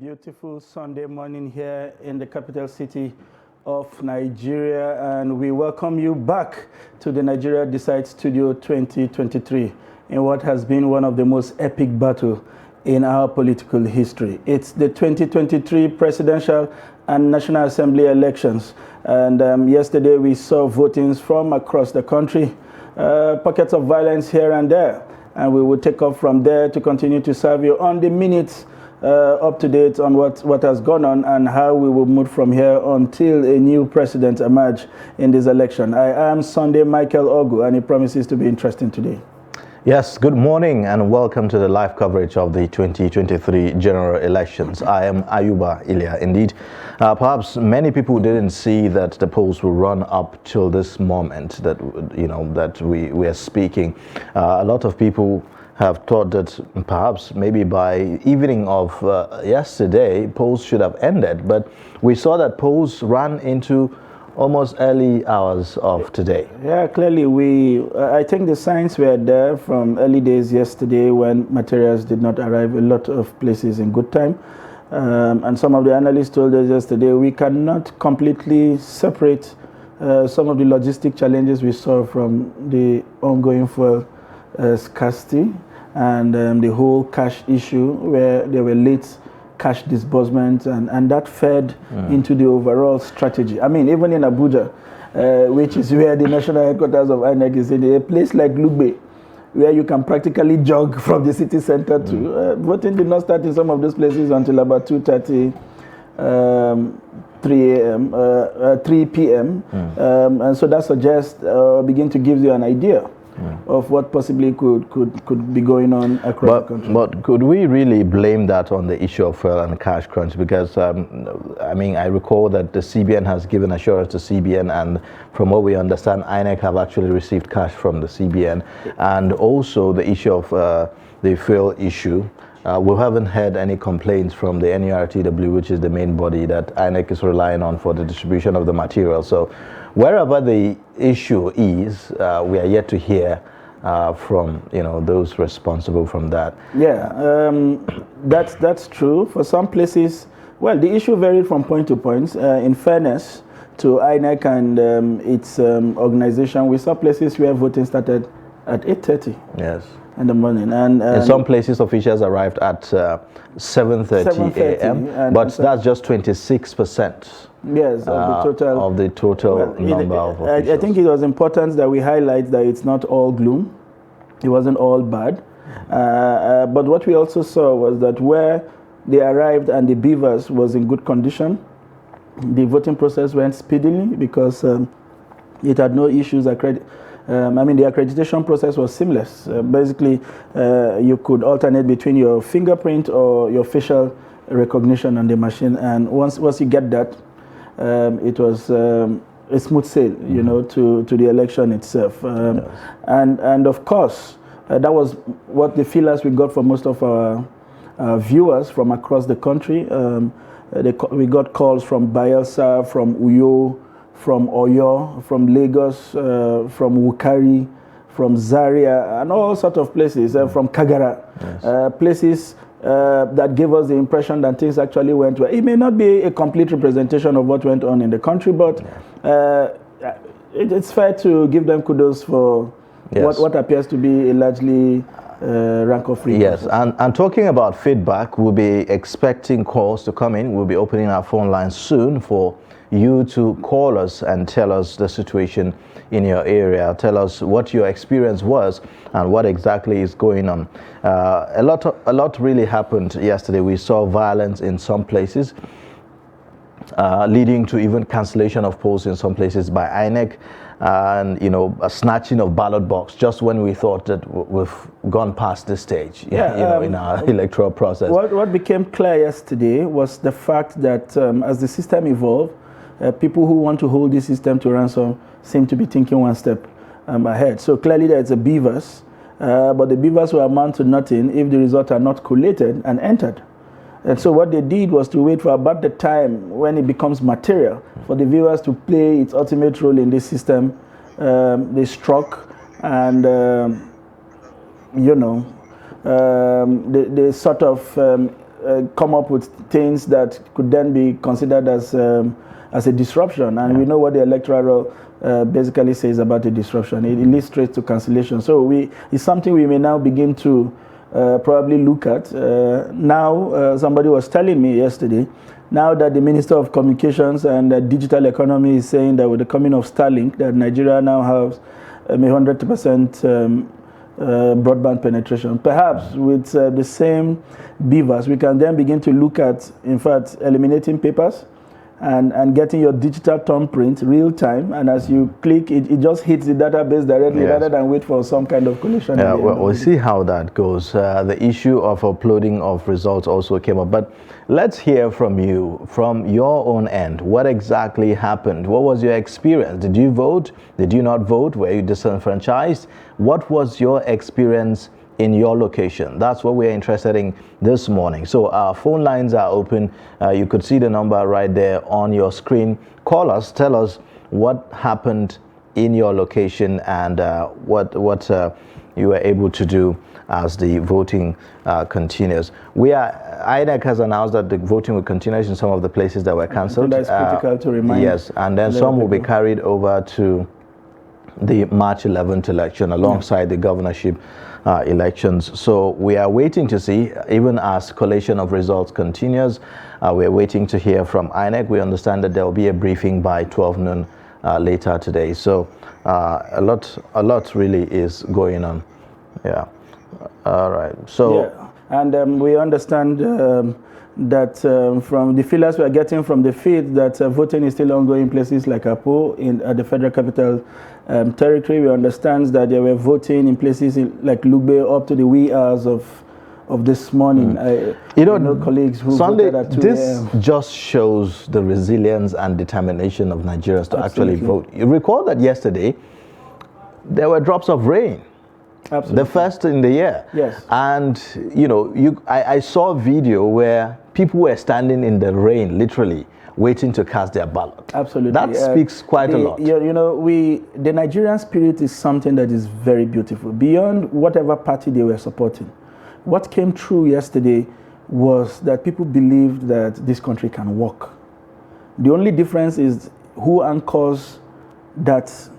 beautiful Sunday morning here in the capital city of Nigeria, and we welcome you back to the Nigeria Decides Studio 2023 in what has been one of the most epic battles in our political history. It's the 2023 presidential and National Assembly elections, and yesterday we saw votings from across the country, pockets of violence here and there, and we will take off from there to continue to serve you on the minutes up to date on what has gone on and how we will move from here until a new president emerge in this election. I am Sunday Michael Ogu, and it promises to be interesting today. Yes, good morning and welcome to the live coverage of the 2023 general elections. I am Ayuba Ilya. Indeed, perhaps many people didn't see that the polls will run up till this moment that we are speaking. A lot of people have thought that perhaps maybe by evening of yesterday, polls should have ended, but we saw that polls ran into almost early hours of today. Yeah, clearly I think the signs were there from early days yesterday when materials did not arrive a lot of places in good time. And some of the analysts told us yesterday we cannot completely separate some of the logistic challenges we saw from the ongoing fuel scarcity and the whole cash issue where there were late cash disbursements, and that fed into the overall strategy. I mean, even in Abuja, which is where the national headquarters of INEC is, in a place like Lugbe, where you can practically jog from the city center to voting did not start in some of those places until about 2:30, 3 p.m. And so that suggests, begin to give you an idea of what possibly could be going on across the country. But could we really blame that on the issue of fuel and cash crunch? Because I mean, I recall that the CBN has given assurance to CBN, and from what we understand, INEC have actually received cash from the CBN, and also the issue of the fuel issue. We haven't had any complaints from the NURTW, which is the main body that INEC is relying on for the distribution of the material. So wherever the issue is, we are yet to hear from those responsible from that. Yeah, that's true. For some places, well, the issue varied from point to point. In fairness to INEC and its organization, we saw places where voting started at 8:30. Yes. In the morning, and in some places officials arrived at 7:30 a.m. But that's just 26%. Yes, of the total number of officials. I think it was important that we highlight that it's not all gloom. It wasn't all bad. But what we also saw was that where they arrived and the beavers was in good condition, the voting process went speedily because it had no issues. I mean, the accreditation process was seamless. Basically, you could alternate between your fingerprint or your facial recognition on the machine, and once you get that, it was a smooth sail, to the election itself. Yes. And of course, that was what the feelers we got from most of our viewers from across the country. We got calls from Bayelsa, from Uyo, from Oyo, from Lagos, from Wukari, from Zaria, and all sorts of places, from Kagara, yes. Places that gave us the impression that things actually went well. It may not be a complete representation of what went on in the country, but it's fair to give them kudos for what appears to be a largely rank-of-free. Yes, and talking about feedback, we'll be expecting calls to come in. We'll be opening our phone lines soon for you to call us and tell us the situation in your area. Tell us what your experience was and what exactly is going on. A lot really happened yesterday. We saw violence in some places, leading to even cancellation of polls in some places by INEC, and a snatching of ballot box just when we thought that we've gone past this stage in our electoral process. What became clear yesterday was the fact that as the system evolved, people who want to hold this system to ransom seem to be thinking one step ahead. So clearly there's a beavers, but the beavers will amount to nothing if the results are not collated and entered. And so what they did was to wait for about the time when it becomes material for the viewers to play its ultimate role in this system. They struck and, they sort of come up with things that could then be considered as a disruption. And we know what the electoral basically says about the disruption. It leads straight to cancellation. So it's something we may now begin to probably look at. Now, somebody was telling me yesterday, now that the Minister of Communications and Digital Economy is saying that with the coming of Starlink, that Nigeria now has 100% broadband penetration. Perhaps with the same beavers, we can then begin to look at, in fact, eliminating papers and getting your digital thumbprint real time, and as you click, it just hits the database directly rather than wait for some kind of collision. Yeah, we'll see how that goes. The issue of uploading of results also came up, but let's hear from you, from your own end. What exactly happened? What was your experience? Did you vote? Did you not vote? Were you disenfranchised? What was your experience in your location? That's what we're interested in this morning. So our phone lines are open. You could see the number right there on your screen. Call us, tell us what happened in your location and what you were able to do as the voting continues. INEC has announced that the voting will continue in some of the places that were cancelled. That's critical to remind. Yes, and then some will be carried over to the March 11th election alongside the governorship elections. So we are waiting to see, even as collation of results continues, we're waiting to hear from INEC. We understand that there will be a briefing by 12 noon later today. So a lot really is going on. Yeah. All right. So. Yeah. And we understand that from the feelers we are getting from the field that voting is still ongoing in places like Apo at the Federal Capital Territory. We understand that they were voting in places like Lugbe up to the wee hours of this morning. You know colleagues who Sunday, voted at 2 this just shows the resilience and determination of Nigerians to actually vote. You recall that yesterday there were drops of rain. Absolutely. The first in the year. Yes. And I saw a video where people were standing in the rain, literally waiting to cast their ballot. Absolutely. That speaks quite a lot. The Nigerian spirit is something that is very beautiful, beyond whatever party they were supporting. What came true yesterday was that people believed that this country can work. The only difference is who anchors that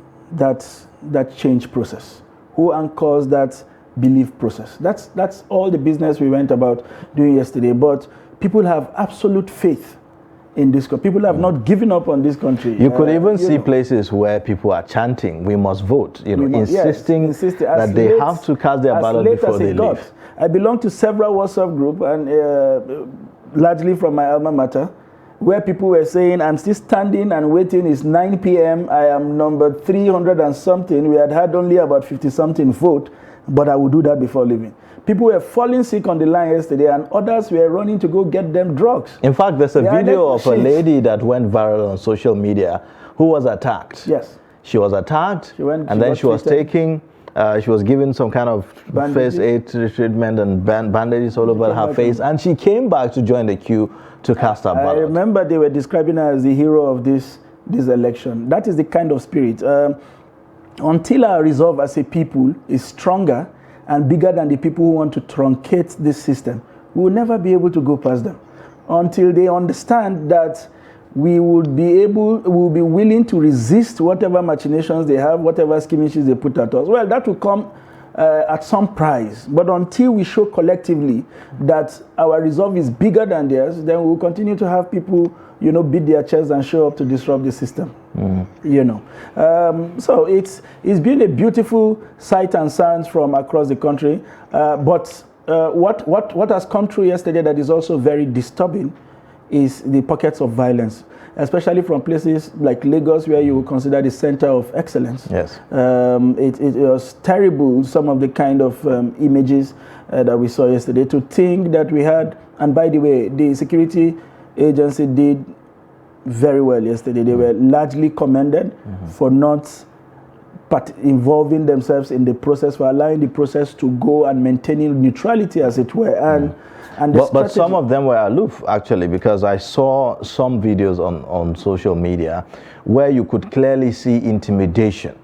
change process. Who anchors that belief process. That's all the business we went about doing yesterday. But people have absolute faith in this country. People have not given up on this country. You could even see places where people are chanting, "We must vote," insisting that they have to cast their ballot before they leave. I belong to several WhatsApp groups, and largely from my alma mater, where people were saying, "I'm still standing and waiting. It's 9 p.m. I am number 300 and something. We had only about 50 something vote, but I will do that before leaving." People were falling sick on the line yesterday, and others were running to go get them drugs. In fact, there's a video of a lady that went viral on social media who was attacked. Yes. She was attacked, and then she was taking, she was given some kind of first aid treatment and bandages all over her face, and she came back to join the queue to cast her ballot. I remember they were describing her as the hero of this election. That is the kind of spirit. Until our resolve as a people is stronger and bigger than the people who want to truncate this system, we will never be able to go past them. Until they understand that we will be willing to resist whatever machinations they have, whatever schemes they put at us. Well, that will come at some price. But until we show collectively that our resolve is bigger than theirs, then we will continue to have people, beat their chests and show up to disrupt the system. So it's been a beautiful sight and sounds from across the country. But what has come true yesterday that is also very disturbing is the pockets of violence, especially from places like Lagos, where you would consider the center of excellence. Yes. It was terrible, some of the kind of images that we saw yesterday. To think that we had, and by the way, the security agency did very well yesterday. They were largely commended for not involving themselves in the process, for allowing the process to go and maintaining neutrality, as it were. But some of them were aloof, actually, because I saw some videos on social media where you could clearly see intimidation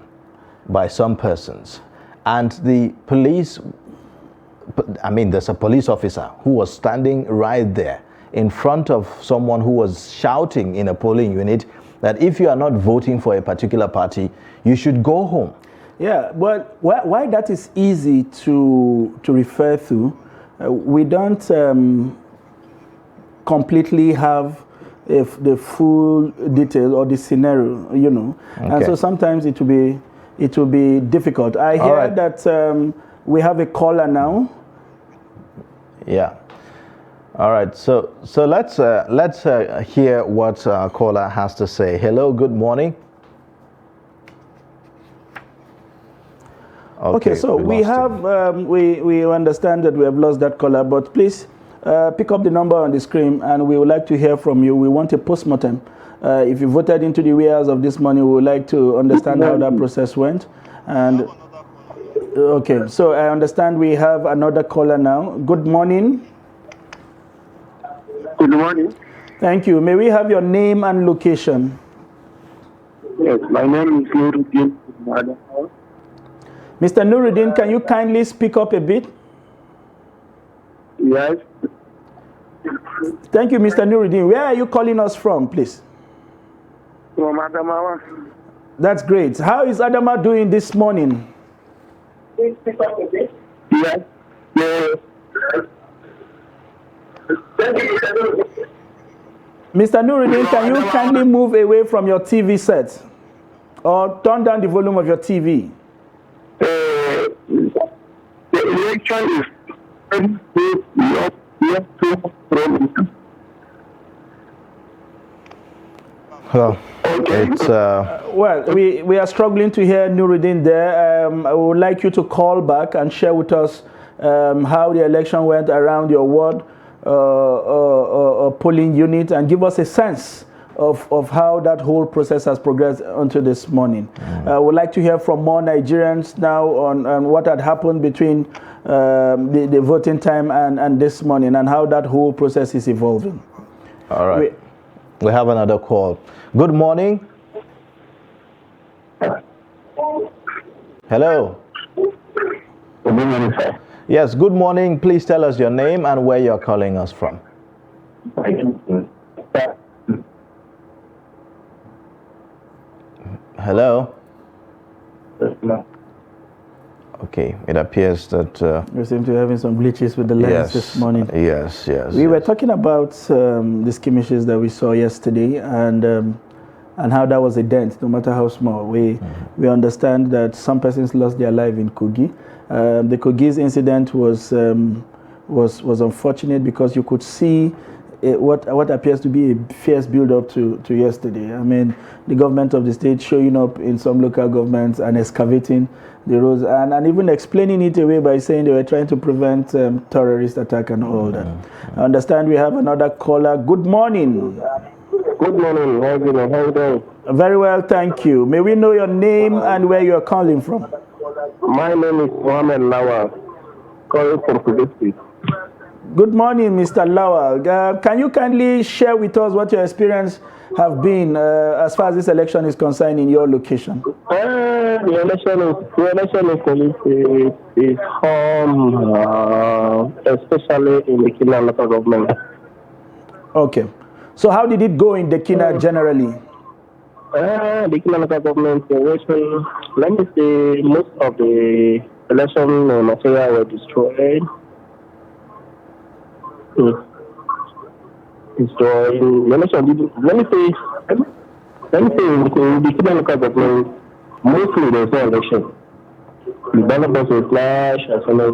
by some persons, and the police I mean, there's a police officer who was standing right there in front of someone who was shouting in a polling unit that if you are not voting for a particular party, you should go home. Yeah, but why that is easy to refer to, we don't completely have the full detail or the scenario, you know, and so sometimes it will be difficult. I hear that we have a caller now. Yeah. All right. So let's hear what our caller has to say. Hello. Good morning. Okay, so we have we understand that we have lost that caller, but please pick up the number on the screen, and we would like to hear from you. We want a postmortem. If you voted into the warehouse of this money, we would like to understand how that process went. And okay, so I understand we have another caller now. Good morning. Good morning. Thank you. May we have your name and location? Yes, my name is Nuruddin. Mr. Nuruddin, can you kindly speak up a bit? Yes. Thank you, Mr. Nuruddin. Where are you calling us from, please? From Adamawa. That's great. How is Adama doing this morning? Yes. Yes. Mr. Nuruddin, can you kindly move away from your TV set or turn down the volume of your TV? The election is well, it's well, we are struggling to hear Nuruddin there. I would like you to call back and share with us how the election went around your ward polling unit, and give us a sense of how that whole process has progressed until this morning. I would like to hear from more Nigerians now on what had happened between the voting time and this morning, and how that whole process is evolving. all right. We have another call. Good morning. Hello. Good morning, sir. Yes, good morning. Please tell us your name and where you're calling us from. Hello. Okay, it appears that We seem to be having some glitches with the lines this morning. Yes. We were talking about the skirmishes that we saw yesterday, and how that was a dent, no matter how small. We understand that some persons lost their life in Kogi. The Kogi's incident was unfortunate because you could see what appears to be a fierce build-up to yesterday. I mean, the government of the state showing up in some local governments and excavating the roads, and even explaining it away by saying they were trying to prevent terrorist attack and all that. I understand we have another caller. Good morning. Good morning. How are you doing? Very well, thank you. May we know your name and where you are calling from? My name is Mohamed Lawal, calling from Kogi. Good morning, Mr. Lawal. Can you kindly share with us what your experience have been as far as this election is concerned in your location? The election is home, especially in the Kina local government. Okay. So how did it go in the Kina generally? The Kina local government election, let me say most of the election material were destroyed. Destroying election. Let me say in the Kina local government, mostly there's no election. The ballot box will flash as well as.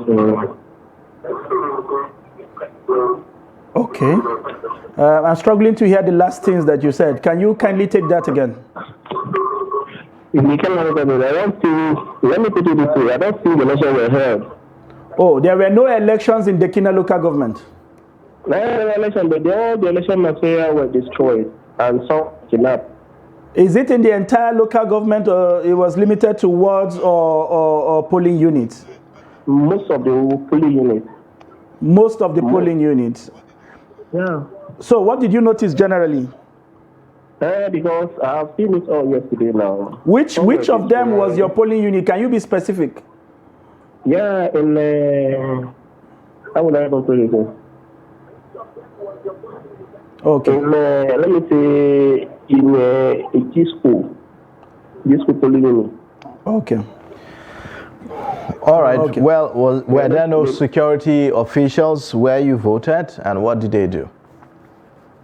Okay. I'm struggling to hear the last things that you said. Can you kindly take that again? In the Kina local government, I don't see. Let me put it this way: I don't see the election were held. Oh, there were no elections in the Kina local government. No election, but all the election material were destroyed and some kidnapped. Is it in the entire local government, or it was limited to wards or polling units? Most of the polling units. Most of the polling units. Yeah. So what did you notice generally? Because I've seen it all yesterday now. Which of them was your polling unit? Can you be specific? Yeah, in How would I go to it? Okay. Let me say in a Gisco polling unit. Okay. All right. Okay. Well, were there no security officials where you voted, and what did they do?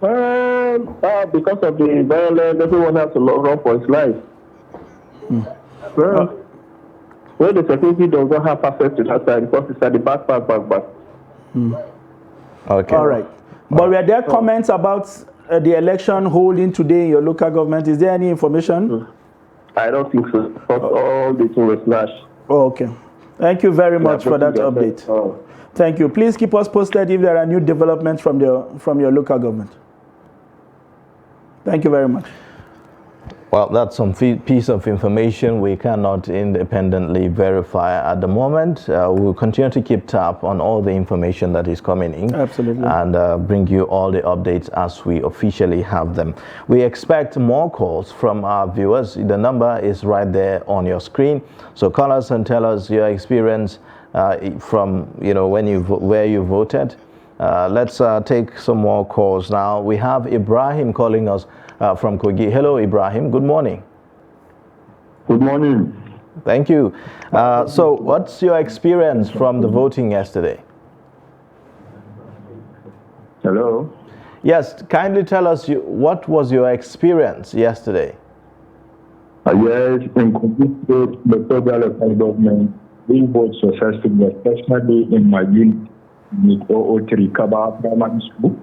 Because of the violence, everyone has to run for his life. Well, the security does not have access to that side because it's at the back. Okay. All right. But were there comments about the election holding today in your local government? Is there any information? I don't think so. Because all the things were slashed. Oh, okay. Thank you very much for that update. Thank you. Please keep us posted if there are new developments from your local government. Thank you very much. Well, that's some piece of information we cannot independently verify at the moment. We'll continue to keep tab on all the information that is coming in. Absolutely. And bring you all the updates as we officially have them. We expect more calls from our viewers. The number is right there on your screen. So call us and tell us your experience from, where you voted. Let's take some more calls now. We have Ibrahim calling us from Kogi. Hello, Ibrahim. Good morning. Good morning. Thank you. So what's your experience from the voting yesterday? Hello. Yes, kindly tell us what was your experience yesterday? Yes, in Kogi State, the federal local government, we vote successfully, especially in my unit, 003 Kaba Primary School.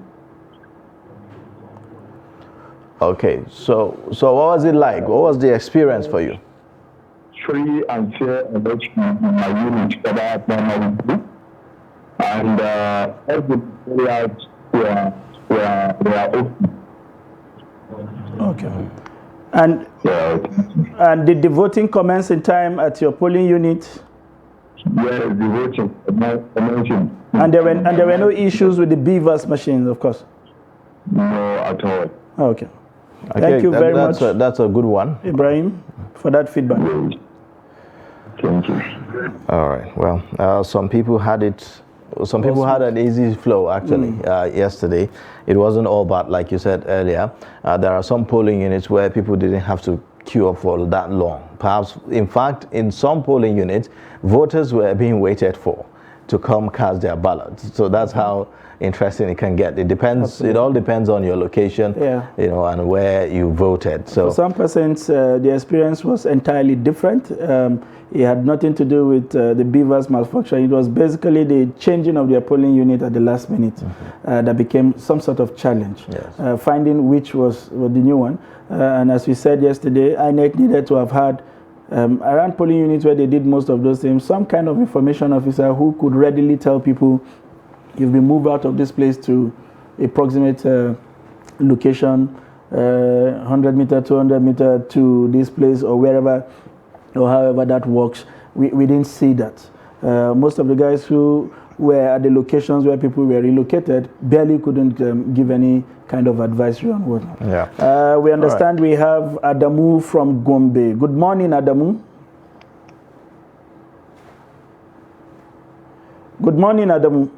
Okay, so what was it like? What was the experience for you? Free and fair election in my unit, Kaba Primary School, and every areas were open. Okay. And did the voting commence in time at your polling unit? Yes, the voting commencing. And there were no issues with the beavers machines, of course. No, at all. Okay. Thank you very much. That's a good one, Ibrahim, for that feedback. Thank you. All right. Well, some people had it. Some people had an easy flow actually yesterday. It wasn't all bad, like you said earlier. There are some polling units where people didn't have to queue up for that long. Perhaps, in fact, in some polling units, voters were being waited for to come cast their ballots. So that's how interesting it can get. It depends. Absolutely. It all depends on your location, and where you voted. So for some persons, the experience was entirely different. It had nothing to do with the beavers malfunction. It was basically the changing of their polling unit at the last minute that became some sort of challenge. Yes. Finding which was the new one. And as we said yesterday, INEC needed to have had around polling units where they did most of those things, some kind of information officer who could readily tell people, you've been moved out of this place to a proximate location, 100 meter, 200 meter to this place or wherever, or however that works. We didn't see that. Most of the guys who were at the locations where people were relocated barely couldn't give any kind of advisory on what. Yeah. We understand we have Adamu from Gombe. Good morning, Adamu. Good morning, Adamu.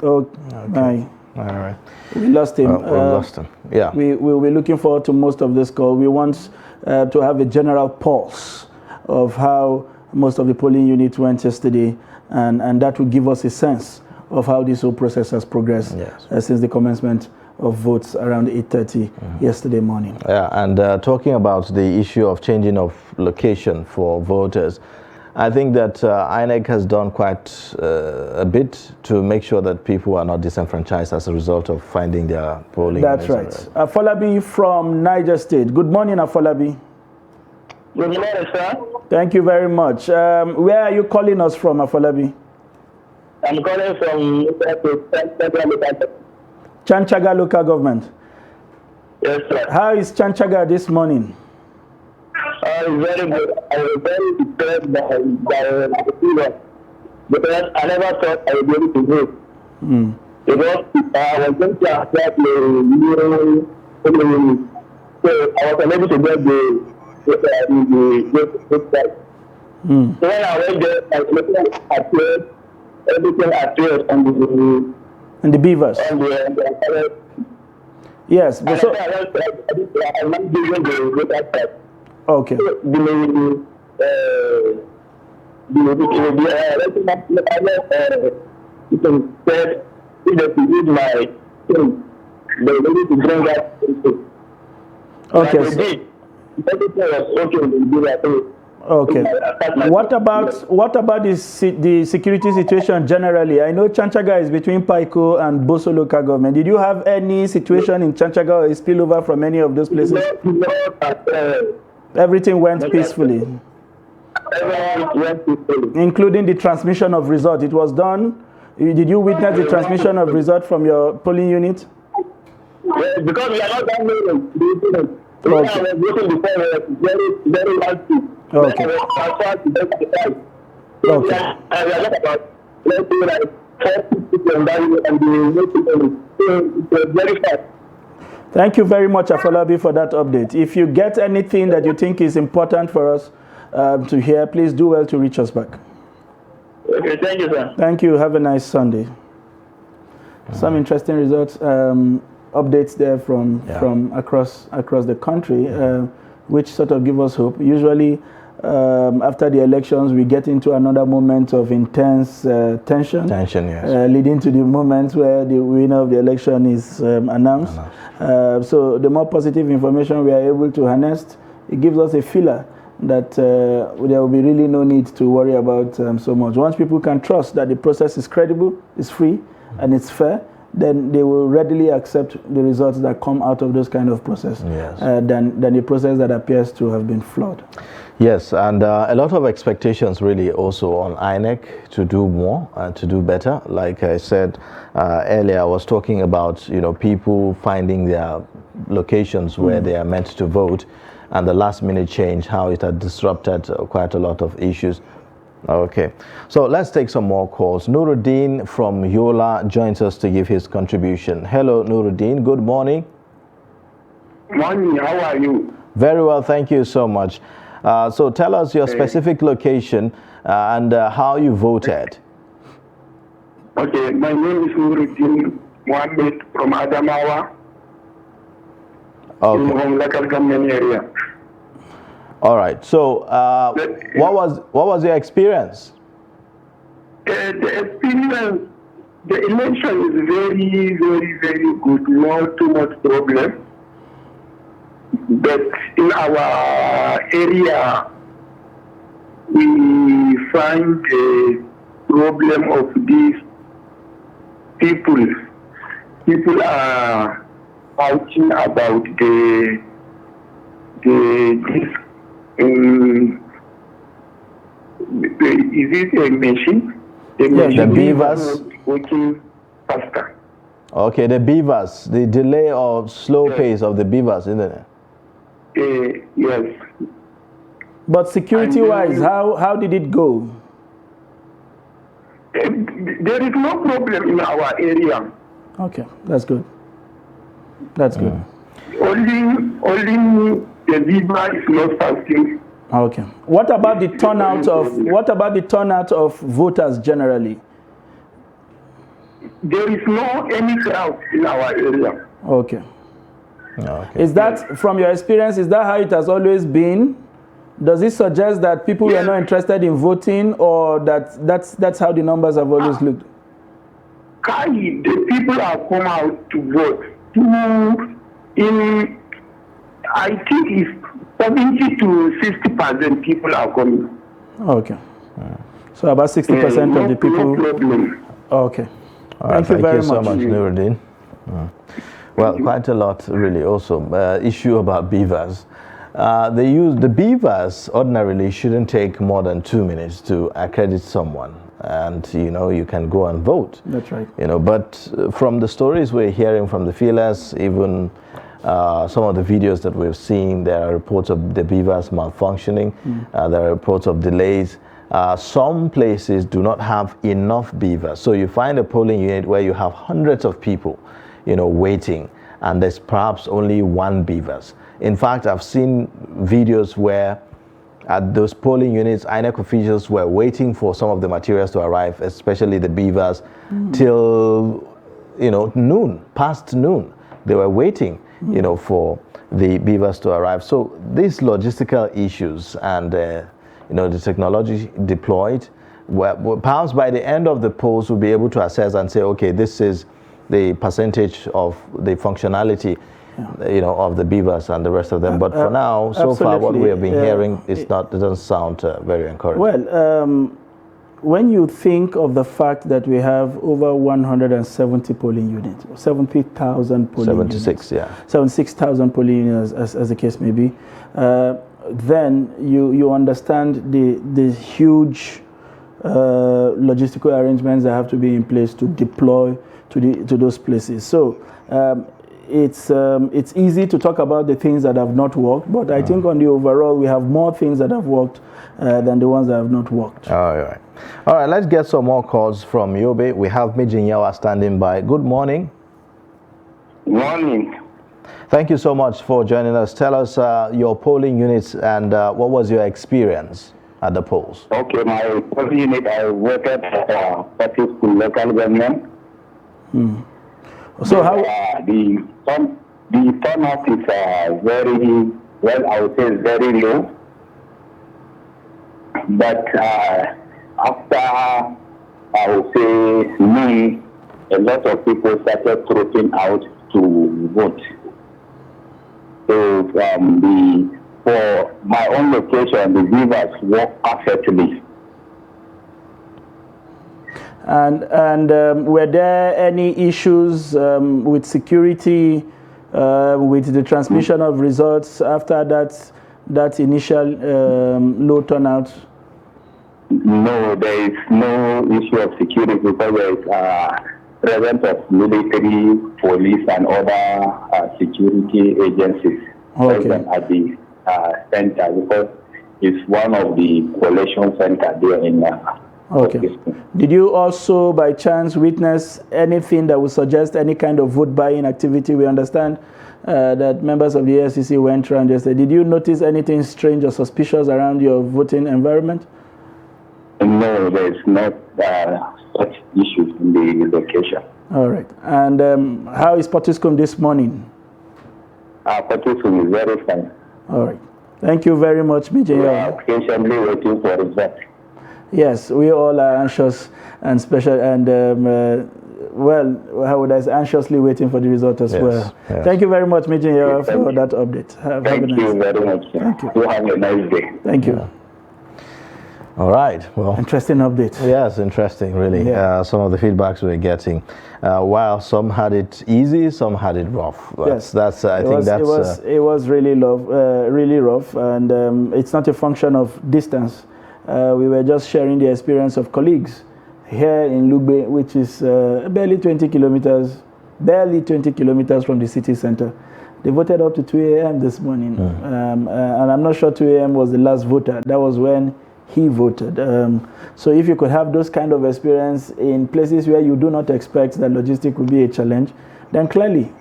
Oh, okay. All right. We lost him. We lost him. Yeah. We'll be looking forward to most of this call. We want to have a general pulse of how most of the polling units went yesterday, and that will give us a sense of how this whole process has progressed since the commencement of votes around 8:30 yesterday morning. Yeah, and talking about the issue of changing of location for voters, I think that INEC has done quite a bit to make sure that people are not disenfranchised as a result of finding their polling. That's right. Afolabi from Niger State. Good morning, Afolabi. Good morning, sir. Thank you very much. Where are you calling us from, Afolabi? I'm calling from Chanchaga local government. Yes, sir. How is Chanchaga this morning? Very good. I was very disturbed by the fever because I never thought I would be able to vote. Because I was going to apply to new, so I was unable to get the website. So when I went there, I appeared everything appears on the beavers. on the Yes. But so, I'm not giving the voter card. okay. You can say if they use my thing, they need to bring that into. Okay. Like they did. Everything was okay, they do that. Okay. What about the security situation generally? I know Chanchaga is between Paiko and Boso local government. Did you have any situation in Chanchaga or a spillover from any of those places? Everything went peacefully, including the transmission of result. It was done. Did you witness the transmission of result from your polling unit? Yes, because we are not that many. Okay. I was working before, very, very large. Okay. I was transferred to the Okay. I was about, let's say, like 40 people and it was very fast. Thank you very much, Afolabi, for that update. If you get anything that you think is important for us to hear, please do well to reach us back. Okay, thank you, sir. Thank you. Have a nice Sunday. Some interesting results, updates there from across the country, which sort of give us hope. Usually, after the elections, we get into another moment of intense tension. Tension, yes. Leading to the moment where the winner of the election is announced. So the more positive information we are able to harness, it gives us a feeler that there will be really no need to worry about so much. Once people can trust that the process is credible, is free, and it's fair, then they will readily accept the results that come out of those kind of process than the process that appears to have been flawed. Yes, and a lot of expectations really also on INEC to do more and to do better. Like I said earlier, I was talking about people finding their locations where they are meant to vote, and the last minute change, how it had disrupted quite a lot of issues. Okay, so let's take some more calls. Nuruddin from Yola joins us to give his contribution. Hello, Nuruddin. Good morning. Morning, how are you? Very well, thank you so much. So tell us your specific location and how you voted. Okay, my name is Nuruddin Mohammed from Adamawa, in local government area. All right. So, what was your experience? The experience, the election is very, very, very good. Not too much problem. But in our area, we find the problem of these people. People are talking about this. Is it a machine? The beavers working faster. Okay, the beavers, the delay or slow pace of the beavers, isn't it? Yes. But security-wise, how did it go? There is no problem in our area. Okay, that's good. That's good. Only the beaver is not fasting. Okay. What about the turnout of voters generally? There is no any crowd in our area. Okay. Okay. Is that, from your experience, is that how it has always been? Does it suggest that people are not interested in voting, or that's how the numbers have always looked? The people have come out to vote. I think it's 70 to 60% people are coming. Okay. So about 60% of the people. No problem. Okay. Thank you very much. So much, Nuruddin. Well, quite a lot really also. Issue about beavers. The beavers ordinarily shouldn't take more than 2 minutes to accredit someone, and you can go and vote. That's right. But from the stories we're hearing from the feelers, even some of the videos that we've seen, there are reports of the beavers malfunctioning. There are reports of delays. Some places do not have enough beavers, so you find a polling unit where you have hundreds of people waiting, and there's perhaps only one beavers. In fact, I've seen videos where at those polling units, INEC officials were waiting for some of the materials to arrive, especially the beavers, till noon, past noon. They were waiting, for the beavers to arrive. So these logistical issues and the technology deployed, perhaps by the end of the polls we'll be able to assess and say, okay, this is the percentage of the functionality of the beavers and the rest of them. But for now, so far, what we have been hearing it doesn't sound very encouraging. Well, when you think of the fact that we have over 170 polling units, 70,000 polling 76, units, 76,000 polling units, as the case may be, then you understand the huge logistical arrangements that have to be in place to deploy to those places. So it's easy to talk about the things that have not worked, but I think on the overall we have more things that have worked than the ones that have not worked. All right, let's get some more calls from Yobe. We have Mijinyawa standing by. Good morning. Morning. Thank you so much for joining us. Tell us your polling units and what was your experience at the polls? Okay, my polling unit, I voted for Party School local government. So how the turnout is very well, I would say very low. But after, I would say, noon, a lot of people started trooping out to vote. So for my own location, the beavers work perfectly. And were there any issues with security, with the transmission of results after that initial low turnout? No, there is no issue of security because there is presence of military, police, and other security agencies present at the center because it's one of the collation centers there in Okay. Did you also, by chance, witness anything that would suggest any kind of vote buying activity? We understand that members of the ASCC went around yesterday. Did you notice anything strange or suspicious around your voting environment? No, there is not such issues in the location. All right. And how is Potiskum this morning? Potiskum is very fine. All right. Thank you very much, Mijinyawa. We are patiently waiting for results. Yes, we all are anxious and special, and well, how would I say, anxiously waiting for the result as well. Yes. Thank you very much, Mijinyawa, for that update. Thank you very much. Thank you. You have a nice day. Thank you. All right. Well, interesting update. Yes, interesting, really. Yeah. Some of the feedbacks we're getting, while some had it easy, some had it rough. Yes, it was really rough, and it's not a function of distance. We were just sharing the experience of colleagues here in Lugbe, which is barely 20 kilometers from the city center. They voted up to 2 a.m. this morning, and I'm not sure 2 a.m. was the last voter. That was when he voted. So if you could have those kind of experience in places where you do not expect that logistics will be a challenge, then clearly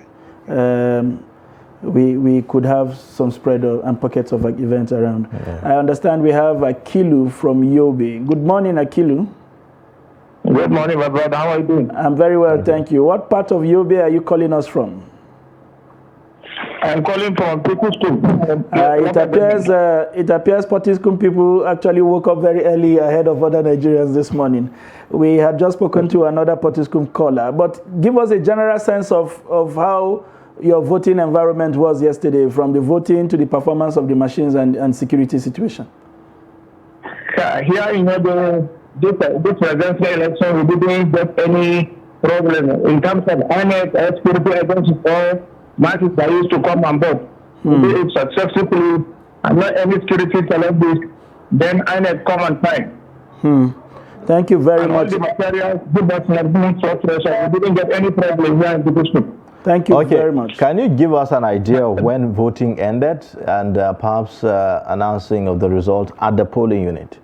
we could have some spread and pockets of events around. Yeah. I understand we have Akilu from Yobe. Good morning, Akilu. Good morning, my brother. How are you doing? I'm very well, thank you. What part of Yobe are you calling us from? I'm calling from Potiskum. It appears Potiskum people actually woke up very early ahead of other Nigerians this morning. We had just spoken to another Potiskum caller, but give us a general sense of how your voting environment was yesterday, from the voting to the performance of the machines and security situation. Here in this presidential election, we didn't get any problem in terms of INEC, security agencies, or masses that used to come on board. We did it successfully, and not any security challenges. Then INEC come on time. Thank you very much. All the materials, we didn't get any problem here in Potiskum. Thank you very much. Can you give us an idea of when voting ended and perhaps announcing of the result at the polling unit?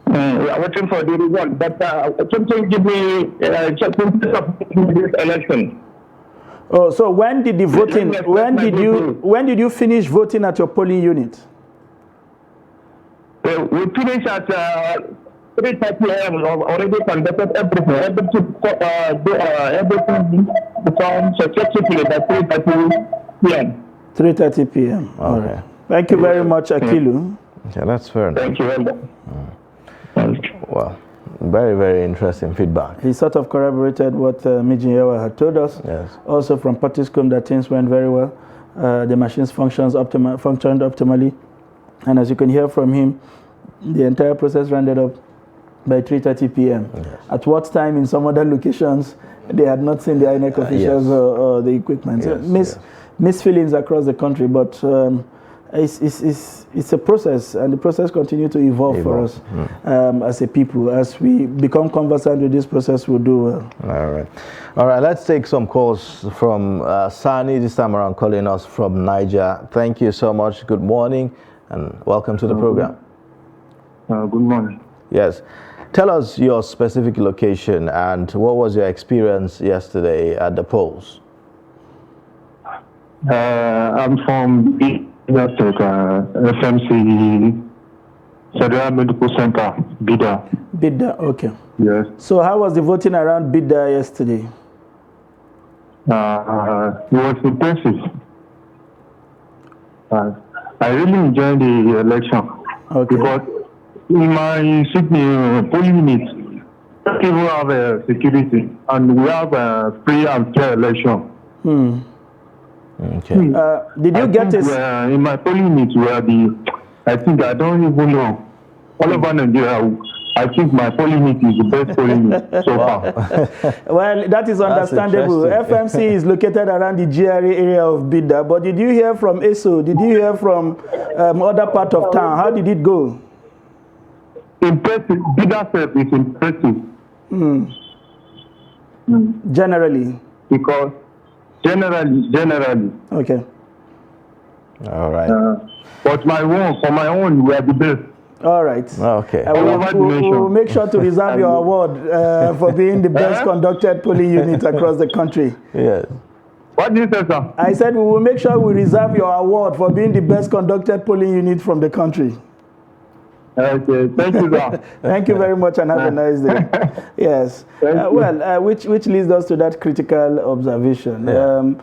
We are waiting for the result, but something give me this election. Oh, so when did the voting? When did you finish voting at your polling unit? We finished at 3:30 a.m. Already conducted everything. Everything become successfully by 3:30 p.m. 3:30 p.m. All right. Thank you very much, Akilu. Yeah, that's fair enough. Thank you very much. Well, very, very interesting feedback. He sort of corroborated what Mijinyewa had told us. Yes. Also from Patiskum, that things went very well. The machines functioned optimally. And as you can hear from him, the entire process rounded up by 3:30 p.m. Yes. At what time in some other locations, they had not seen the INEC officials yes. or the equipment. So mixed feelings across the country, but it's a process, and the process continues to evolve for us as a people. As we become conversant with this process, we'll do well. All right, let's take some calls from Sani, this time around calling us from Niger. Thank you so much. Good morning and welcome to the program. Good morning. Yes. Tell us your specific location and what was your experience yesterday at the polls? I'm from FMC Federal Medical Center, Bida. Bida, okay. Yes. So how was the voting around Bida yesterday? It was intensive. I really enjoyed the election. Okay. Because in my polling unit, people have security, and we have a free and fair election. Okay. Did you get this? In my polling unit, I think I don't even know. All over Nigeria, I think my polling unit is the best polling unit so far. Well, that is understandable. FMC is located around the GRA area of Bida, but did you hear from ESO? Did you hear from other part of town? How did it go? Impressive. Bida self is impressive. Generally. Because generally. Okay. All right. But for my own, we are the best. All right. Okay. We'll make sure to reserve your award for being the best conducted polling unit across the country. Yes. What did you say, sir? I said we will make sure we reserve your award for being the best conducted polling unit from the country. Okay, thank you, sir. Thank you very much and have a nice day. Yes. Which leads us to that critical observation. Yeah.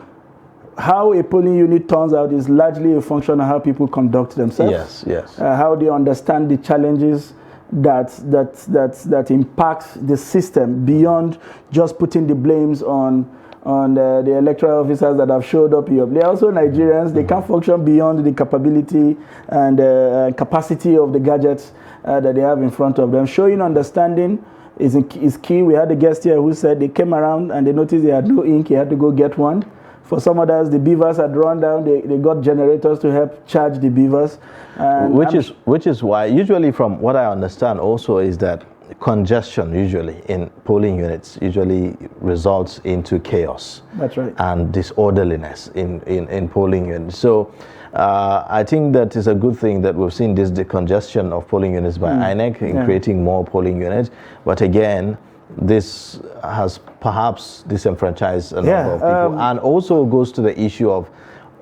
How a polling unit turns out is largely a function of how people conduct themselves. Yes. How they understand the challenges that impact the system beyond just putting the blames on the electoral officers that have showed up here. They are also Nigerians. They can't function beyond the capability and capacity of the gadgets that they have in front of them. Showing understanding is key. We had a guest here who said they came around and they noticed they had no ink. He had to go get one. For some others, the beavers had run down. They got generators to help charge the beavers. Which is why, usually from what I understand also, is that congestion usually in polling units usually results into chaos. That's right. And disorderliness in polling units. So I think that is a good thing that we've seen this decongestion of polling units by INEC in creating more polling units. But again, this has perhaps disenfranchised a number of people, and also goes to the issue of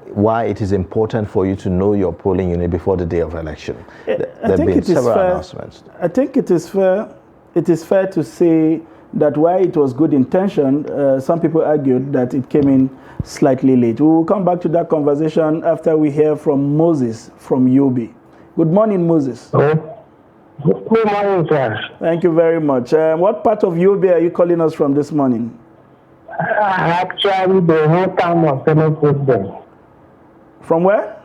why it is important for you to know your polling unit before the day of election. There have been several announcements. I think it is fair to say that while it was good intention, some people argued that it came in slightly late. We will come back to that conversation after we hear from Moses from Yobe. Good morning, Moses. Good morning, sir. Thank you very much. What part of Yobe are you calling us from this morning? Actually, the whole town of Senate President. From where?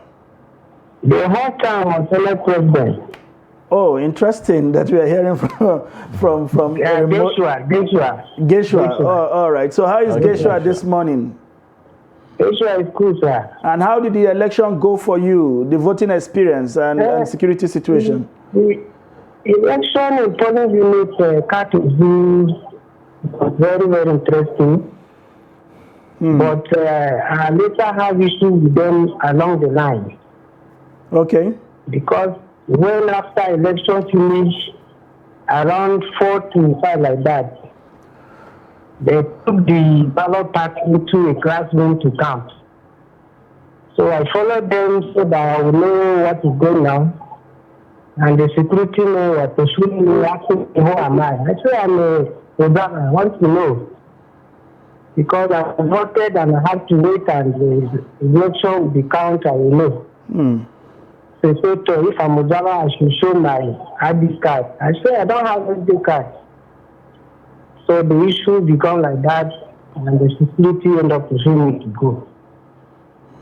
The whole town of Senate President. Oh, interesting that we are hearing from Geshua. Oh, all right. So how is Geshua this morning? Geshua is cool, sir. And how did the election go for you? The voting experience and security situation? The election in polling unit Katuzu was very, very interesting. But I later have issues with them along the line. Okay. Because when after election finish, around 4 to 5 like that, they took the ballot pack into a classroom to count. So I followed them so that I will know what is going on. And the security man was pursuing me, asking me, who am I? I said, I'm a brother. I want to know. Because I voted and I have to wait and the election will be counted, I will know. So he said, if I'm a brother, I should show my ID card. I said, I don't have ID card. So the issue become like that, and the security end up pursuing me to go.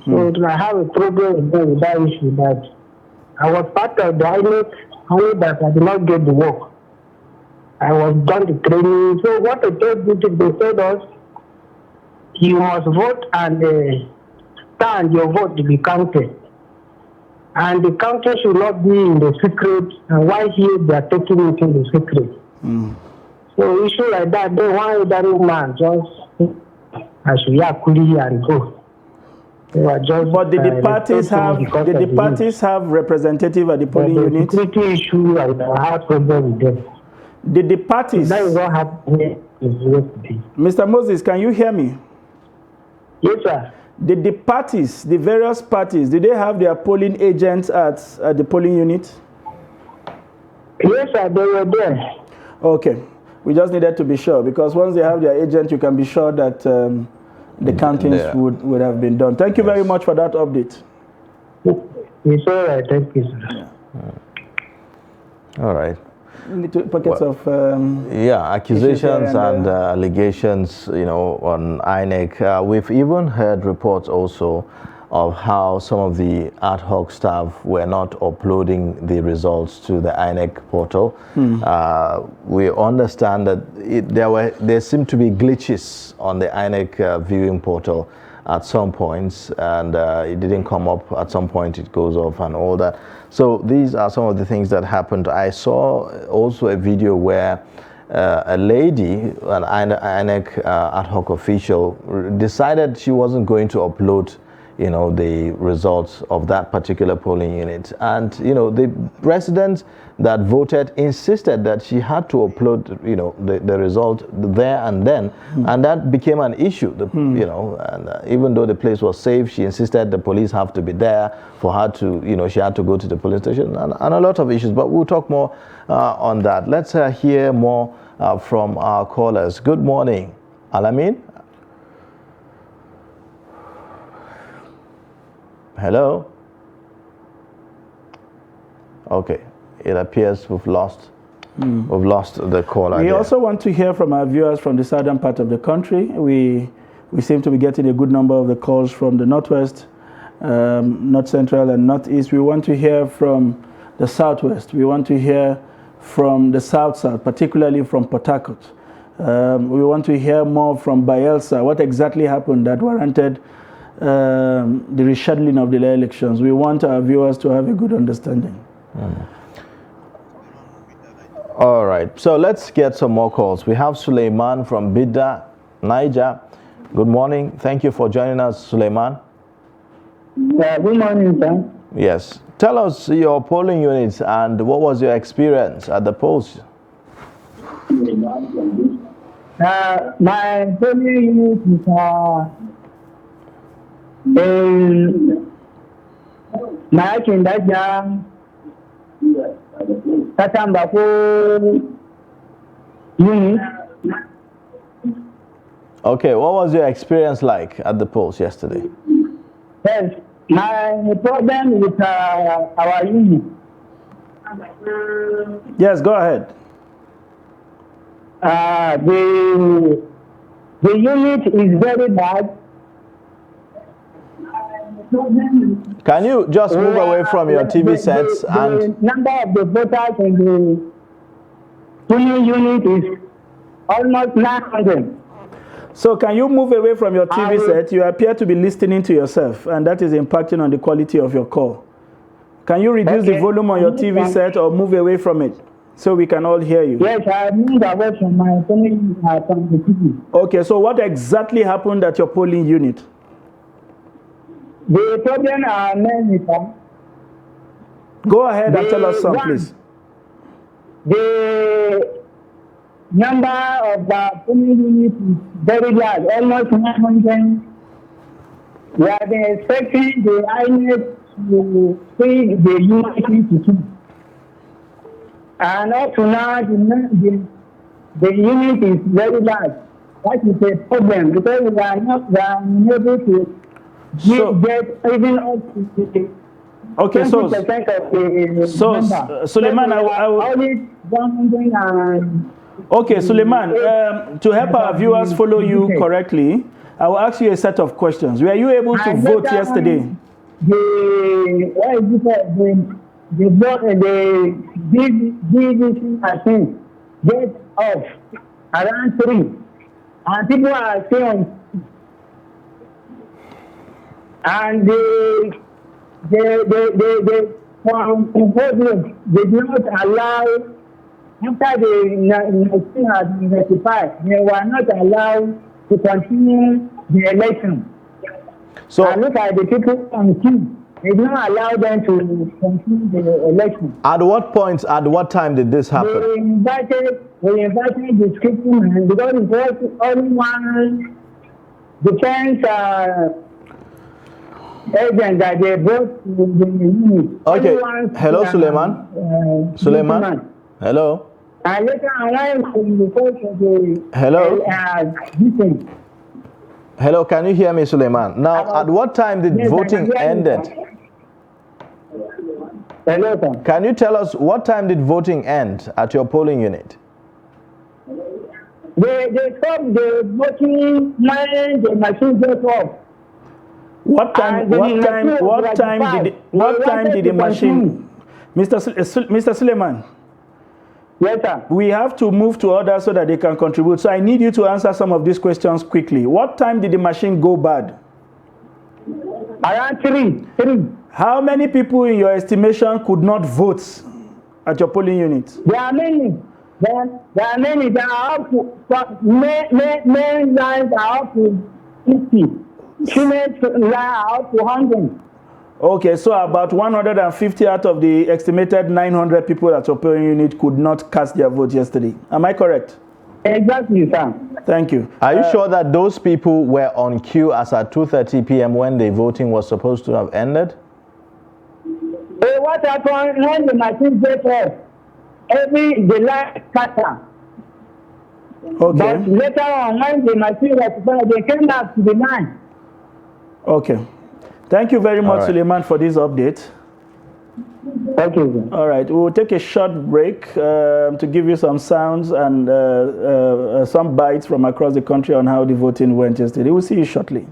So I have a problem with that issue that I was part of the INEC, only that I did not get the work. I was done the training. So what I told you, they said us, you must vote and stand your vote to be counted. And the counting should not be in the secret, and why here they are taking it in the secret. So issue like that, they want that man just as we are and go. Just, but did the parties have representative at the polling unit? Security issue, I have problem with them. Did the parties? So that is what happened yesterday. Mr. Moses, can you hear me? Yes, sir. Did the parties, the various parties, did they have their polling agents at the polling unit? Yes, sir, they were there. Okay. We just needed to be sure, because once they have their agent, you can be sure that the countings would have been done. Thank you very much for that update. It's all right. Thank you, sir. All right. Pockets of accusations and allegations, on INEC. We've even heard reports also of how some of the ad hoc staff were not uploading the results to the INEC portal. We understand that there seemed to be glitches on the INEC viewing portal at some points, and it didn't come up. At some point it goes off and all that. So these are some of the things that happened. I saw also a video where a lady, an INEC ad hoc official, decided she wasn't going to upload the results of that particular polling unit. And, the residents that voted insisted that she had to upload, the result there and then. And that became an issue, and even though the place was safe, she insisted the police have to be there for her to, she had to go to the police station and a lot of issues. But we'll talk more on that. Let's hear more from our callers. Good morning, Alamin. Hello? Okay, it appears we've lost the caller. We also want to hear from our viewers from the southern part of the country. We seem to be getting a good number of the calls from the northwest, north central and northeast. We want to hear from the southwest. We want to hear from the south, particularly from Port Harcourt. We want to hear more from Bayelsa. What exactly happened that warranted the rescheduling of the elections? We want our viewers to have a good understanding. All right, so let's get some more calls. We have Suleiman from Bida, Niger. Good morning. Thank you for joining us, Suleiman. Good morning, sir. Yes. Tell us your polling units and what was your experience at the polls? My polling unit is unit. Okay, what was your experience like at the polls yesterday? Yes, my problem with our unit. Yes, go ahead. The unit is very bad. Can you just move away from your TV sets? The number of the voters in the polling unit is almost 900. So can you move away from your TV set? You appear to be listening to yourself, and that is impacting on the quality of your call. Can you reduce the volume on your TV set or move away from it so we can all hear you? Yes, I moved away from my polling from the TV. Okay, so what exactly happened at your polling unit? The problem are many. Go ahead and tell us some, please. The number of the polling unit is very large, almost 900. We have been expecting the INEC to see the unity to keep. And up to now, the unit is very large. That is a problem because we are unable to get even up to the Okay, 20% of the number. Suleiman, I will. Only 100 and. Okay, Suleiman, to help our viewers follow you correctly, I will ask you a set of questions. Were you able to vote yesterday? The DVC machine get off around 3, and people are saying, and the they do not allow. After the machine has been notified, they were not allowed to continue the election. So I look at the people on queue. They did not allow them to continue the election. at what point, at what time did this happen? We invited the scripting man because it was only one defense agent that they brought to the unit. Okay. Hello, Suleiman. Suleiman. Hello. And later I went to the court of the Hello. defense. Hello, can you hear me, Suleiman? Now, at what time did voting ended? Hello, sir. Can you tell us what time did voting end at your polling unit? They stopped the voting when the machine got off. What time did the machine? Mr. Suleiman. Yes, sir. We have to move to others so that they can contribute. So I need you to answer some of these questions quickly. What time did the machine go bad? Around 3. How many people in your estimation could not vote at your polling unit? There are many. There are many. There are up to main lines are up to 50. Female lines are up to 100. Okay, so about 150 out of the estimated 900 people at your polling unit could not cast their vote yesterday. Am I correct? Exactly, sir. Thank you. Are you sure that those people were on queue as at 2:30 p.m. when the voting was supposed to have ended? What happened when the machine get off? The line scatter. Okay. But later on, when the machine was finished, they came back to the line. Okay. Thank you very much, right. Suleiman, for this update. Thank you, sir. All right, we'll take a short break to give you some sounds and some bites from across the country on how the voting went yesterday. We'll see you shortly.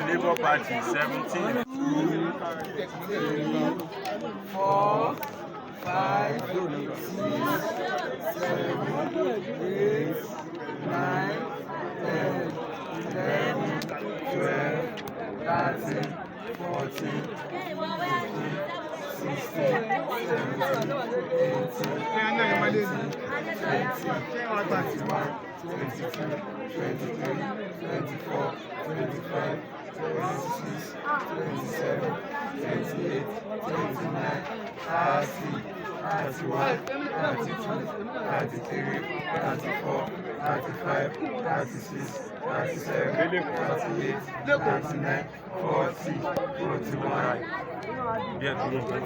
Labour Party 17. 4, 5, 6, 7, 8, 9, 10, 11, 12, 13, 14, 16, 17, 18, 22, 23, 24, 25, 26, 27, 28, 29, 30, 31, 32, 33, 34, 35, 36, 37, 38, 39, 40, 41. Bien, 43,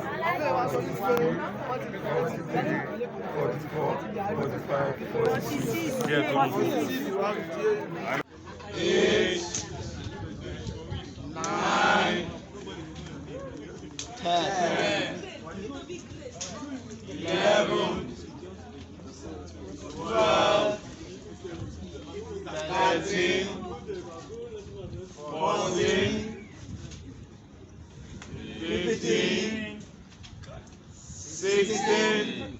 44, 45, 46. Bien, 8, 9, 16,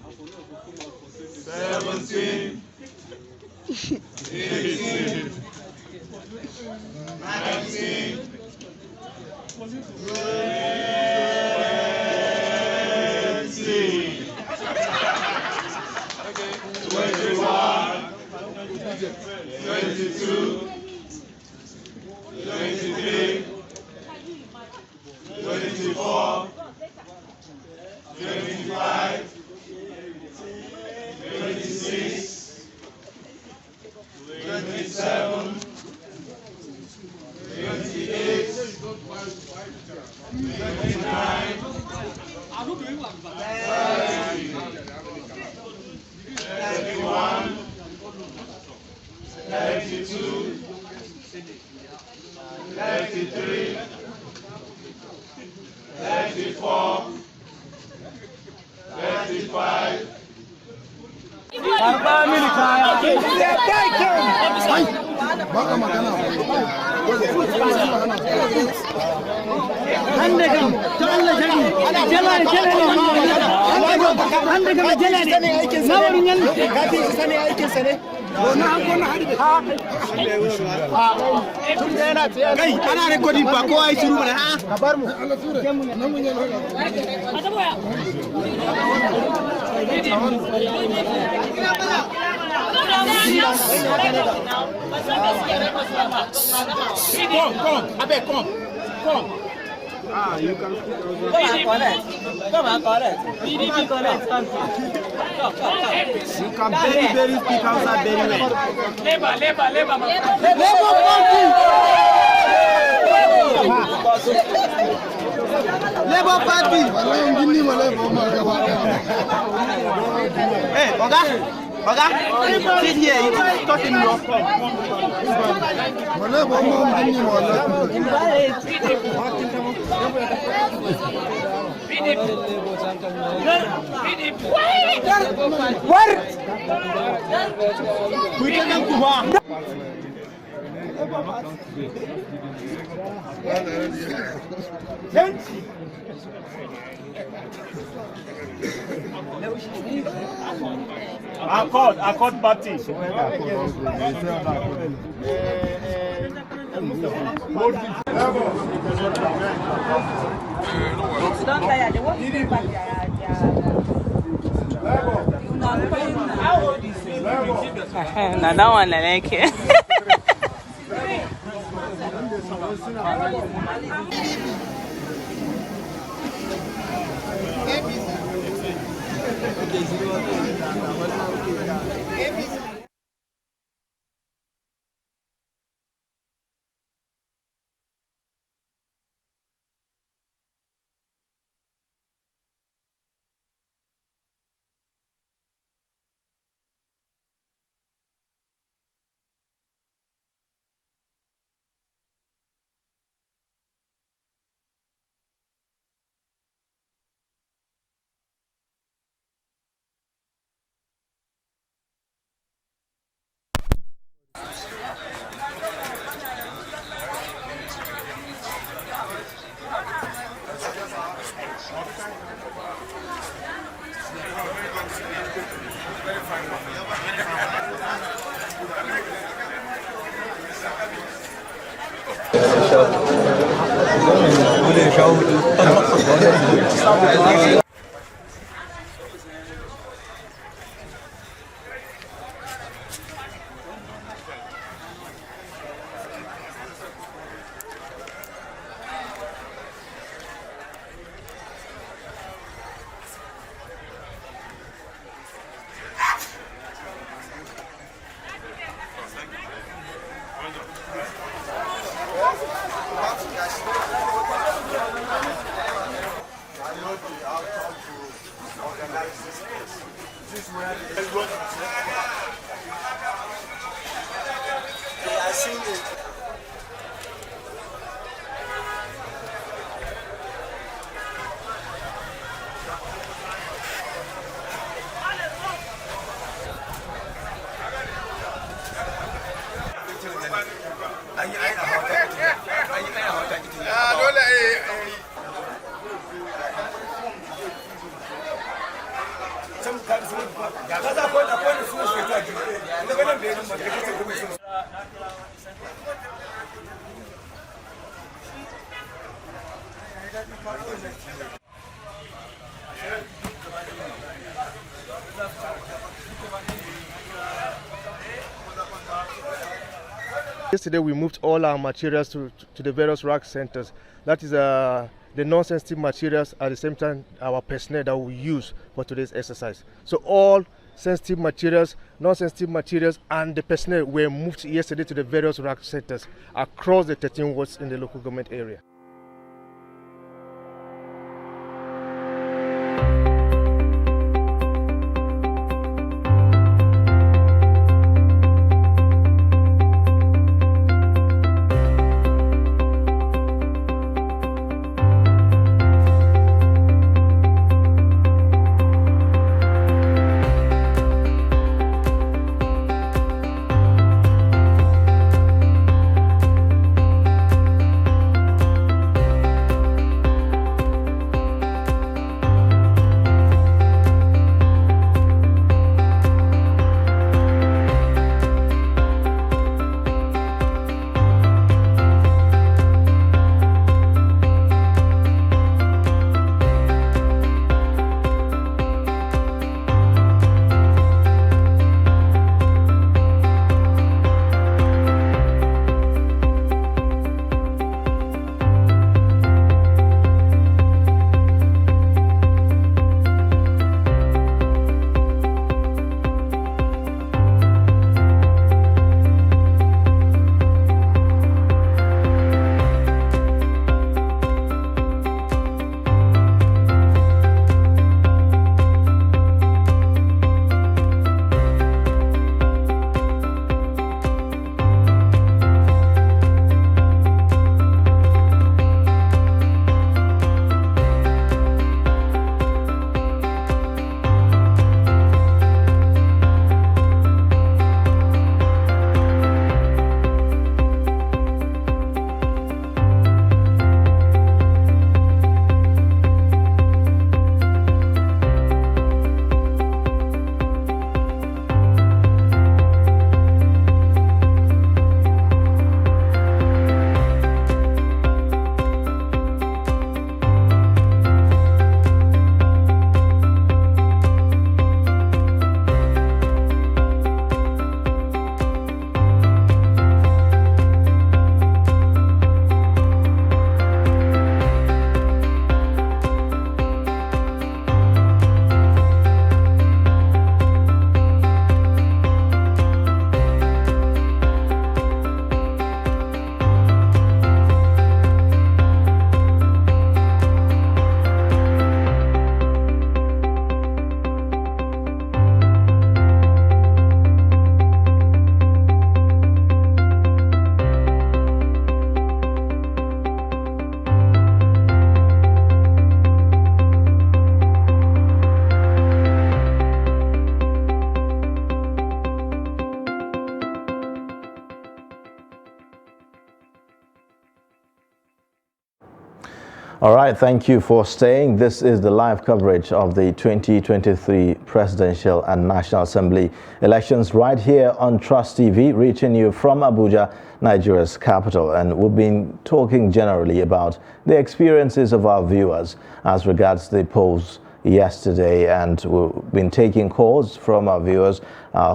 17, 18, 19, 20, 21, 22, 23, 24, 25, 26, 27, 28, 29, 31, 32, 33, 34, 35, Kai ana recording ba kowa ya shiru bane ha ka bar mu Come, abeg, come. Ah, you can speak Come on, correct. You can very speak outside very well. Labour Party. Hey, Oga, sit here. You talk in your phone. Accord party. Now that one I like it. Yesterday we moved all our materials to the various rack centers. That is the non-sensitive materials, at the same time our personnel that we use for today's exercise. So all sensitive materials, non-sensitive materials and the personnel were moved yesterday to the various rack centers across the 13 wards in the local government area. All right, thank you for staying. This is the live coverage of the 2023 Presidential and National Assembly elections right here on Trust TV, reaching you from Abuja, Nigeria's capital. And we've been talking generally about the experiences of our viewers as regards the polls yesterday, and we've been taking calls from our viewers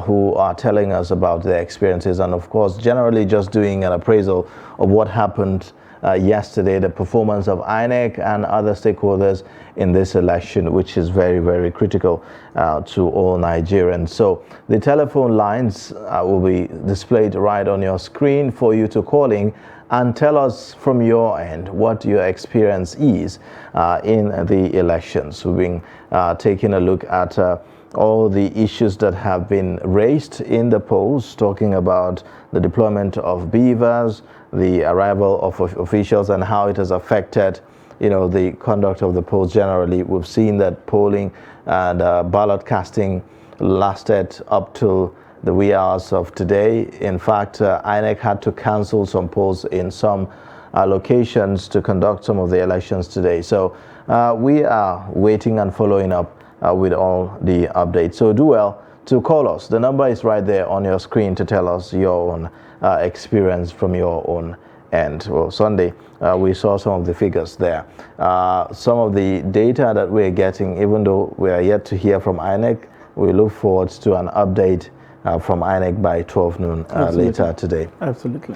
who are telling us about their experiences, and of course generally just doing an appraisal of what happened yesterday, the performance of INEC and other stakeholders in this election, which is very, very critical to all Nigerians. So the telephone lines will be displayed right on your screen for you to call in and tell us from your end what your experience is in the elections. We've been taking a look at all the issues that have been raised in the polls, talking about the deployment of beavers, the arrival of officials, and how it has affected, the conduct of the polls generally. We've seen that polling and ballot casting lasted up till the wee hours of today. In fact, INEC had to cancel some polls in some locations to conduct some of the elections today. So we are waiting and following up with all the updates. So do well to call us. The number is right there on your screen to tell us your own experience from your own end, or Sunday, we saw some of the figures there. Some of the data that we're getting, even though we are yet to hear from INEC, we look forward to an update from INEC by 12 noon later today. Absolutely.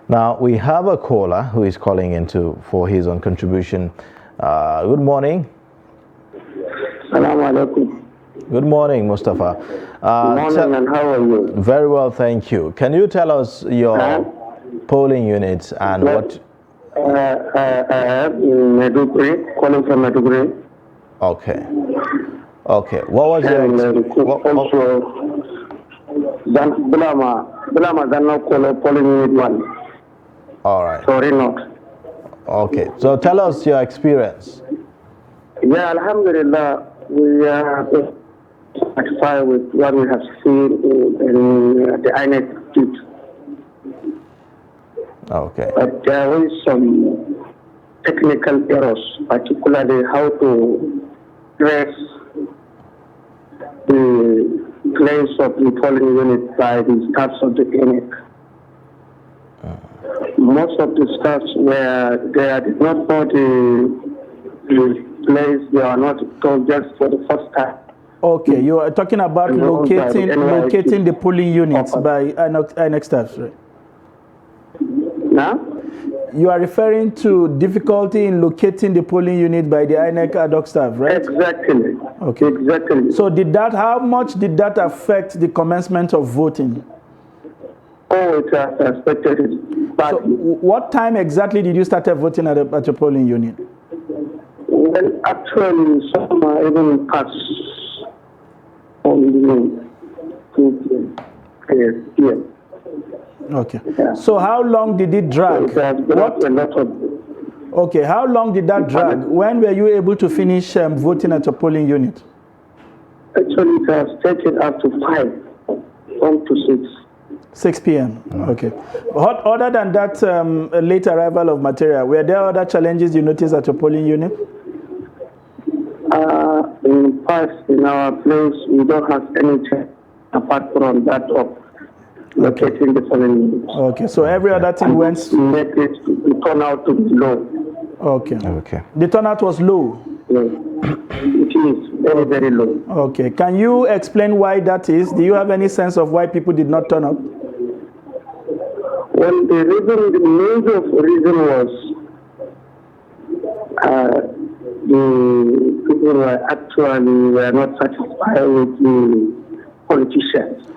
Now, we have a caller who is calling in for his own contribution. Good morning. Assalamu alaikum. Good morning, Mustafa. Good morning, and how are you? Very well, thank you. Can you tell us your polling units and what? I am in Maiduguri, calling from Maiduguri. Okay. Okay. What was your? Also, Bulama Zanna polling unit 1. All right. Sorry, not. Okay. So tell us your experience. Yeah, Alhamdulillah, we are satisfied with what we have seen in the INEC tweet. Okay. But there is some technical errors, particularly how to trace the place of the polling unit by the staffs of the INEC. Most of the staffs were there did not know the place. They are not told just for the first time. Okay, you are talking about locating the polling units by INEC staffs, right? Now? You are referring to difficulty in locating the polling unit by the INEC ad hoc staff, right? Exactly. Okay. Exactly. So how much did that affect the commencement of voting? Oh, it has affected it badly. So what time exactly did you start voting at your polling unit? Well, actually, some are even past on 2 p.m. Okay. Yeah. So how long did it drag? Okay, how long did that drag? When were you able to finish voting at your polling unit? Actually, it has taken up to 5, 1 to 6. 6 p.m. Okay. Other than that late arrival of material, were there other challenges you noticed at your polling unit? In the past, in our place, we don't have anything apart from that of locating the polling units. Okay, so every other thing went. Make it turn out to be low. Okay. Okay. The turnout was low. Yes. It is very, very low. Okay. Can you explain why that is? Do you have any sense of why people did not turn up? Well, the major reason was the people were not satisfied with the politicians.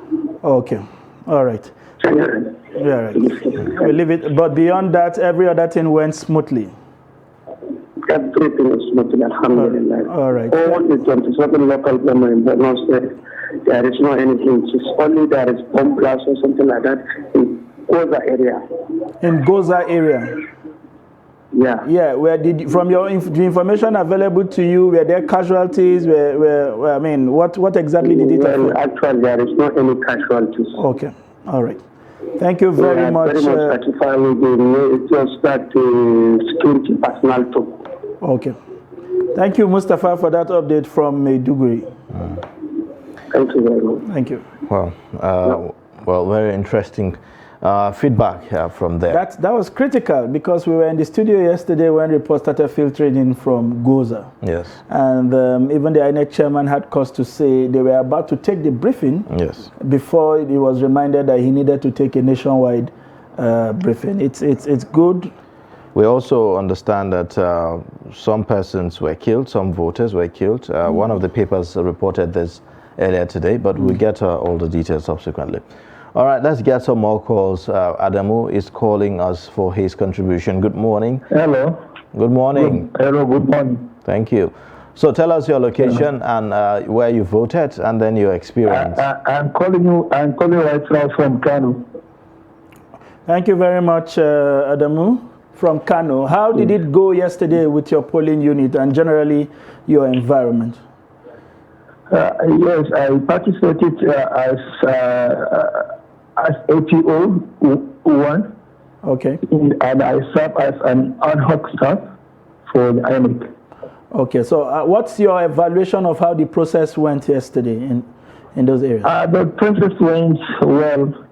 Okay. All right. Generally. Yeah, right. We leave it. But beyond that, every other thing went smoothly. Everything is smoothly, alhamdulillah. All right. All the 27 local government Borno State, there is no anything. It's only there is bomb blast or something like that in Goza area. In Goza area? Yeah. Yeah. Where did, from the information available to you, were there casualties? I mean, what exactly did it affect? Actually, there is not any casualties. Okay. All right. Thank you very much. Very much satisfied with the security personnel too. Okay. Thank you, Mustafa, for that update from Maiduguri. Thank you very much. Thank you. Well, very interesting feedback from there. That was critical because we were in the studio yesterday when reports started filtering in from Goza. Yes. And even the INEC chairman had cause to say they were about to take the briefing. Yes. Before he was reminded that he needed to take a nationwide briefing. It's good. We also understand that some persons were killed, some voters were killed. One of the papers reported this earlier today, but we'll get all the details subsequently. All right, let's get some more calls. Adamu is calling us for his contribution. Good morning. Hello. Good morning. Hello, good morning. Thank you. So tell us your location and where you voted and then your experience. I'm calling right now from Kano. Thank you very much, Adamu. From Kano. How did it go yesterday with your polling unit and generally your environment? Yes, I participated as ATO 1. Okay. And I serve as an ad hoc staff for the INEC. Okay, so what's your evaluation of how the process went yesterday in those areas? The process went well.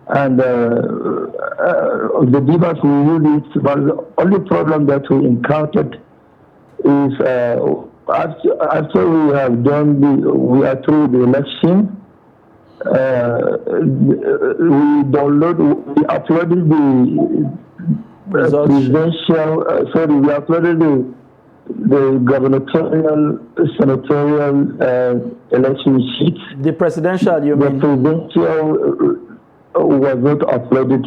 and the beavers will use it. But the only problem that we encountered is after we have done we are through the election. We uploaded the presidential. We uploaded the gubernatorial, senatorial election sheets. The presidential, you mean? The presidential was not uploaded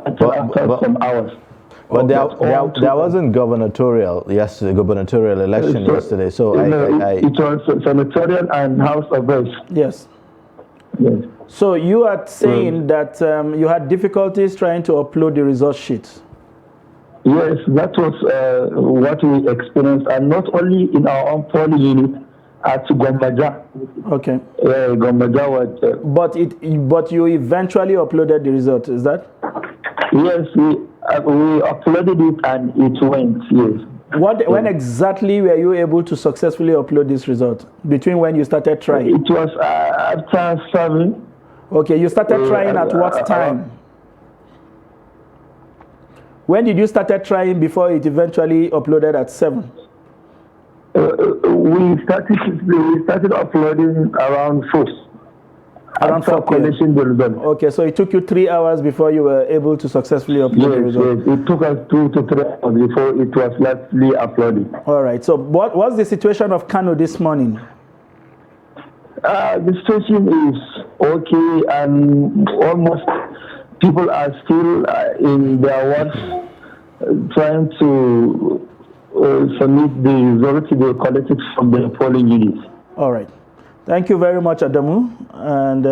after some hours. But there wasn't gubernatorial election yesterday. So it was senatorial and House of Reps. Yes. Yes. So you are saying that you had difficulties trying to upload the result sheets. Yes, that was what we experienced, and not only in our own polling unit at Gombaja. Okay. Gombaja was. But you eventually uploaded the result. Is that? Yes, we uploaded it and it went. Yes. When exactly were you able to successfully upload this result? Between when you started trying? It was after 7. Okay, you started trying at what time? When did you started trying before it eventually uploaded at 7? We started uploading around 4. Around 4 p.m. Okay, so it took you 3 hours before you were able to successfully upload the result. Yes, it took us 2 to 3 hours before it was lastly uploaded. All right, so what's the situation of Kano this morning? The situation is okay, and almost people are still in their work trying to submit the results they collected from the polling units. All right. Thank you very much, Adamu. And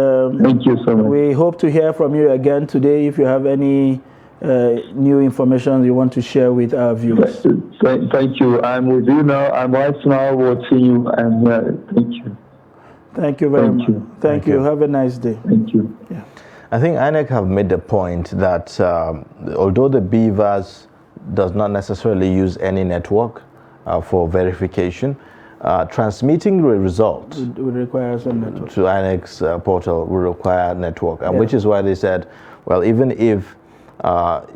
thank you so much. We hope to hear from you again today if you have any new information you want to share with our viewers. Thank you. I'm with you now. I'm right now watching you, and thank you. Thank you very much. Thank you. Have a nice day. Thank you. Yeah. I think INEC have made the point that although the Beavers does not necessarily use any network for verification, transmitting the result would require some network to INEC's portal will require network, and which is why they said, well, even if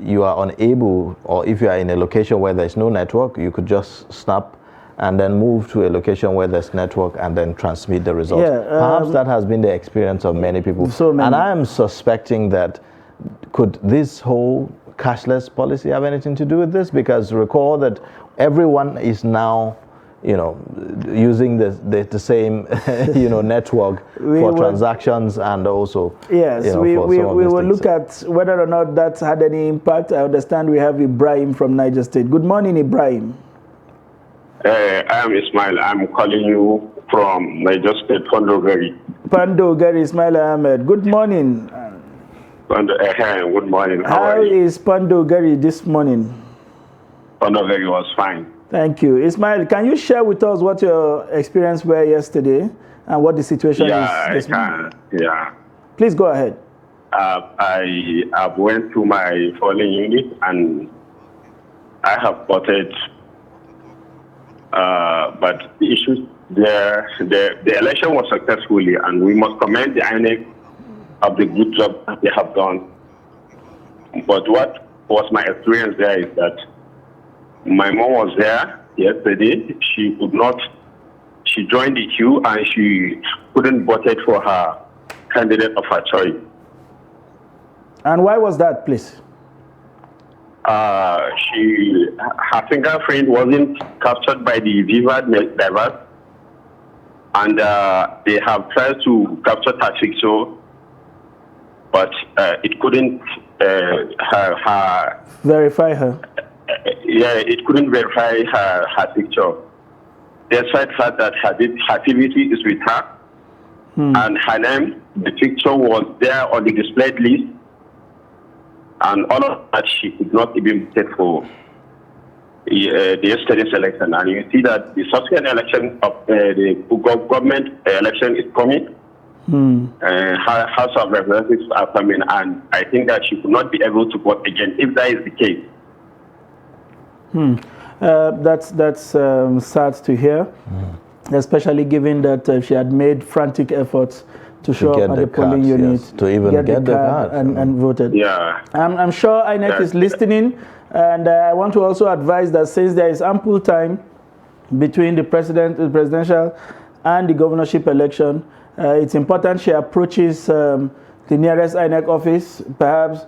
you are unable, or if you are in a location where there's no network, you could just snap and then move to a location where there's network and then transmit the results. Perhaps that has been the experience of many people. And I am suspecting that could this whole cashless policy have anything to do with this? Because recall that everyone is now, using the same, network for transactions and also. Yes, we will look at whether or not that had any impact. I understand we have Ibrahim from Niger State. Good morning, Ibrahim. I am Ismail. I'm calling you from Niger State, Pandogari. Pandogari, Ismail Ahmed. Good morning. Good morning. How is Pandogari this morning? Pandogari was fine. Thank you. Ismail, can you share with us what your experience were yesterday and what the situation is this morning? Yeah. Please go ahead. I went to my polling unit and I have voted. But the issue there, the election was successfully, and we must commend the INEC of the good job that they have done. But what was my experience there is that my mom was there yesterday. She could not. She joined the queue and she couldn't vote for her candidate of her choice. And why was that, please? Her fingerprint wasn't captured by the Viva divers, and they have tried to capture her picture, but it couldn't verify her. It couldn't verify her picture. Despite the fact that her activity is with her, and her name, the picture was there on the displayed list. And all of that, she could not even vote for the yesterday's election. And you see that the subsequent election of the government election is coming. House of Representatives are coming, and I think that she could not be able to vote again if that is the case. That's sad to hear, especially given that she had made frantic efforts to show up at the polling unit, to even get the card and voted. Yeah. I'm sure INEC is listening, and I want to also advise that since there is ample time between the presidential and the governorship election, it's important she approaches the nearest INEC office, perhaps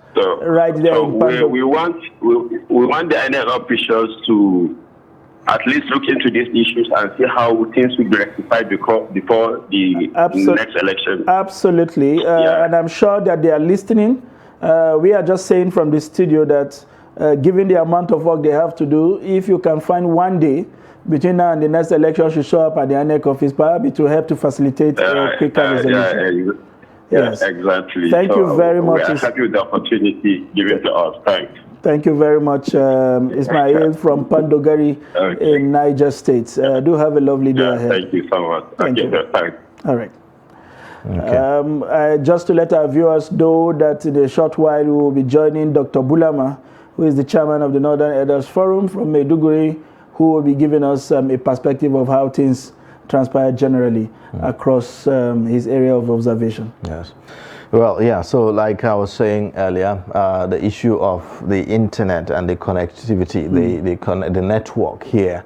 right there in Pando. We want the INEC officials to at least look into these issues and see how things will be rectified before the next election. Absolutely, and I'm sure that they are listening. We are just saying from the studio that given the amount of work they have to do, if you can find one day between now and the next election to show up at the INEC office, perhaps it will help to facilitate quicker resolution. Yes, exactly. Thank you very much. We are happy with the opportunity given to us. Thanks. Thank you very much, Ismail from Pandogari in Niger State. Do have a lovely day ahead. Thank you so much. Thank you. Thanks. All right. Just to let our viewers know that in a short while we will be joining Dr. Bulama, who is the chairman of the Northern Elders Forum from Maiduguri, who will be giving us a perspective of how things transpire generally across his area of observation. Yes. Well, yeah, so like I was saying earlier, the issue of the internet and the connectivity, the network here,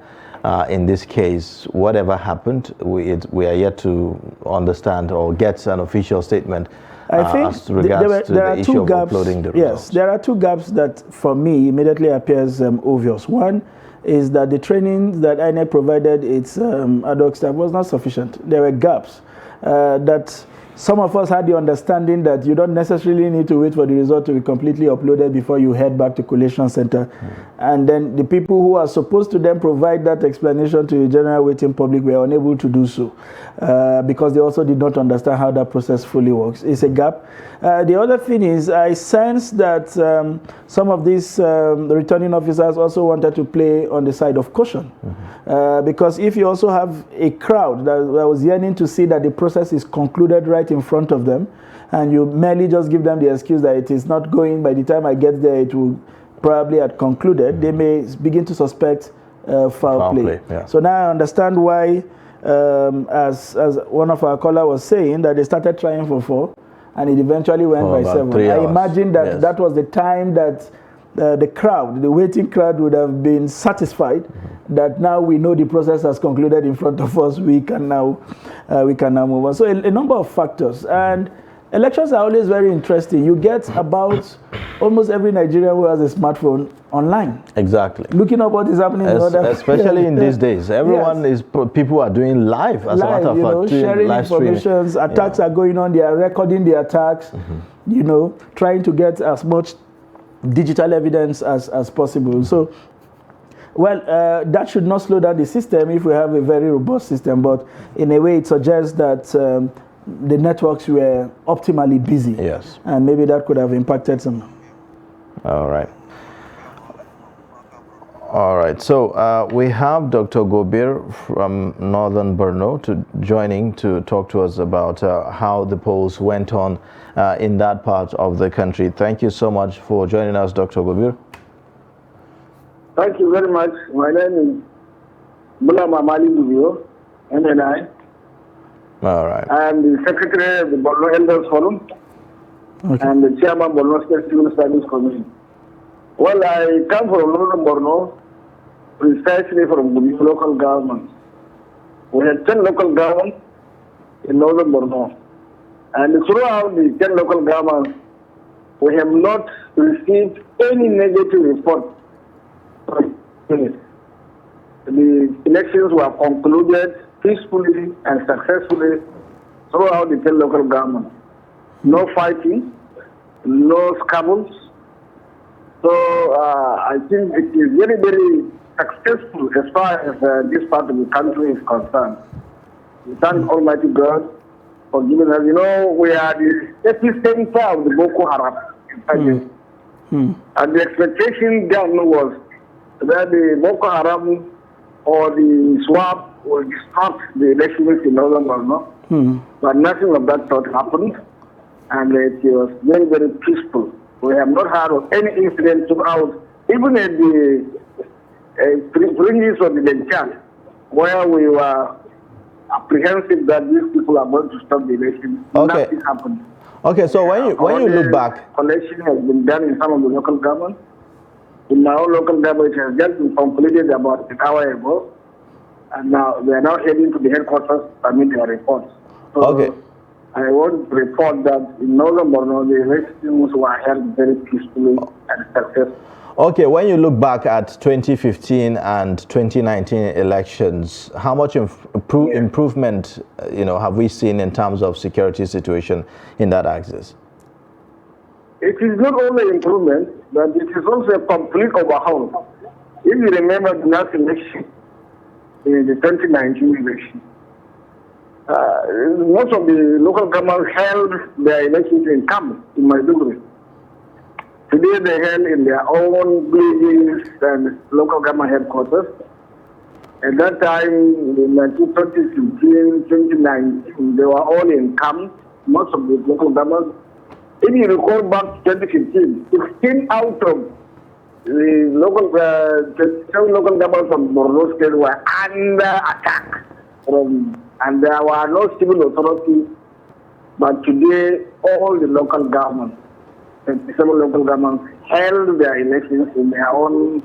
in this case, whatever happened, we are yet to understand or get an official statement as regards to the issue of uploading the results. Yes, there are two gaps that for me immediately appears obvious. One is that the training that INEC provided its ad hoc staff was not sufficient. There were gaps that some of us had the understanding that you don't necessarily need to wait for the result to be completely uploaded before you head back to collation center. And then the people who are supposed to then provide that explanation to the general waiting public were unable to do so because they also did not understand how that process fully works. It's a gap. The other thing is I sense that some of these returning officers also wanted to play on the side of caution because if you also have a crowd that was yearning to see that the process is concluded right in front of them, and you merely just give them the excuse that it is not going, by the time I get there it will probably have concluded, they may begin to suspect foul play. Yeah. So now I understand why, as one of our callers was saying, that they started trying for 4 and it eventually went by 7. I imagine that that was the time that the crowd, the waiting crowd, would have been satisfied that now we know the process has concluded in front of us. We can now move on. So a number of factors, and elections are always very interesting. You get about almost every Nigerian who has a smartphone online. Exactly. Looking up what is happening in other, especially in these days. Everyone people are doing live as a matter of fact, sharing information. Attacks are going on. They are recording the attacks. Trying to get as much digital evidence as possible. So, that should not slow down the system if we have a very robust system, but in a way it suggests that the networks were optimally busy. Yes. And maybe that could have impacted some. All right. All right. So we have Dr. Gobir from Northern Borno joining to talk to us about how the polls went on in that part of the country. Thank you so much for joining us, Dr. Gobir. Thank you very much. My name is Bulama Mali Dubio, MNI. All right. I am the Secretary of the Borno Elders Forum and the Chairman of Borno State Civil Service Commission. Well, I come from Northern Borno, precisely from the local government. We have 10 local governments in Northern Borno. And throughout the 10 local governments, we have not received any negative report. The elections were concluded peacefully and successfully throughout the 10 local governments. No fighting, no squabbles. So I think it is very, very successful as far as this part of the country is concerned. We thank Almighty God for giving us, we are the epicenter of the Boko Haram. And the expectation then was that the Boko Haram or the SWAP will disrupt the elections in Northern Borno. But nothing of that sort happened. And it was very, very peaceful. We have not heard of any incident throughout, even at the fringes of the Benchan, where we were apprehensive that these people are going to stop the election. Okay. Nothing happened. Okay, so when you look back, collection has been done in some of the local governments. In my own local government, it has just been completed about an hour ago, and now they are now heading to the headquarters to submit their reports. So okay. I want to report that in Northern Borno, the elections were held very peacefully and successfully. Okay, when you look back at 2015 and 2019 elections, how much improvement, have we seen in terms of security situation in that axis? It is not only improvement, but it is also a complete overhaul. If you remember the last election, in the 2019 election, most of the local governments held their elections in camps in Maiduguri. Today they held in their own villages and local government headquarters. At that time, in 2015, 2019, they were all in camps, most of the local governments. If you recall back to 2015, 16 out of the local governments from Borno State were under attack, and there were no civil authorities. But today, all the local governments, 27 local governments, held their elections in their own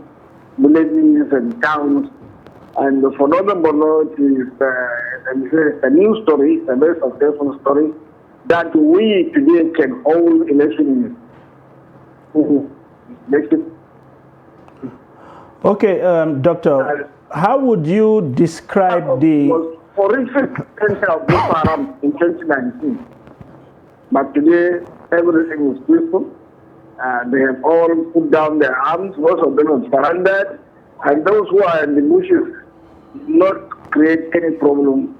villages and towns. And for Northern Borno, it is a new story, a very successful story, that we today can hold elections. Okay, Doctor, how would you describe the horrific center of Boko Haram in 2019? But today, everything is peaceful. They have all put down their arms. Most of them have surrendered. And those who are in the bushes do not create any problem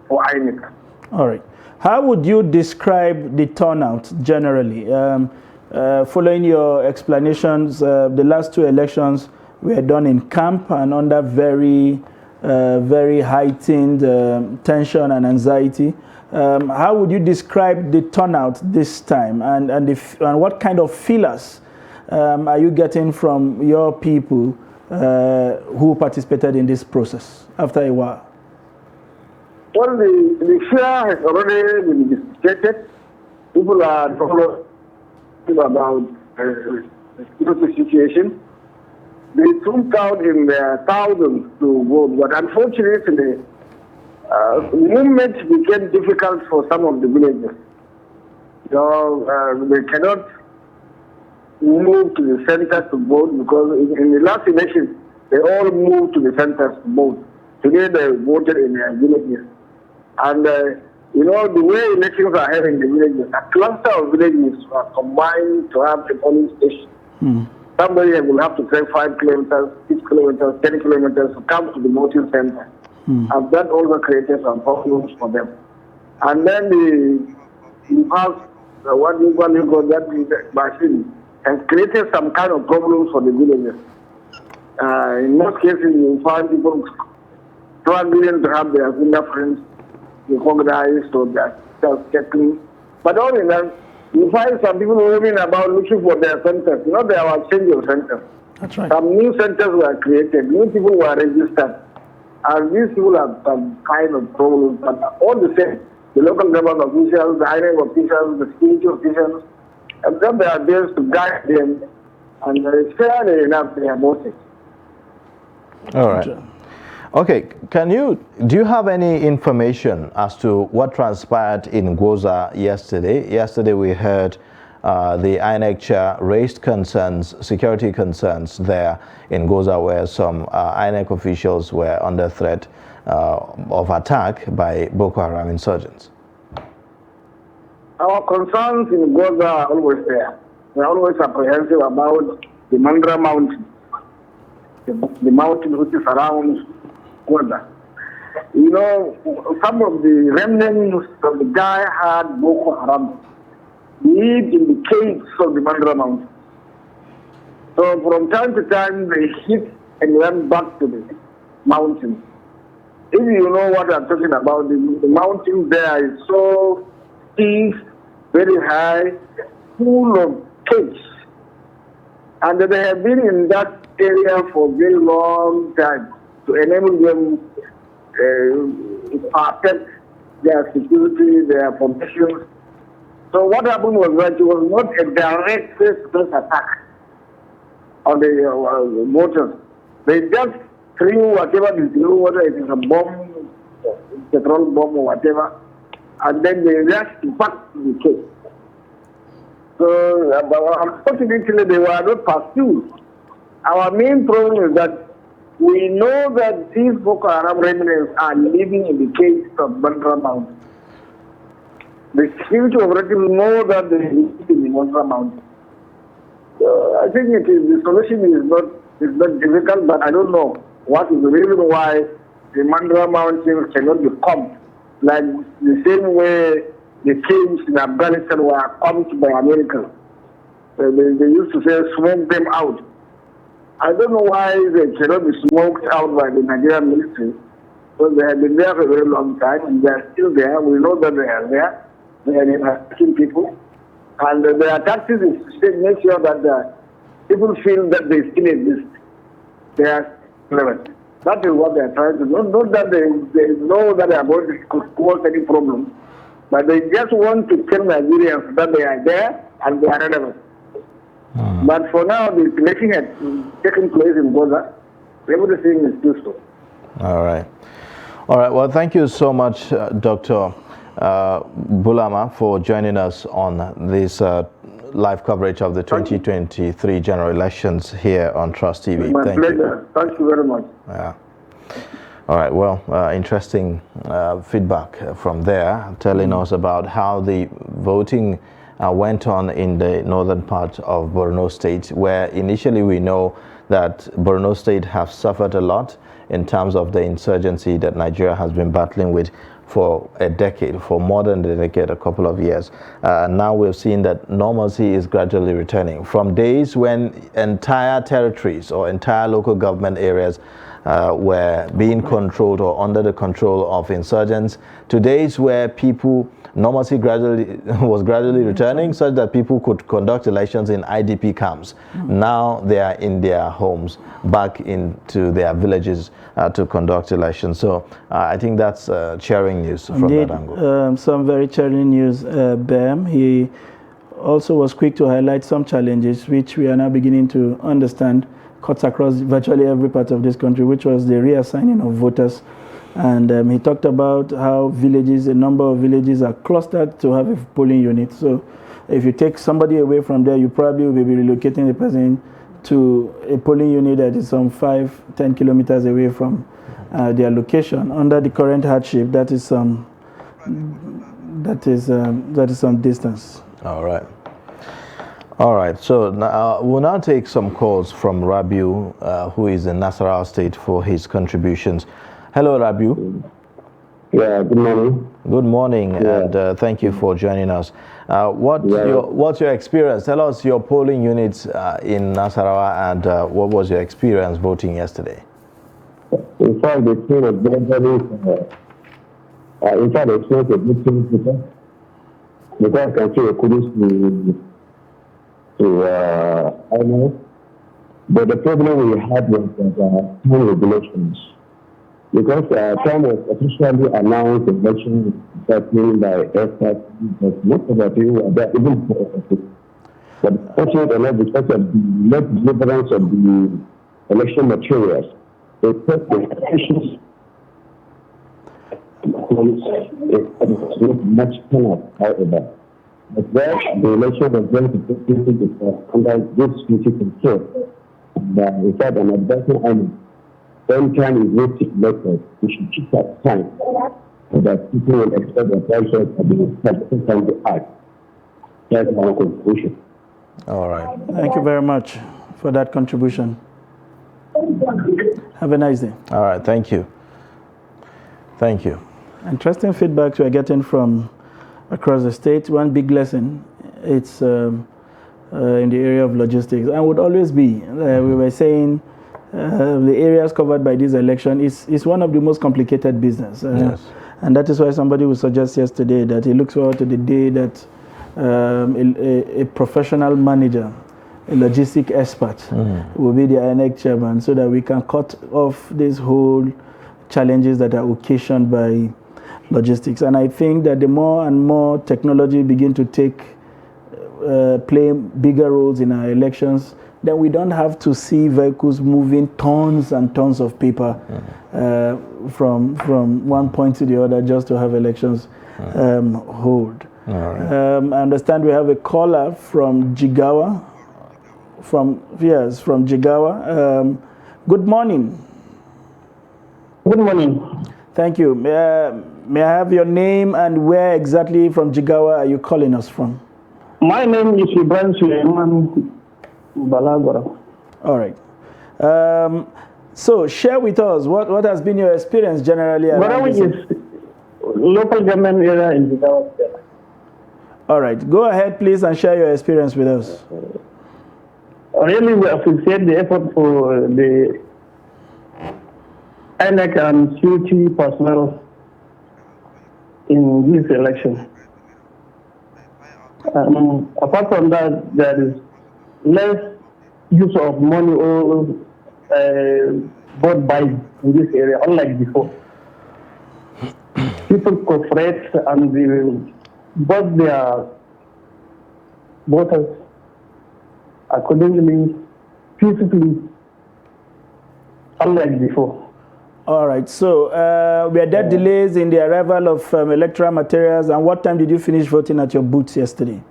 for INEC. All right. How would you describe the turnout generally? Following your explanations, the last two elections were done in camp and under very heightened tension and anxiety. How would you describe the turnout this time, and what kind of feelers are you getting from your people who participated in this process after a while? Well, the fear has already been dissipated. People are talking about the security situation. They took out in their thousands to vote, but unfortunately, movement became difficult for some of the villages. They cannot move to the center to vote because in the last election, they all moved to the centers to vote. Today, they voted in their villages. And, the way elections are held in the villages, a cluster of villages are combined to have a polling station. Somebody will have to take 5 kilometers, 6 kilometers, 10 kilometers to come to the voting center. And that also created some problems for them. And then the what you call that machine has created some kind of problems for the villagers. In most cases, you find people struggling to have their fingerprints recognized or their self-checking. But all in all, you find some people moving about looking for their centers. They are changing centers. That's right. Some new centers were created, new people were registered. And these people have some kind of problems. But all the same, the local government officials, the hiring officials, the security officials, have done their best to guide them. And fairly enough, they have voted. All right. Okay, do you have any information as to what transpired in Gwoza yesterday? Yesterday we heard the INEC chair raised security concerns there in Gwoza, where some INEC officials were under threat of attack by Boko Haram insurgents. Our concerns in Gwoza are always there. We're always apprehensive about the Mandra Mountain, the mountain which is around Gwoza. Some of the remnants of the die-hard Boko Haram live in the caves of the Mandra Mountain. So from time to time, they hit and went back to the mountain. If you know what I'm talking about, the mountain there is so steep, very high, full of caves. And they have been in that area for a very long time to enable them protect their security, their formations. So what happened was that it was not a direct face-to-face attack on the voters. They just threw whatever they threw, whether it is a bomb, petrol bomb or whatever, and then they rushed back to the case. So unfortunately, they were not pursued. Our main problem is that we know that these Boko Haram remnants are living in the caves of Bandra Mountain. The security operatives know that they live in the Bandra Mountain. I think the solution is not difficult, but I don't know what is the reason why the Mandra Mountains cannot be pumped like the same way the caves in Afghanistan were pumped by America. They used to say smoke them out. I don't know why they cannot be smoked out by the Nigerian military, because they have been there for a very long time and they are still there. We know that they are there. They are attacking people. And their tactics is to make sure that people feel that they still exist. They are relevant. That is what they are trying to do. Not that they know that they are going to cause any problem, but they just want to tell Nigerians that they are there and they are relevant. But for now, the election has taken place in Gaza. Everything is peaceful. All right. All right. Well, thank you so much, Dr. Bulama, for joining us on this live coverage of the 2023 general elections here on Trust TV. My pleasure. Thank you very much. Yeah. All right. Well, interesting feedback from there, telling us about how the voting went on in the northern part of Borno State, where initially we know that Borno State have suffered a lot in terms of the insurgency that Nigeria has been battling with for a decade, for more than a decade, a couple of years. Now we've seen that normalcy is gradually returning. From days when entire territories or entire local government areas were being controlled or under the control of insurgents, to days where normalcy was gradually returning, such that people could conduct elections in IDP camps. Now they are in their homes, back into their villages to conduct elections. So I think that's cheering news from that angle. Some very cheering news, Bam. He also was quick to highlight some challenges which we are now beginning to understand cuts across virtually every part of this country, which was the reassigning of voters. And he talked about how a number of villages are clustered to have a polling unit. So if you take somebody away from there, you probably will be relocating the person to a polling unit that is some 5-10 kilometers away from their location. Under the current hardship, that is some distance. All right. All right, so now, we'll now take some calls from Rabiu, who is in Nasarawa State, for his contributions. Hello, Rabiu. Yeah, good morning. Good morning, and thank you for joining us. What's your experience? Tell us your polling units in Nasarawa, and what was your experience voting yesterday? In fact, the team was very, in fact, the experience was good thing because I can see a kudos to INEC. But the problem we had was that time regulations. Because time was officially announced, the election happening by EFTA, but most of the people were there even for it. But fortunately enough, because of the late deliverance of the election materials, they took the officials not much turnout, however. But there, the election was going to take place under good security control. And in fact, an advancing army, when time is voted later, we should keep that time so that people will expect the process of the time to act. That's our contribution. All right. Thank you very much for that contribution. Have a nice day. All right. Thank you. Thank you. Interesting feedback we are getting from across the state. One big lesson, it's in the area of logistics, and would always be. We were saying the areas covered by this election is one of the most complicated business. Yes. And that is why somebody would suggest yesterday that he looks forward to the day that a professional manager, a logistic expert, will be the INEC chairman, so that we can cut off these whole challenges that are occasioned by logistics. And I think that the more and more technology begin to play bigger roles in our elections, then we don't have to see vehicles moving tons and tons of paper from one point to the other just to have elections hold. All right. I understand we have a caller from Jigawa. From Jigawa. Good morning. Good morning. Thank you. May I have your name and where exactly from Jigawa are you calling us from? My name is Ibrahim Suleiman Balagora. All right. So share with us what has been your experience generally around this? Is local government area in Jigawa. All right. Go ahead, please, and share your experience with us. Really, we appreciate the effort for the INEC and security personnel in this election. Apart from that, there is less use of money or vote buying in this area, unlike before. People cooperate and they vote their voters accordingly, peacefully, unlike before. All right, so were there delays in the arrival of electoral materials, and what time did you finish voting at your booths yesterday?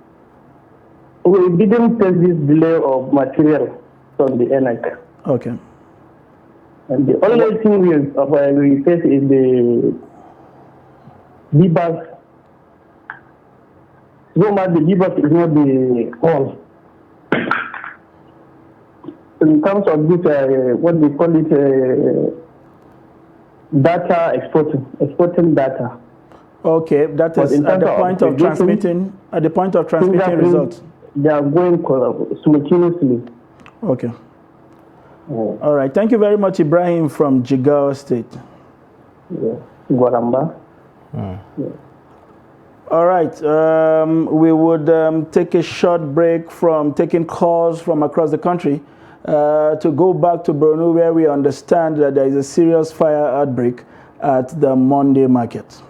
We didn't take this delay of material from the NIC. Okay. And the only thing we face is the debug. No matter the debug is not the all. In terms of this, what we call it, data exporting data. Okay, that is at the point of transmitting. At the point of transmitting results. They are going simultaneously. Okay. All right. Thank you very much, Ibrahim from Jigawa State. Yeah. Guaramba. Yeah. All right. We would take a short break from taking calls from across the country to go back to Borno, where we understand that there is a serious fire outbreak at the Monday market.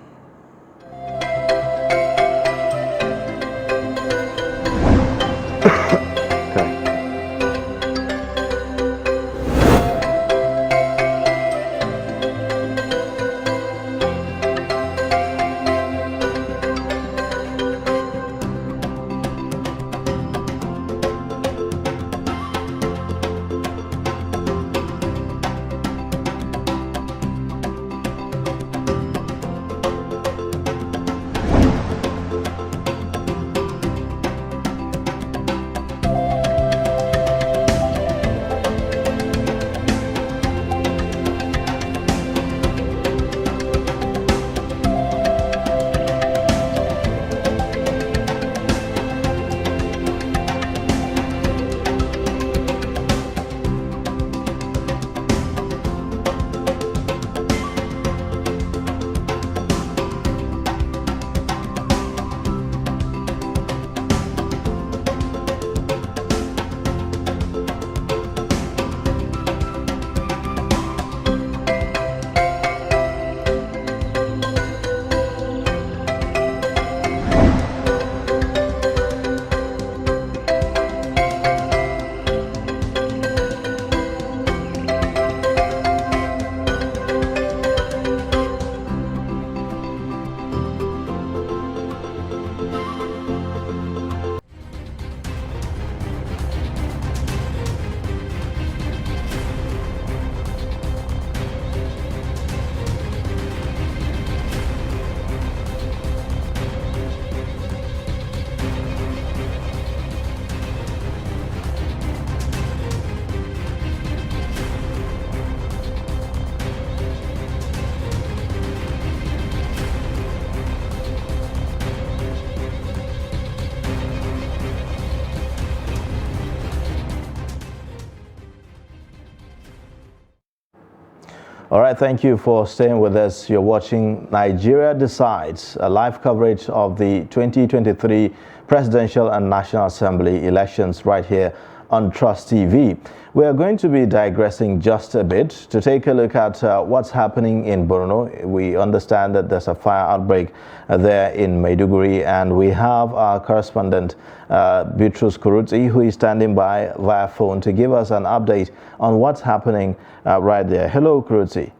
All right, thank you for staying with us. You're watching Nigeria Decides, a live coverage of the 2023 Presidential and National Assembly elections right here on Trust TV. We are going to be digressing just a bit to take a look at what's happening in Borno. We understand that there's a fire outbreak there in Maiduguri, and we have our correspondent Bitrus Kurutzi, who is standing by via phone to give us an update on what's happening right there. Hello, Kurutzi.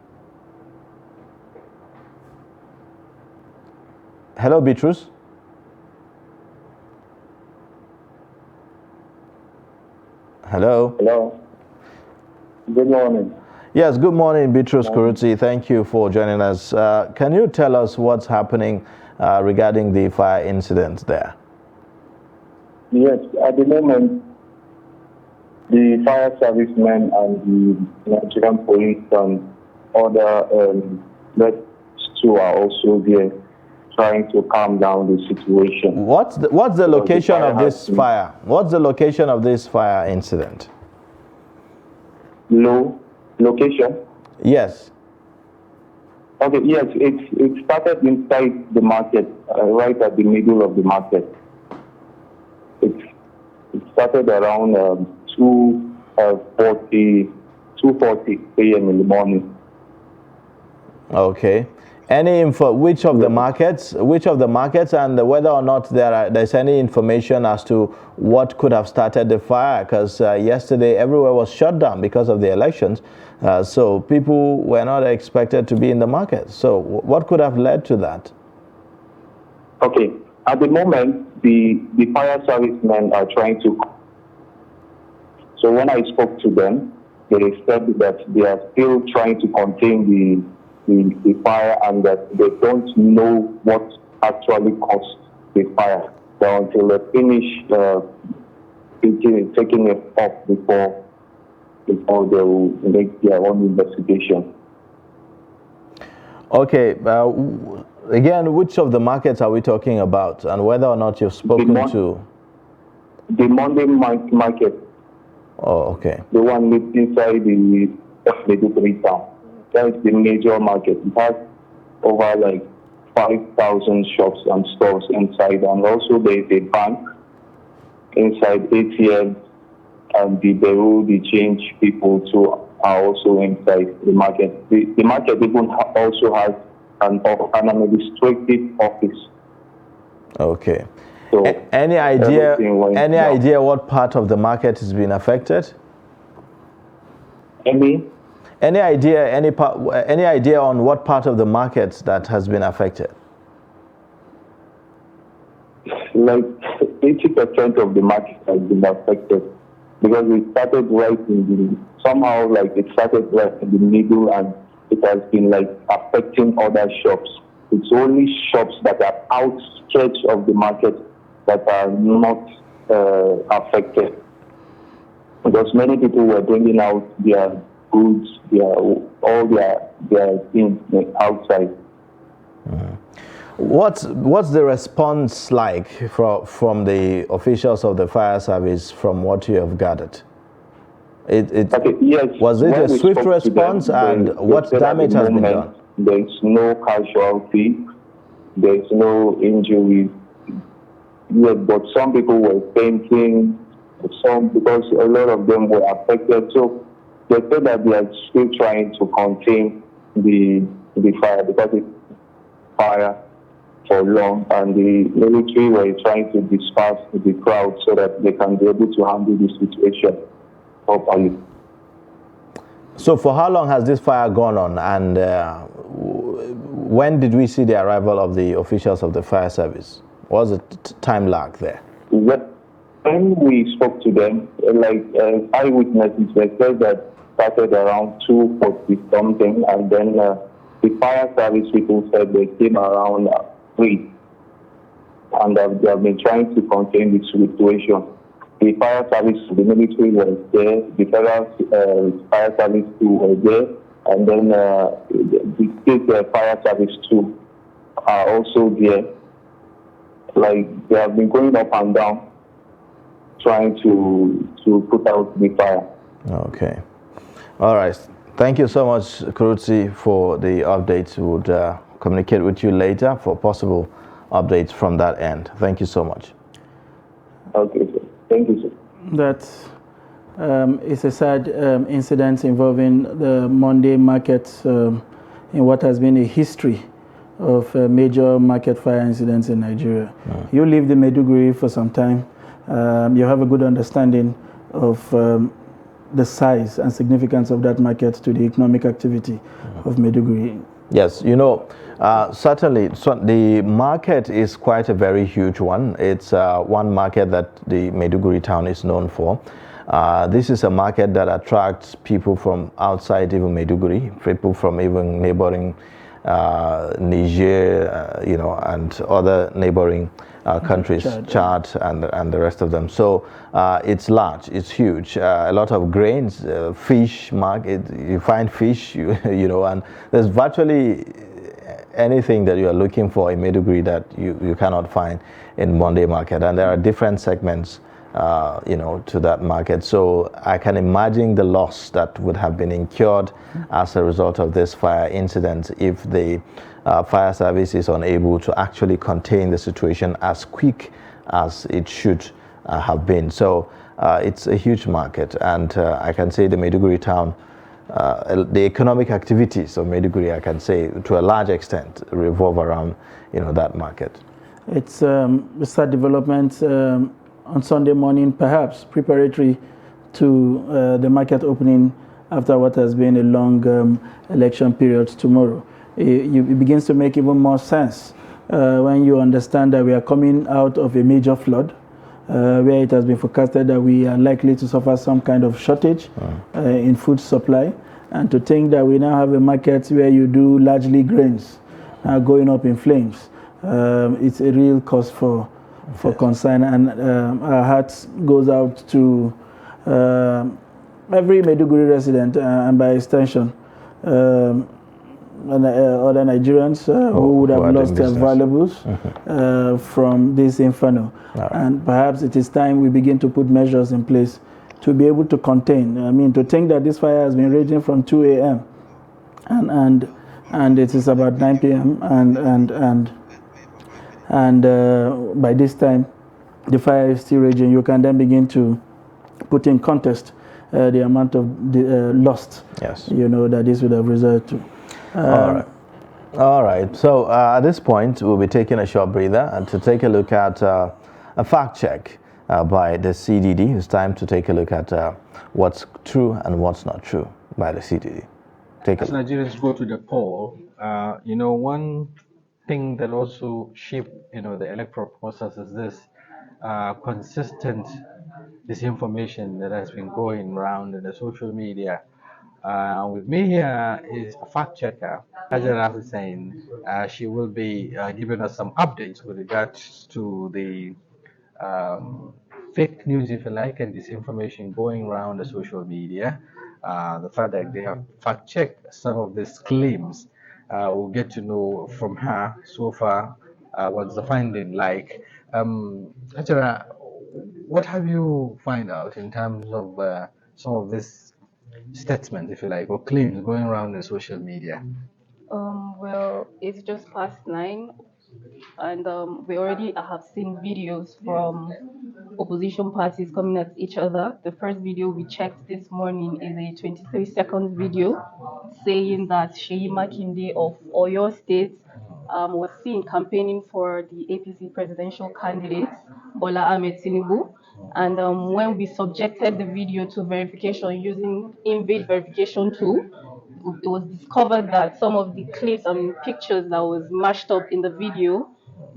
Hello, Bitrus. Hello. Hello. Good morning. Yes, good morning, Bitrus Kurutzi. Thank you for joining us. Can you tell us what's happening regarding the fire incident there? Yes, at the moment, the fire servicemen and the Nigerian police and other two are also there trying to calm down the situation. What's the location of this fire? What's the location of this fire incident? Location? Yes. Okay, yes, it started inside the market, right at the middle of the market. It started around 2:40 a.m. in the morning. Okay. Any info? Which of the markets, and whether or not there's any information as to what could have started the fire? Because yesterday everywhere was shut down because of the elections, so people were not expected to be in the market. So what could have led to that? Okay, at the moment the fire servicemen are trying to. So when I spoke to them, they said that they are still trying to contain the fire, and that they don't know what actually caused the fire. So until they finish taking it off before they will make their own investigation. Okay. Again, which of the markets are we talking about, and whether or not you've spoken to? The Monday market. Oh, okay. The one inside the Maiduguri town. That's the major market. It has over like 5,000 shops and stores inside, and also there's a bank inside, ATM, and the bureau, the change people too are also inside the market. The market even also has an administrative office. Okay. So any idea what part of the market has been affected? Any idea on what part of the market that has been affected? Like 80% of the market has been affected, because it started right in the middle, and it has been like affecting other shops. It's only shops that are outstretched of the market that are not affected, because many people were bringing out their goods, all their things outside. What's the response like from the officials of the fire service, from what you have gathered? Was it a swift response, and what damage has been done? There's no casualty, there's no injury. Yeah, but some people were fainting, because a lot of them were affected. So they said that they are still trying to contain the fire, because it's fire for long, and the military were trying to disperse the crowd so that they can be able to handle the situation properly. So for how long has this fire gone on, and when did we see the arrival of the officials of the fire service? What was the time lag there? When we spoke to them, eyewitnesses, they said that started around 2:40 something, and then the fire service people said they came around 3, and they have been trying to contain the situation. The fire service, the military was there, the federal fire service too were there, and then the state fire service too are also there. Like, they have been going up and down trying to put out the fire. Okay. All right. Thank you so much, Kurutzi, for the updates. We would communicate with you later for possible updates from that end. Thank you so much. Okay, sir. Thank you, sir. That's It's a sad incident involving the Monday market in what has been a history of major market fire incidents in Nigeria. You lived in Maiduguri for some time. You have a good understanding of the size and significance of that market to the economic activity of Maiduguri. Yes, certainly the market is quite a very huge one. It's one market that the Maiduguri town is known for. This is a market that attracts people from outside even Maiduguri, people from even neighboring Niger, and other neighboring countries, Chad and the rest of them. So it's large, it's huge. A lot of grains, fish market. You find fish, and there's virtually anything that you are looking for in Maiduguri that you cannot find in Monday market. And there are different segments, to that market. So I can imagine the loss that would have been incurred as a result of this fire incident if the fire service is unable to actually contain the situation as quick as it should have been. So it's a huge market, and I can say the Maiduguri town, the economic activities of Maiduguri, I can say to a large extent revolve around that market. It's a sad development on Sunday morning, perhaps preparatory to the market opening after what has been a long election period tomorrow. It begins to make even more sense when you understand that we are coming out of a major flood where it has been forecasted that we are likely to suffer some kind of shortage in food supply, and to think that we now have a market where you do largely grains going up in flames. It's a real cause for concern, and our hearts goes out to every Maiduguri resident and by extension other Nigerians who would have lost their valuables from this inferno. And perhaps it is time we begin to put measures in place to be able to contain. I mean, to think that this fire has been raging from 2 a.m. and it is about 9 p.m. and by this time the fire is still raging. You can then begin to put in context the amount of loss that this would have resulted to. All right. So at this point, we'll be taking a short breather and to take a look at a fact check by the CDD. It's time to take a look at what's true and what's not true by the CDD. As Nigerians go to the poll, one thing that also shaped, the electoral process is this consistent disinformation that has been going around in the social media. With me here is a fact checker, Hajara Hussain. She will be giving us some updates with regards to the fake news, if you like, and disinformation going around the social media. The fact that they have fact checked some of these claims. We'll get to know from her so far what's the finding like. Hajara, what have you find out in terms of some of these statements, if you like, or claims going around in social media? Well, it's just past 9, and we already have seen videos from opposition parties coming at each other. The first video we checked this morning is a 23-second video saying that Seyi Makinde of Oyo State was seen campaigning for the APC presidential candidate, Bola Ahmed Tinubu. And when we subjected the video to verification using Invade verification tool, it was discovered that some of the clips and pictures that was mashed up in the video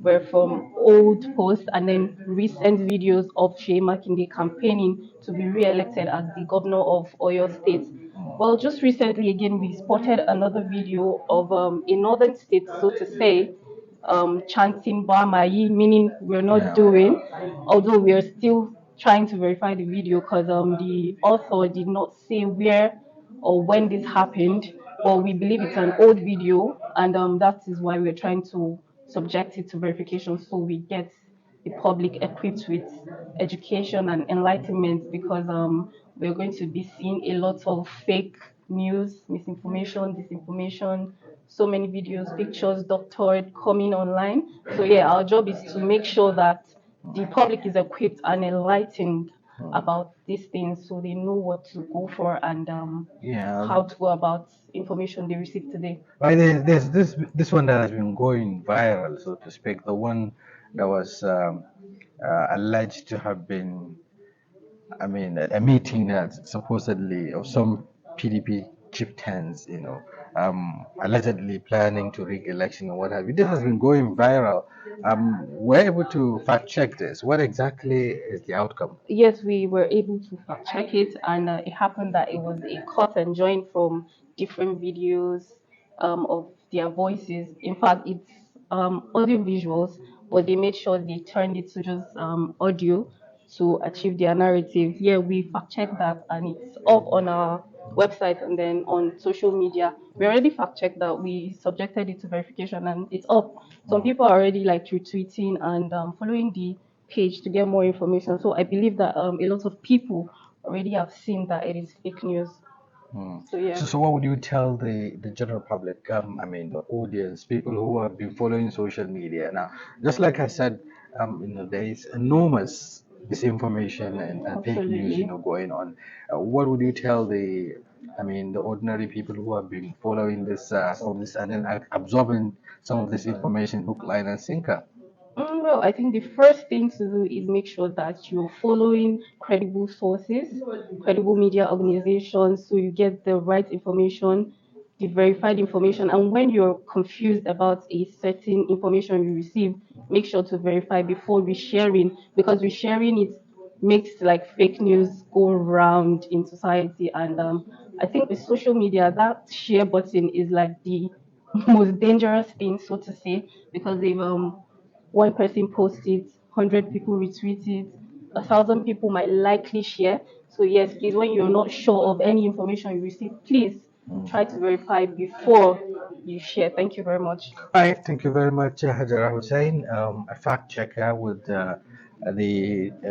were from old posts and then recent videos of Seyi Makinde campaigning to be re-elected as the governor of Oyo State. Well, just recently again, we spotted another video of a northern state, so to say, chanting Bamayi, meaning we're not doing, although we are still trying to verify the video because the author did not say where or when this happened, but we believe it's an old video, and that is why we're trying to subject it to verification so we get the public equipped with education and enlightenment, because we're going to be seeing a lot of fake news, misinformation, disinformation, so many videos, pictures, doctored coming online. So yeah, our job is to make sure that the public is equipped and enlightened about these things, so they know what to go for and Yeah. how to go about information they receive today. Right, there's this one that has been going viral, so to speak. The one that was alleged to have been, I mean, a meeting that supposedly of some PDP chieftains, allegedly planning to rig election or what have you. This has been going viral. We're able to fact check this. What exactly is the outcome? Yes, we were able to fact check it, and it happened that it was a cut and join from different videos of their voices. In fact, it's audio visuals, but they made sure they turned it to just audio to achieve their narrative. Yeah, we fact checked that, and it's up on our website and then on social media. We already fact checked that. We subjected it to verification, and it's up. Some people are already like retweeting and following the page to get more information. So I believe that a lot of people already have seen that it is fake news. So yeah. So what would you tell the general public, the audience, people who have been following social media? Now, just like I said, there is enormous disinformation and fake news, going on. What would you tell the ordinary people who have been following this, some of this, and then absorbing some of this information, hook, line, and sinker? Well, I think the first thing to do is make sure that you're following credible sources, credible media organizations, so you get the right information, the verified information. And when you're confused about a certain information you receive, make sure to verify before resharing, because resharing it makes like fake news go around in society. And I think with social media, that share button is like the most dangerous thing, so to say, because if one person posts it, 100 people retweet it, 1,000 people might likely share. So yes, please, when you're not sure of any information you receive, please try to verify before you share. Thank you very much. Hi, thank you very much, Hajara Hussain, a fact checker with the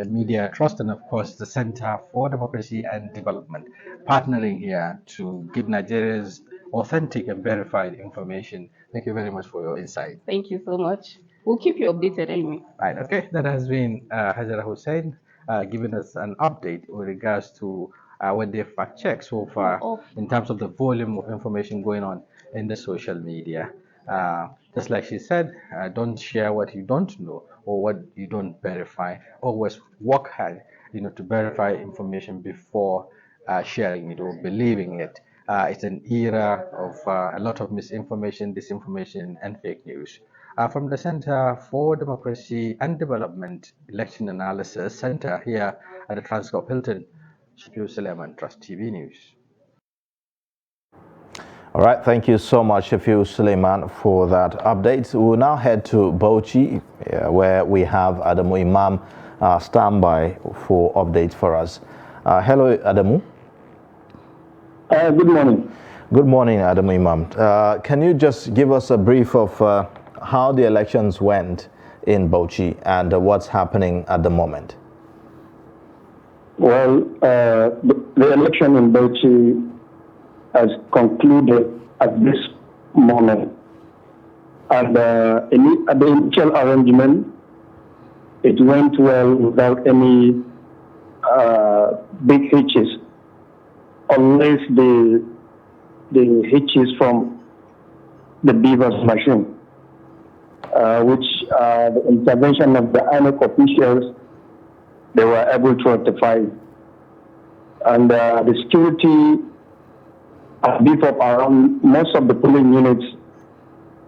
Media Trust and, of course, the Center for Democracy and Development, partnering here to give Nigerians authentic and verified information. Thank you very much for your insight. Thank you so much. We'll keep you updated anyway. Right, okay. That has been Hajara Hussain giving us an update with regards to what they fact checked so far in terms of the volume of information going on in the social media. Just like she said, don't share what you don't know or what you don't verify. Always work hard, to verify information before sharing it or believing it. It's an era of a lot of misinformation, disinformation, and fake news. From the Center for Democracy and Development Election Analysis Center here at the Transcorp Hilton, Shafiu Suleiman, Trust TV News. All right, thank you so much, Shafiu Suleiman, for that update. We'll now head to Bauchi, where we have Adamu Imam standby for updates for us. Hello, Adamu. Good morning. Good morning, Adamu Imam. Can you just give us a brief of how the elections went in Bauchi and what's happening at the moment? Well, the election in Bauchi has concluded at this moment. And at the initial arrangement, it went well without any big hitches, unless the hitches from the beavers machine, which the intervention of the INEC officials, they were able to rectify. And the security beef up around most of the polling units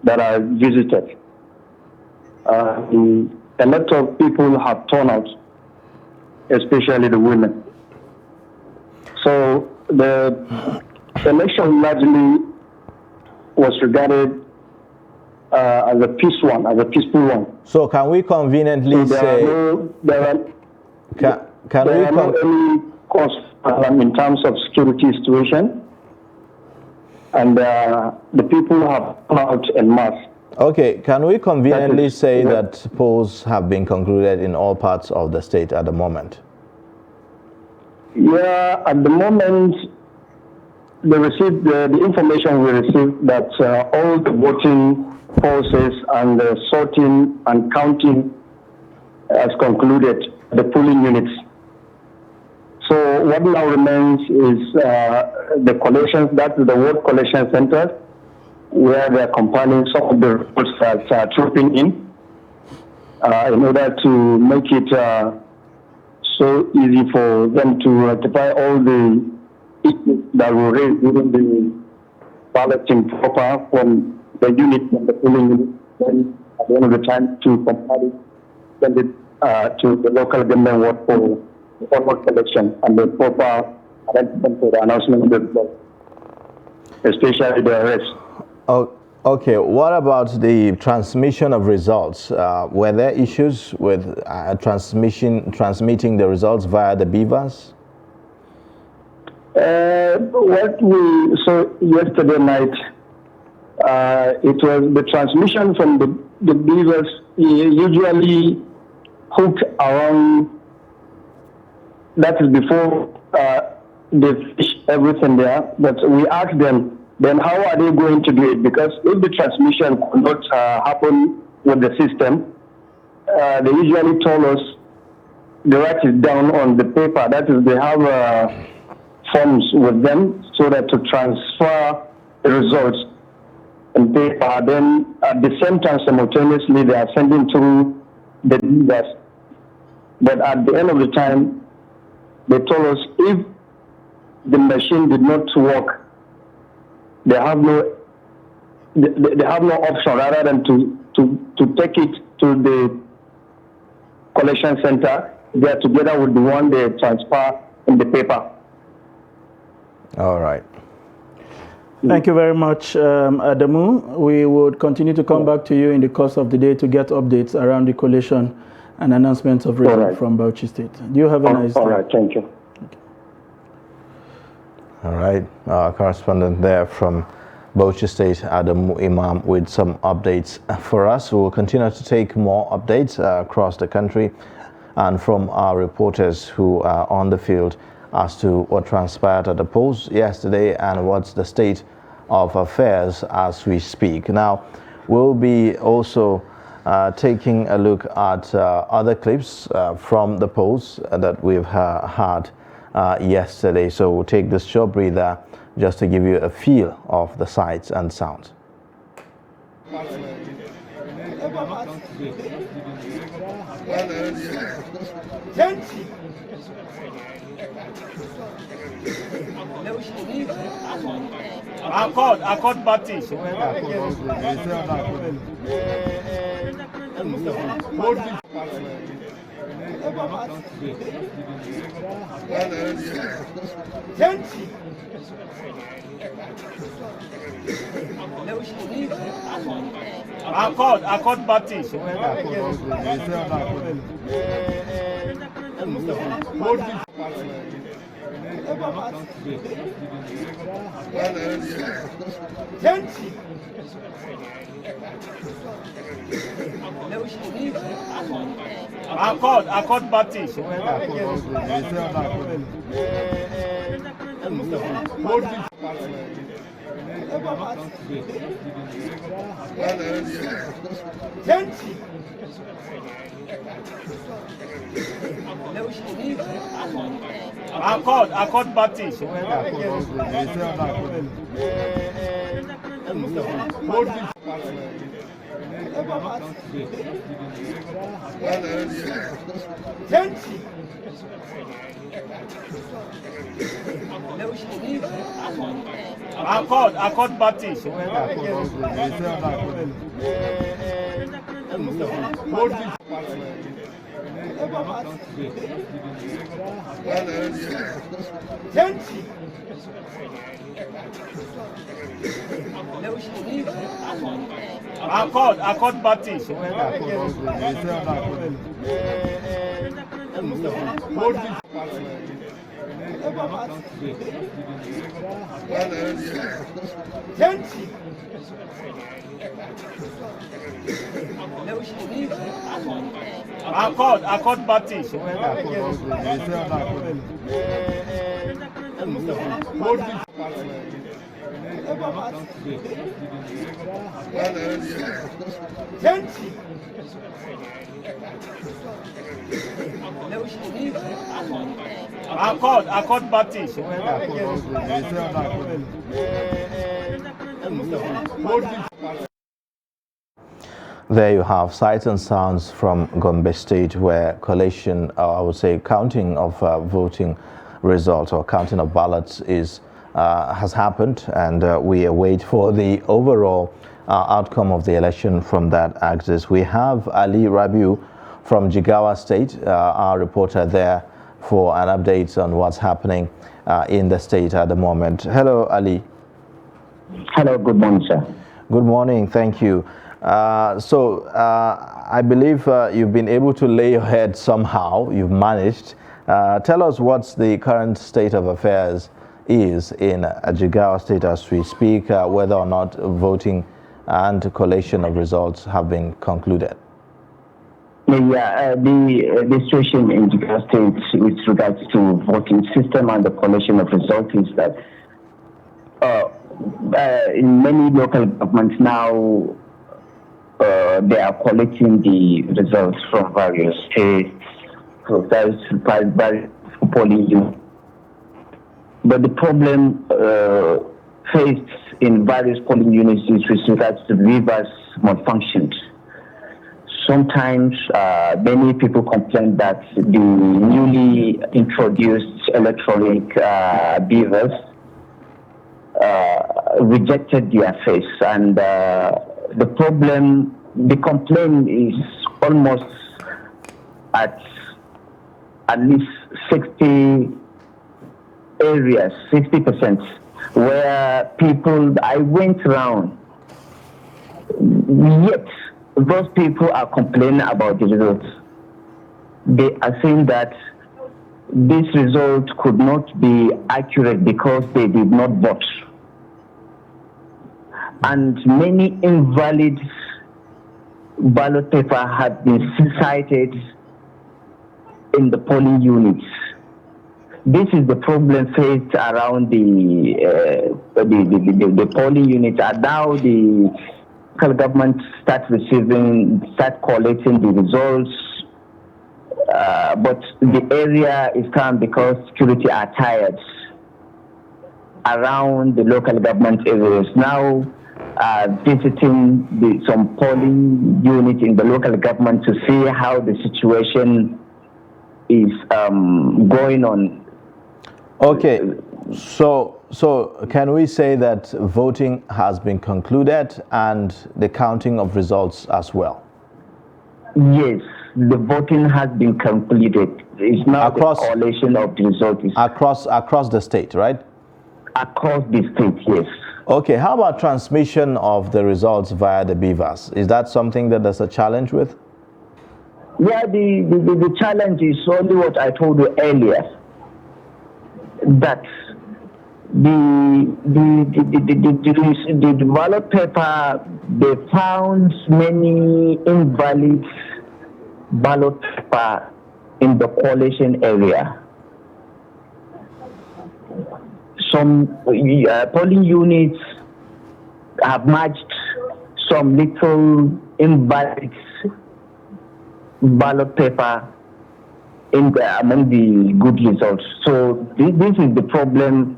that I visited. A lot of people have turned out, especially the women. So the election largely was regarded as a peaceful one. So can we conveniently say there are no any cause in terms of security situation, and the people have come out en masse. Okay, can we conveniently say that polls have been concluded in all parts of the state at the moment? Yeah, at the moment, the information we received that all the voting process and the sorting and counting has concluded the polling units. what now remains is the collections, that's the ward collection centers, where they're compiling some of the reports that are trooping in order to make it so easy for them to rectify all the issues that were raised during the balloting proper from the unit and the polling unit. Then at the end of the time to compile it, send it to the local government ward for the formal collection and the proper arrangement for the announcement of the result, especially the arrest. Oh, okay. What about the transmission of results? Were there issues with transmitting the results via the beavers? What we saw yesterday night, it was the transmission from the beavers usually hooked around, that is before they fish everything there. But we asked them, then how are they going to do it? Because if the transmission could not happen with the system, they usually told us they write it down on the paper. That is, they have forms with them so that to transfer the results in paper. Then at the same time, simultaneously, they are sending through the leaders. But at the end of the time, they told us if the machine did not work, they have no option rather than to take it to the collection center. They are together with the one they transfer in the paper. All right. Thank you very much, Adamu. We would continue to come back to you in the course of the day to get updates around the collation and announcements of results from Bauchi State. Do you have a nice day? All right, thank you. All right, our correspondent there from Bauchi State, Adamu Imam, with some updates for us. We will continue to take more updates across the country and from our reporters who are on the field as to what transpired at the polls yesterday and what's the state of affairs as we speak. Now, we'll be also taking a look at other clips from the polls that we've had yesterday. So we'll take this short breather just to give you a feel of the sights and sounds. Accord party. Accord party. Accord party. Accord party. Accord party. Accord party. Accord party. Accord Baptist. There you have sights and sounds from Gombe State, where collation, I would say counting of voting results or counting of ballots has happened, and we await for the overall outcome of the election from that axis. We have Ali Rabiu from Jigawa State, our reporter there, for an update on what's happening in the state at the moment. Hello, Ali. Hello, good morning, sir. Good morning, thank you. I believe you've been able to lay your head somehow, you've managed. Tell us what's the current state of affairs is in Jigawa State as we speak, whether or not voting and collation of results have been concluded. Yeah, the situation in Jigawa State with regards to voting system and the collation of results is that in many local governments now, they are collecting the results from various states, from various polling units. But the problem faced in various polling units is with regards to reverse malfunctions. Sometimes many people complain that the newly introduced electronic beavers rejected their face, and the problem, the complaint is almost at least 60 areas, 60%, where people, I went around, yet those people are complaining about the results. They are saying that this result could not be accurate because they did not vote. And many invalid ballot paper have been cited in the polling units. This is the problem faced around the polling units. And now the local government start collecting the results, but the area is calm because security are tired around the local government areas. Now, visiting some polling units in the local government to see how the situation is going on. Okay, so can we say that voting has been concluded and the counting of results as well? Yes, the voting has been completed. It's now the collation of the results. Across the state, right? Across the state, yes. Okay, how about transmission of the results via the beavers? Is that something that there's a challenge with? Yeah, the challenge is only what I told you earlier, that the ballot paper, they found many invalid ballot paper in the coalition area. Some polling units have matched some little invalid ballot paper among the good results. So this is the problem.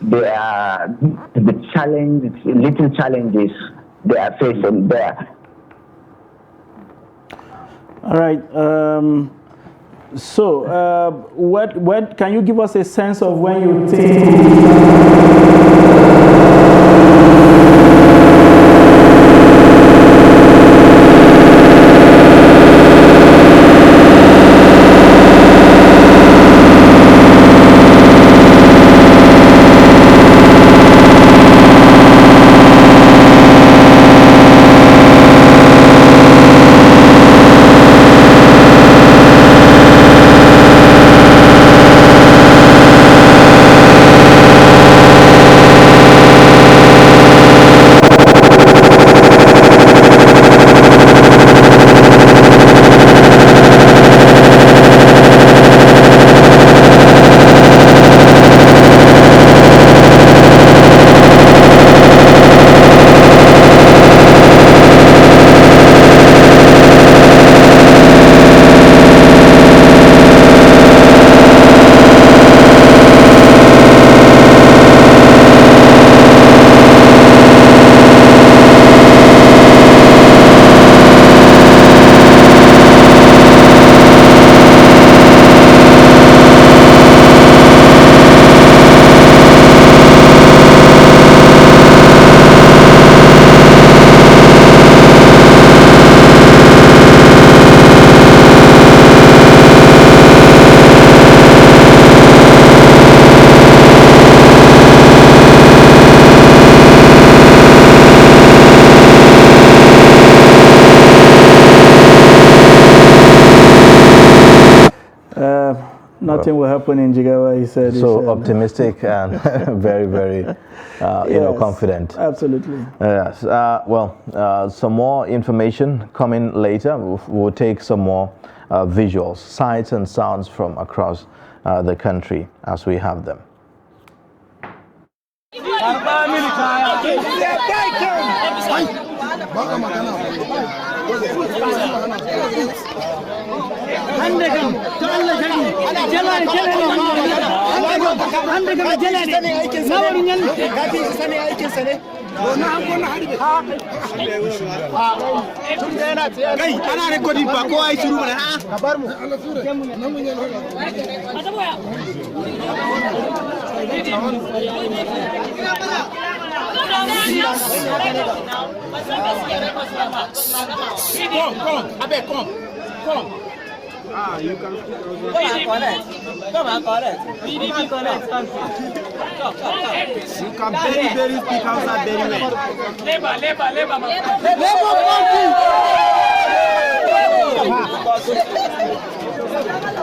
There are the challenge, little challenges they are facing there. All right. What can you give us a sense of when you think? Nothing will happen in Jigawa, he said. So optimistic and very, very, confident. Absolutely. Yes. Some more information coming later. We'll take some more visuals, sights and sounds from across the country as we have them. Come. You can come and collect. You can very speak outside very well.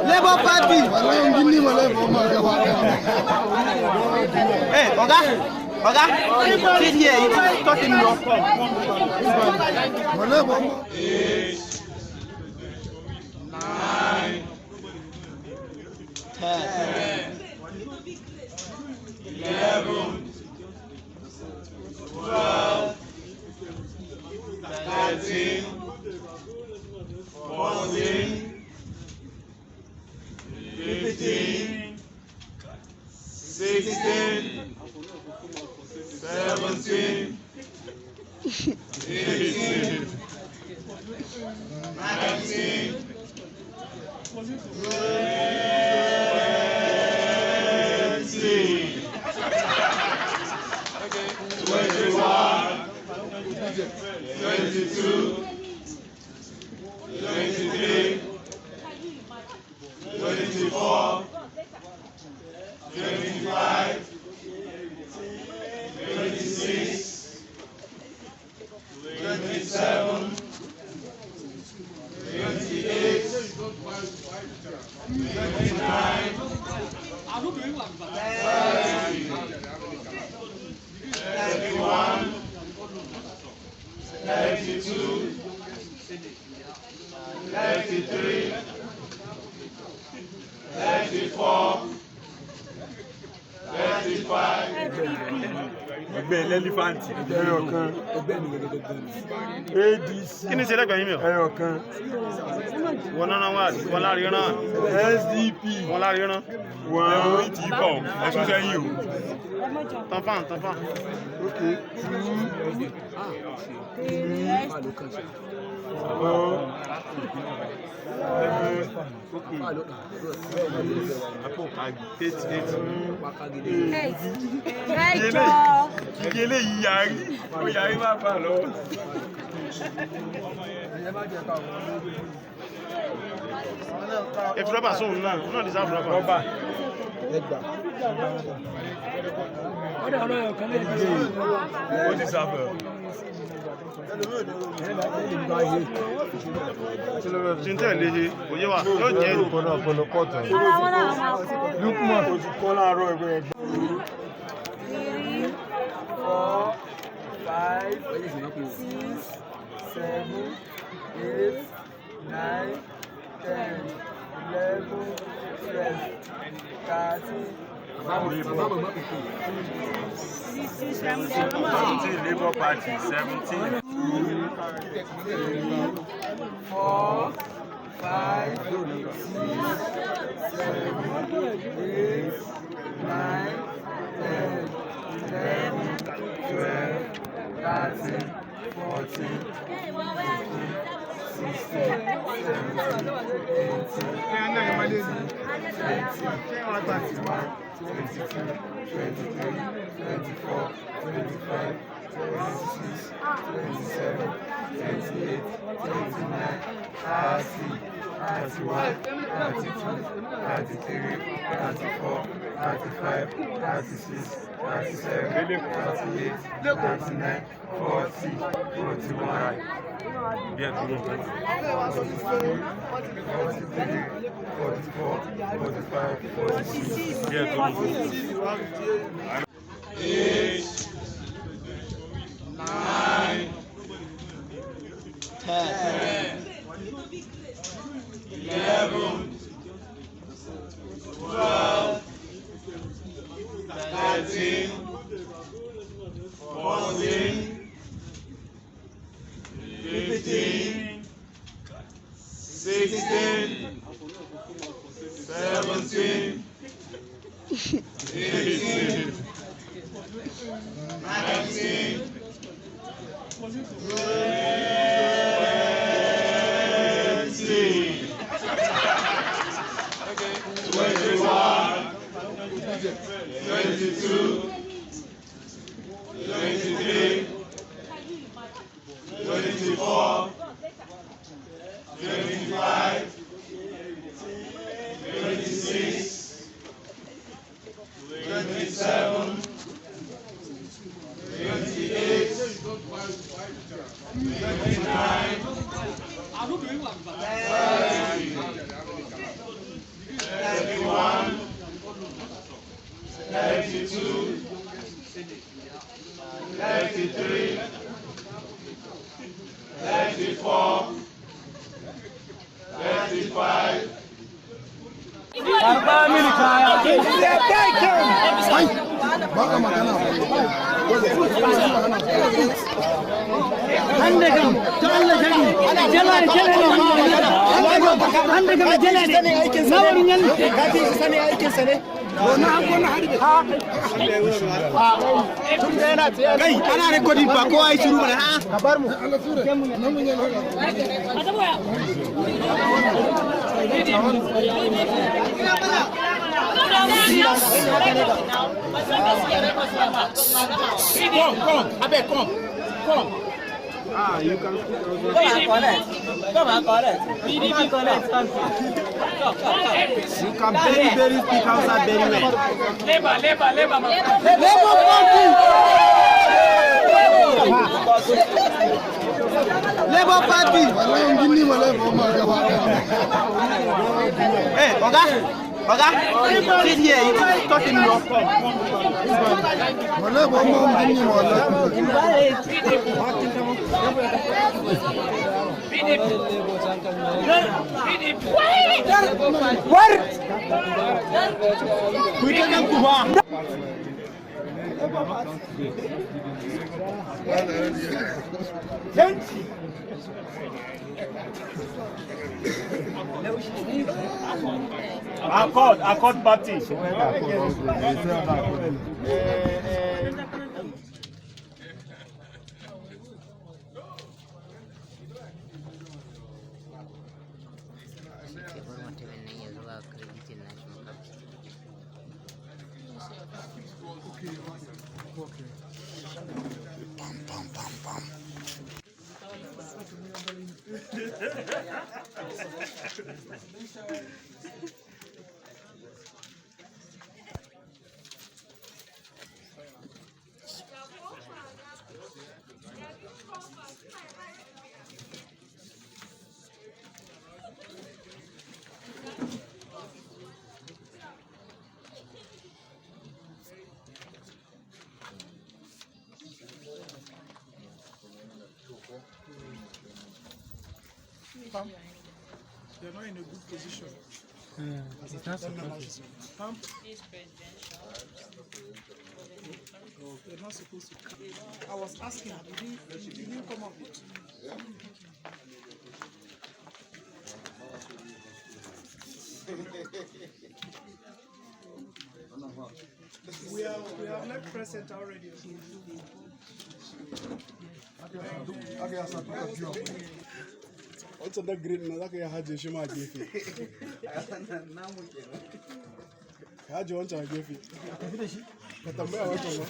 Labour Party. Hey, Oga, sit here. You talking your phone. 9, 10, 11, 12, 13, 14, 15, 16, 17, 18, 19, 20, 21, 22, 23, 24, 25, 26, 27, 28, 29, 31, 32, 33, 34, 35. Ẹgbẹ́ ẹlẹ́lífàǹtì ẹyọ kan ADC kí ni ìṣẹ̀lẹ̀ gbẹ̀yìn mi o ẹyọ kan wọn náà wà wọn láàrin náà SDP wọn láàrin náà wọn ẹ̀rọ ìtì bọ̀ ẹ̀sùn sẹ́yìn o tọ́fàn ok 8 rọ́bà sóhun náà deserve rọ́bà ẹgbà ọdọ̀ ọlọ́yọ̀ kan lè ó deserve tí ń tẹ̀lé òye wà yóò jẹ́ ìrùkọ́nà ọ̀pọ̀lọpọ̀tọ̀ lukman oṣù kọ́ láàárọ̀ ẹgbẹ́ ẹgbẹ́ 17, Labour Party, 17. 4, 5, 6, 7, 8, 9, 10, 11, 12, 13, 14, 16, 17, 18, 22, 23, 24, 25, 26, 27, 28, 29, 30, 31, 32, 33, 34, 35, 36, 37, 38, 39, 40, 41. Bien, tout le monde. 43, 45, 46. Bien, tout le monde. 8, 9, 10, 11, 12, 13, 14, 15, 16, 17, 18, 19, 20, 21, 22, 23, 24, 25, 26, 27, 28, 29, 31, 32, 33, 34, 35. ana recording ba kowa ya shiru mana ha ka bar mu Come. Ah, you can come and collect. PDP collect something. You can very speak outside very well. Labour Party! Labour Party! Hey, Oga, sit here, you talking wrong. Accord party. They're not in a good position. It's not supposed to. They're not supposed to come. I was asking, did you come up with? We have left present already. What's the green? Na zaka ya haje shi ma gefe. Haje wancan gefe. Tafi da shi. Ka tambaya wancan ba.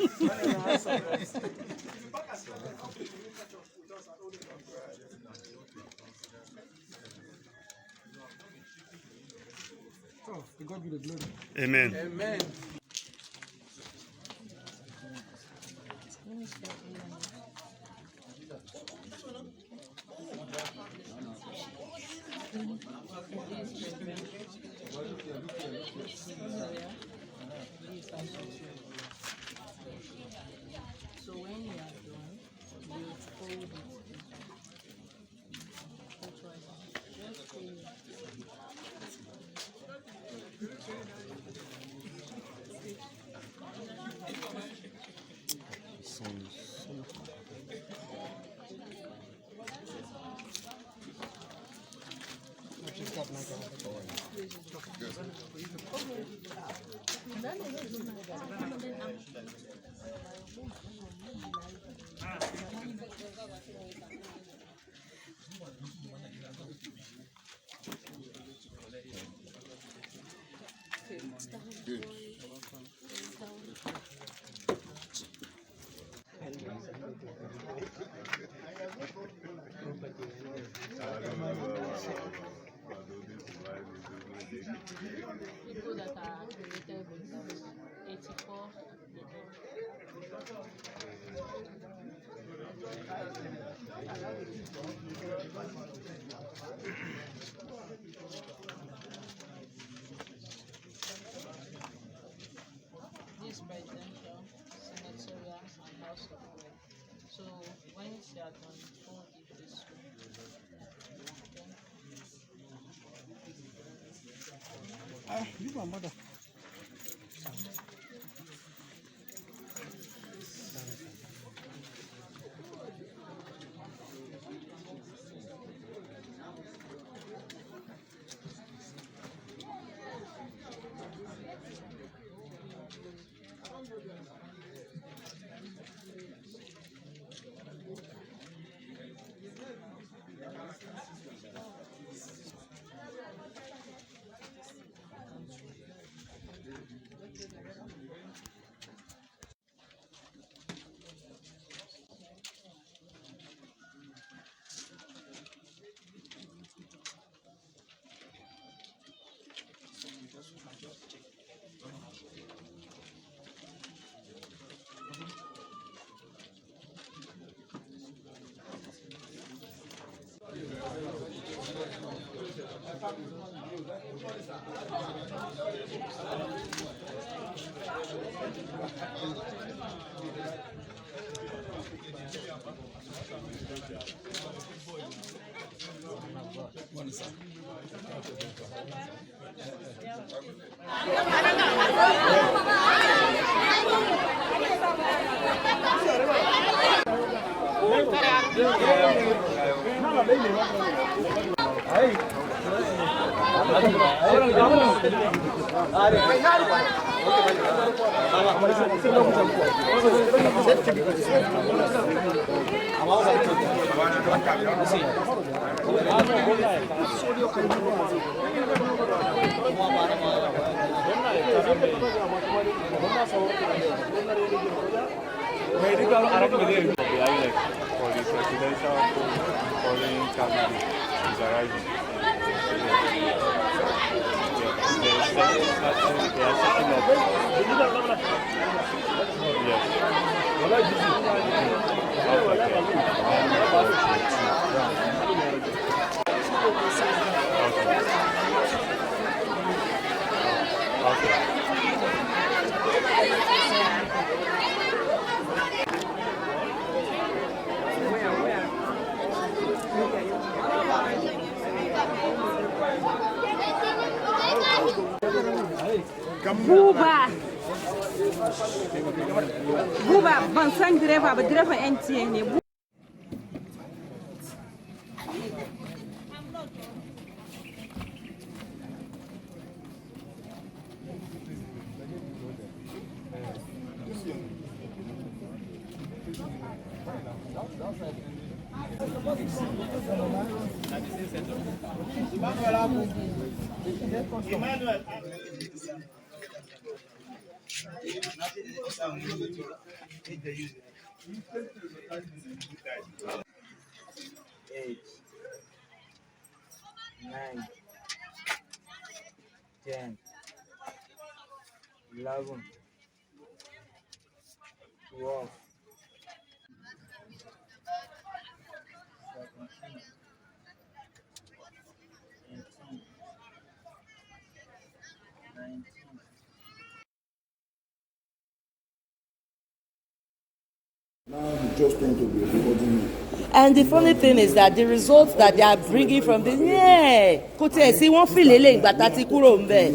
Oh, to God be the glory. Amen. Amen. So when you are done, you fold it. Just fold it. Good. People that are created with 84. This presidential, senatorial, and House of Rep. So once you are done, fold it this way. You my mother. Medical Arab Media for the presidential polling candidate is arriving. They are setting up. Buba ban san direba ba direban NTA ne. Emmanuel. 8, 9, 10, 11, 12, 17, 18, 19. Just going to be recording. And the funny thing is that the results that they are bringing from this, kò tiẹ̀ sí wọ́n fi lélẹ̀ ìgbà tá a ti kúrò ń bẹ̀.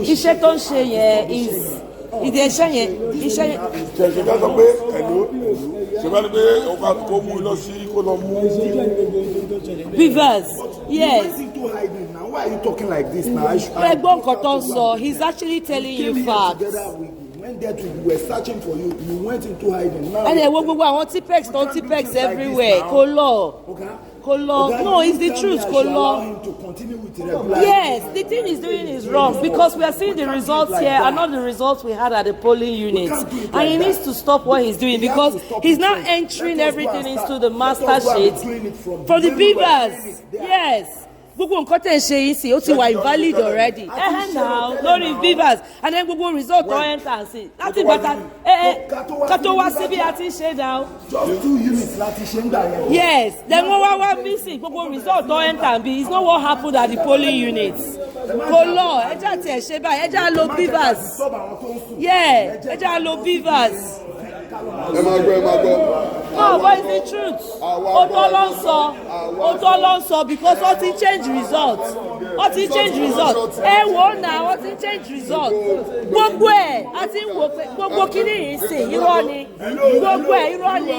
Iṣẹ́ tó ń ṣe yẹn ìdí iṣẹ́ yẹn. Ṣèṣe ká sọ pé ẹ̀ló ṣe bá ní pé ọkọ kò mú lọ sí kó lọ mú. Rivers, yes. Why are you talking like this now? Ẹgbọ́n nǹkan tó ń sọ, he's actually telling you facts. When that we were searching for you, you went into hiding. Now, and wo gbogbo àwọn Tipex don Tipex everywhere kò lọ no it's the truth kò lọ. Yes, the thing he's doing is wrong because we are seeing the results here and not the results we had at the polling units, and he needs to stop what he's doing because he's now entering everything into the master sheet from the beavers. Yes. Gbogbo nǹkan tẹ̀ ń ṣe yìí sí ó ti wà invalid already. Now lórí beavers and then gbogbo result tó enter sí láti bàtà ká tó wá síbi àti ṣe now. Just 2 units láti ṣe ń gbà yẹn. Yes, then wọ́n wá missing gbogbo result tó enter bí it's not what happened at the polling units. Kò lọ ẹja tiẹ̀ ṣe báyìí ẹja lo beavers. Ẹja lo beavers. Ẹ máa gbọ́. No, but it's the truth. Òótọ́ ló ń sọ because wọ́n ti change results. Ẹ wò ó náà wọ́n ti change results. Gbogbo ẹ̀ àti wò pé gbogbo kíní yìí sè irọ́ ni. Gbogbo ẹ̀ irọ́ ni.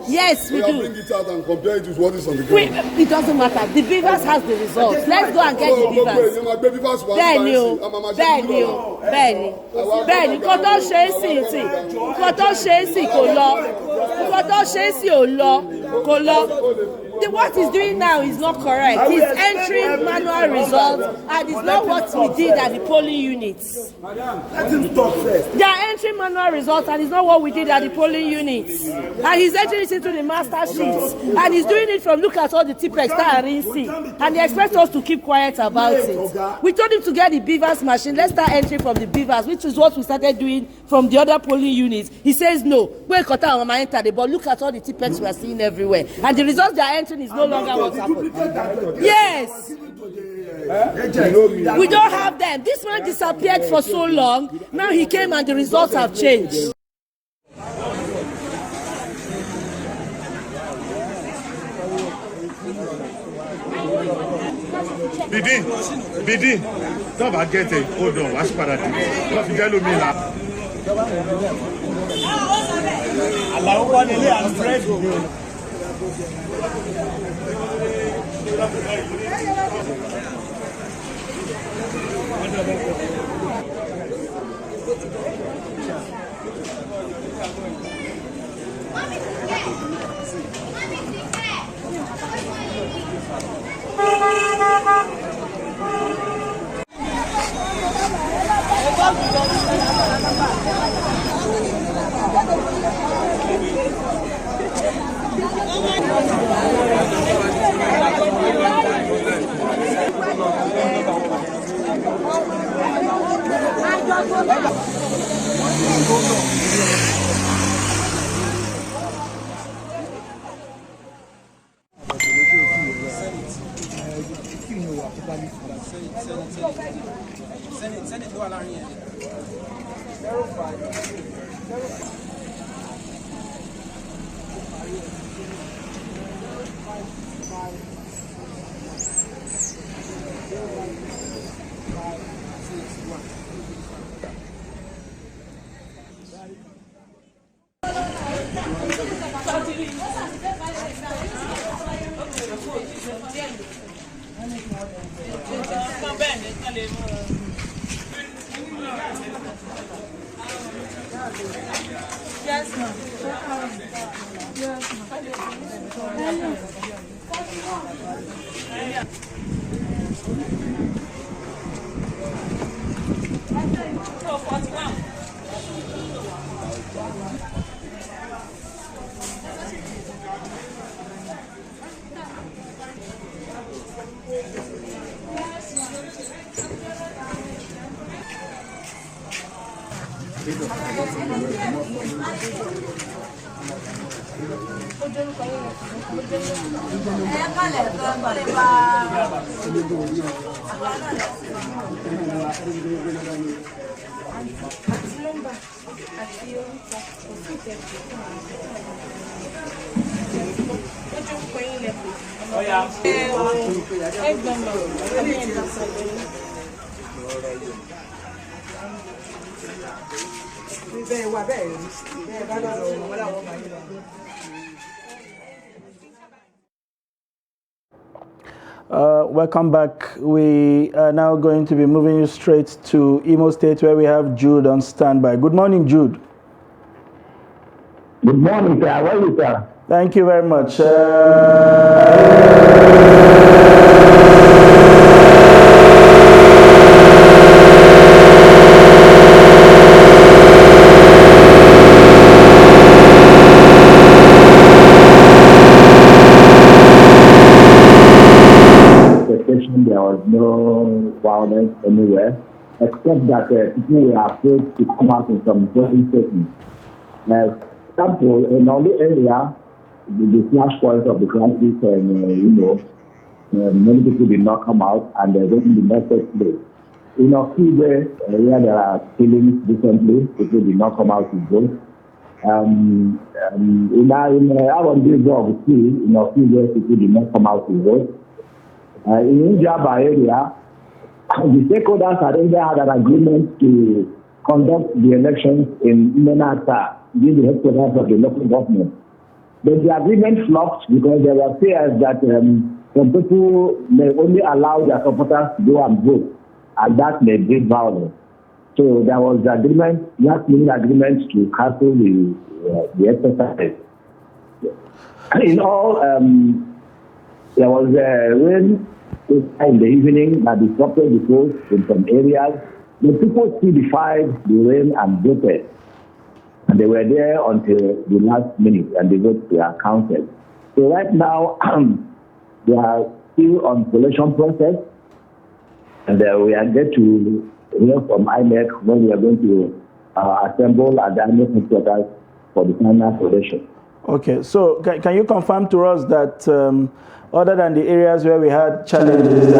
Yes, we do. Bring it out and compare it with what is on the ground. It doesn't matter. The beavers has the results. Let's go and get the beavers. Bẹ́ẹ̀ni nǹkan tó ṣe é sì kò lọ. What he's doing now is not correct. He's entering manual results and it's not what we did at the polling units. Let him stop first. They are entering manual results and it's not what we did at the polling units. And he's entering it into the master sheets. And he's doing it from look at all the Tipex that are in C. And they expect us to keep quiet about it. We told him to get the beavers machine. Let's start entering from the beavers, which is what we started doing from the other polling units. He says no. But look at all the Tipex we are seeing everywhere. And the results they are entering is no longer what happened. Yes. We don't have them. This one disappeared for so long. Now he came and the results have changed. Bidin, don't forget it. Hold on, what's paradigm? Don't forget me now. Allow one and spread. Yes, ma'am. Yes, Welcome back. We are now going to be moving you straight to Imo State, where we have Jude on standby. Good morning, Jude. Good morning, sir. How are you, sir? Thank you very much. There was no violence anywhere, except that people were afraid to come out in some polling statements. For example, in all the area, the flash points of the crisis, and many people did not come out, and they went in the message place. In Okigwe, where there are killings recently, people did not come out to vote. In Okigwe, people did not come out to vote. In Njaba area, the stakeholders had had an agreement to conduct the elections in Menata, the headquarters of the local government. But the agreement flopped because there were fears that some people may only allow their supporters to go and vote, and that may bring violence. So there was the agreement, last-minute agreement to cancel the exercise. In all, there was rain in the evening that disrupted the polls in some areas. The people still defied the rain and voted. And they were there until the last minute, and the votes were counted. So right now, they are still on collation process, and we are going to hear from INEC when we are going to assemble at the INEC headquarters for the final collation. Okay, so can you confirm to us that other than the areas where we had challenges,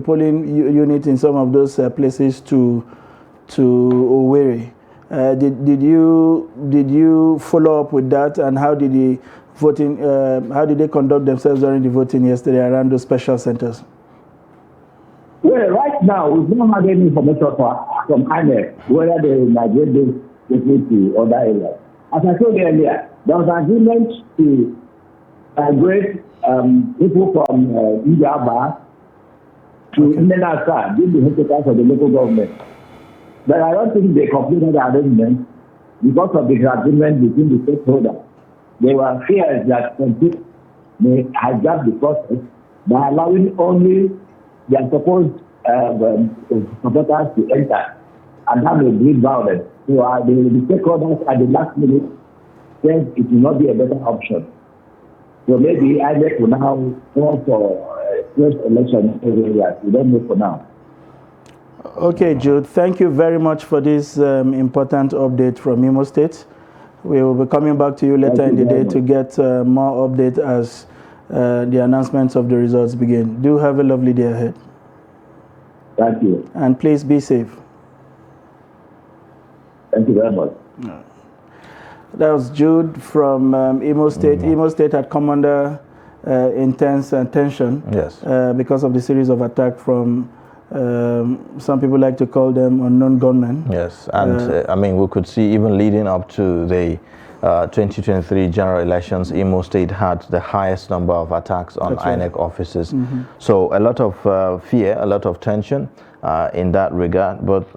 polling unit in some of those places to Owerri. Did you follow up with that, and how did the voting? How did they conduct themselves during the voting yesterday around those special centers? Well, right now we don't have any information from INEC whether they migrate those people to other areas. As I told you earlier, there was an agreement to migrate people from Njaba to Nenasa, being the headquarters of the local government. But I don't think they completed the arrangement because of the agreement between the stakeholders. There were fears that some people may hijack the process by allowing only their supposed supporters to enter, and that may breed violence. So the stakeholders at the last minute said it will not be a better option. So maybe INEC will now call for first election in areas. We don't know for now. Okay, Jude, thank you very much for this important update from Imo State. We will be coming back to you later in the day to get more update as the announcements of the results begin. Do have a lovely day ahead. Thank you. And please be safe. Thank you very much. That was Jude from Imo State. Imo State had come under intense tension because of the series of attacks from some people like to call them unknown gunmen. Yes, and I mean, we could see even leading up to the 2023 general elections, Imo State had the highest number of attacks on INEC offices. So a lot of fear, a lot of tension in that regard. But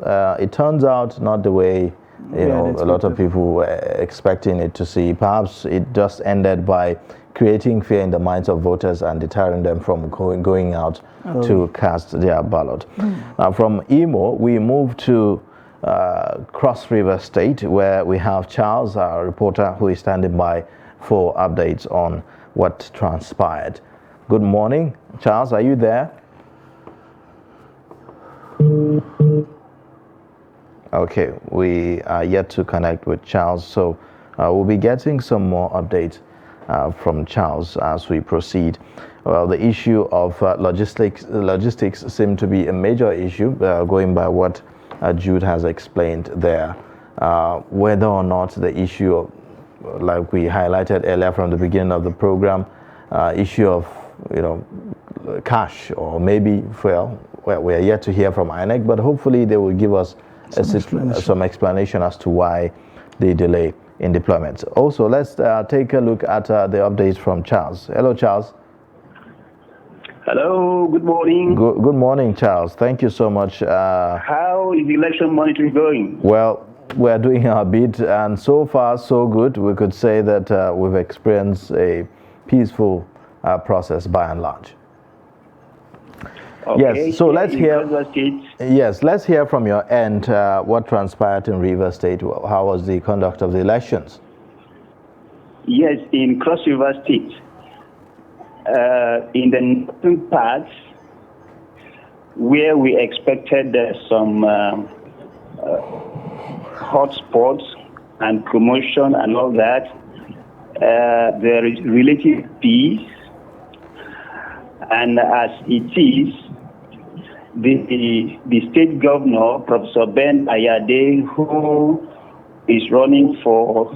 it turns out not the way a lot of people were expecting it to see. Perhaps it just ended by creating fear in the minds of voters and deterring them from going out to cast their ballot. Now, from Imo, we move to Cross River State, where we have Charles, our reporter, who is standing by for updates on what transpired. Good morning, Charles. Are you there? Okay, we are yet to connect with Charles, so we'll be getting some more updates from Charles as we proceed. Well, the issue of logistics seem to be a major issue, going by what Jude has explained there. Whether or not the issue of, like we highlighted earlier from the beginning of the program, issue of cash or maybe fuel, well, we are yet to hear from INEC, but hopefully they will give us some explanation as to why the delay in deployment. Also, let's take a look at the updates from Charles. Hello, Charles. Hello, good morning. Good morning, Charles. Thank you so much. How is the election monitoring going? Well, we're doing our bit, and so far, so good. We could say that we've experienced a peaceful process by and large. Okay, yes, so let's hear. Yes, let's hear from your end what transpired in River State. How was the conduct of the elections? Yes, in Cross River State, in the northern parts, where we expected some hotspots and commotion and all that, there is relative peace, and as it is, the state governor, Professor Ben Ayade, who is running for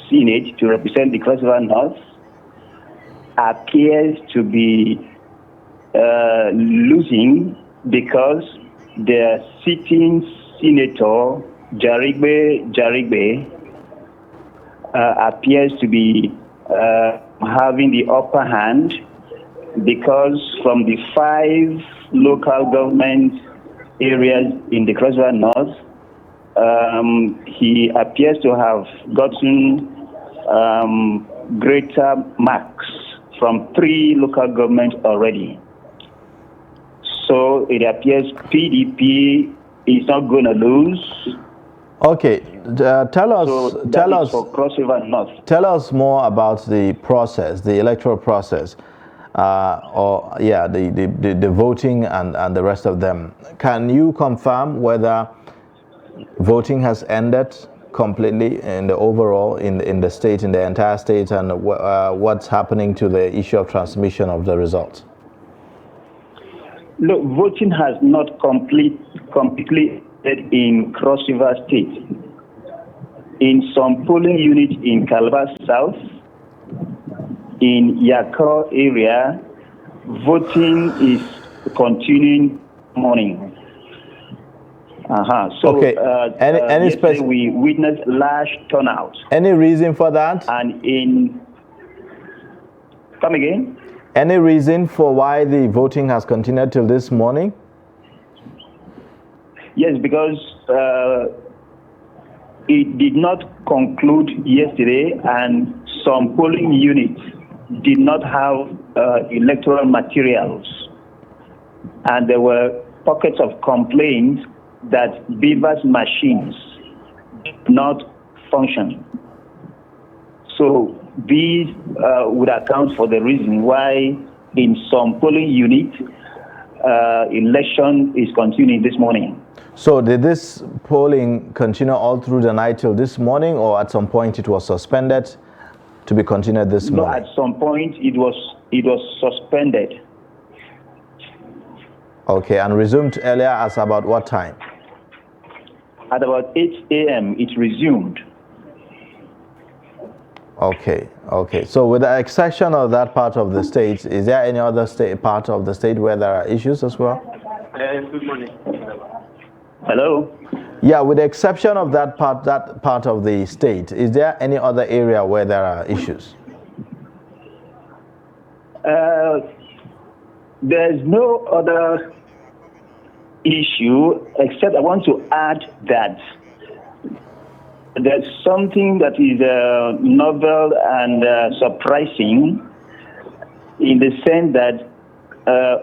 Senate to represent the Cross River North, appears to be losing because the sitting senator, Jarigbe, appears to be having the upper hand, because from the 5 local government areas in the Cross River North, he appears to have gotten greater marks from 3 local governments already. So it appears PDP is not going to lose. Okay, tell us for Cross River North. Tell us more about the process, the electoral process. The voting and the rest of them. Can you confirm whether voting has ended completely in the overall in the state, in the entire state, and what's happening to the issue of transmission of the results? Look, voting has not completely ended in Cross River State. In some polling units in Calabar South, in Yakro area, voting is continuing morning. So okay. We witnessed large turnout. Any reason for that? And come again? Any reason for why the voting has continued till this morning? Yes, because it did not conclude yesterday, and some polling units did not have electoral materials. And there were pockets of complaints that Beavers machines did not function. So these would account for the reason why in some polling units, election is continuing this morning. So did this polling continue all through the night till this morning, or at some point it was suspended to be continued this morning? No, at some point it was suspended. Okay, and resumed earlier as about what time? At about 8 a.m. it resumed. Okay. So with the exception of that part of the state, is there any other part of the state where there are issues as well? Good morning. Hello? Yeah, with the exception of that part of the state, is there any other area where there are issues? There's no other issue, except I want to add that there's something that is novel and surprising in the sense that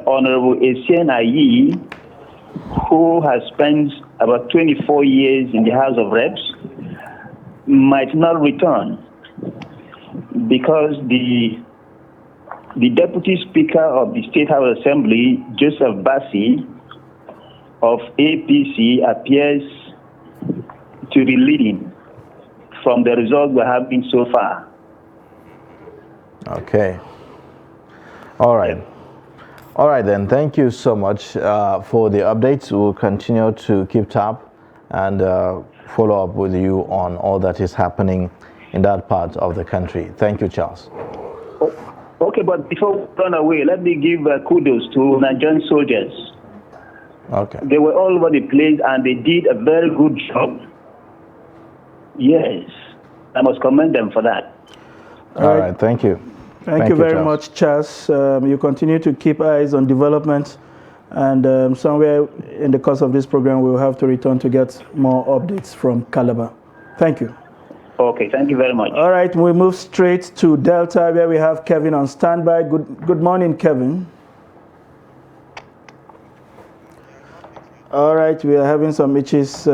Honorable Essien Ayi, who has spent about 24 years in the House of Reps, might not return because the Deputy Speaker of the State House Assembly, Joseph Bassi of APC, appears to be leading from the results we're having so far. Okay. All right. All right then. Thank you so much for the updates. We'll continue to keep tab and follow up with you on all that is happening in that part of the country. Thank you, Charles. Okay, but before we run away, let me give kudos to Nigerian soldiers. Okay. They were all over the place and they did a very good job. Yes, I must commend them for that. All right, thank you. Thank you very much, Charles. You continue to keep eyes on development, and somewhere in the course of this program, we will have to return to get more updates from Calabar. Thank you. Okay, thank you very much. All right, we move straight to Delta, where we have Kevin on standby. Good morning, Kevin. All right, we are having some issues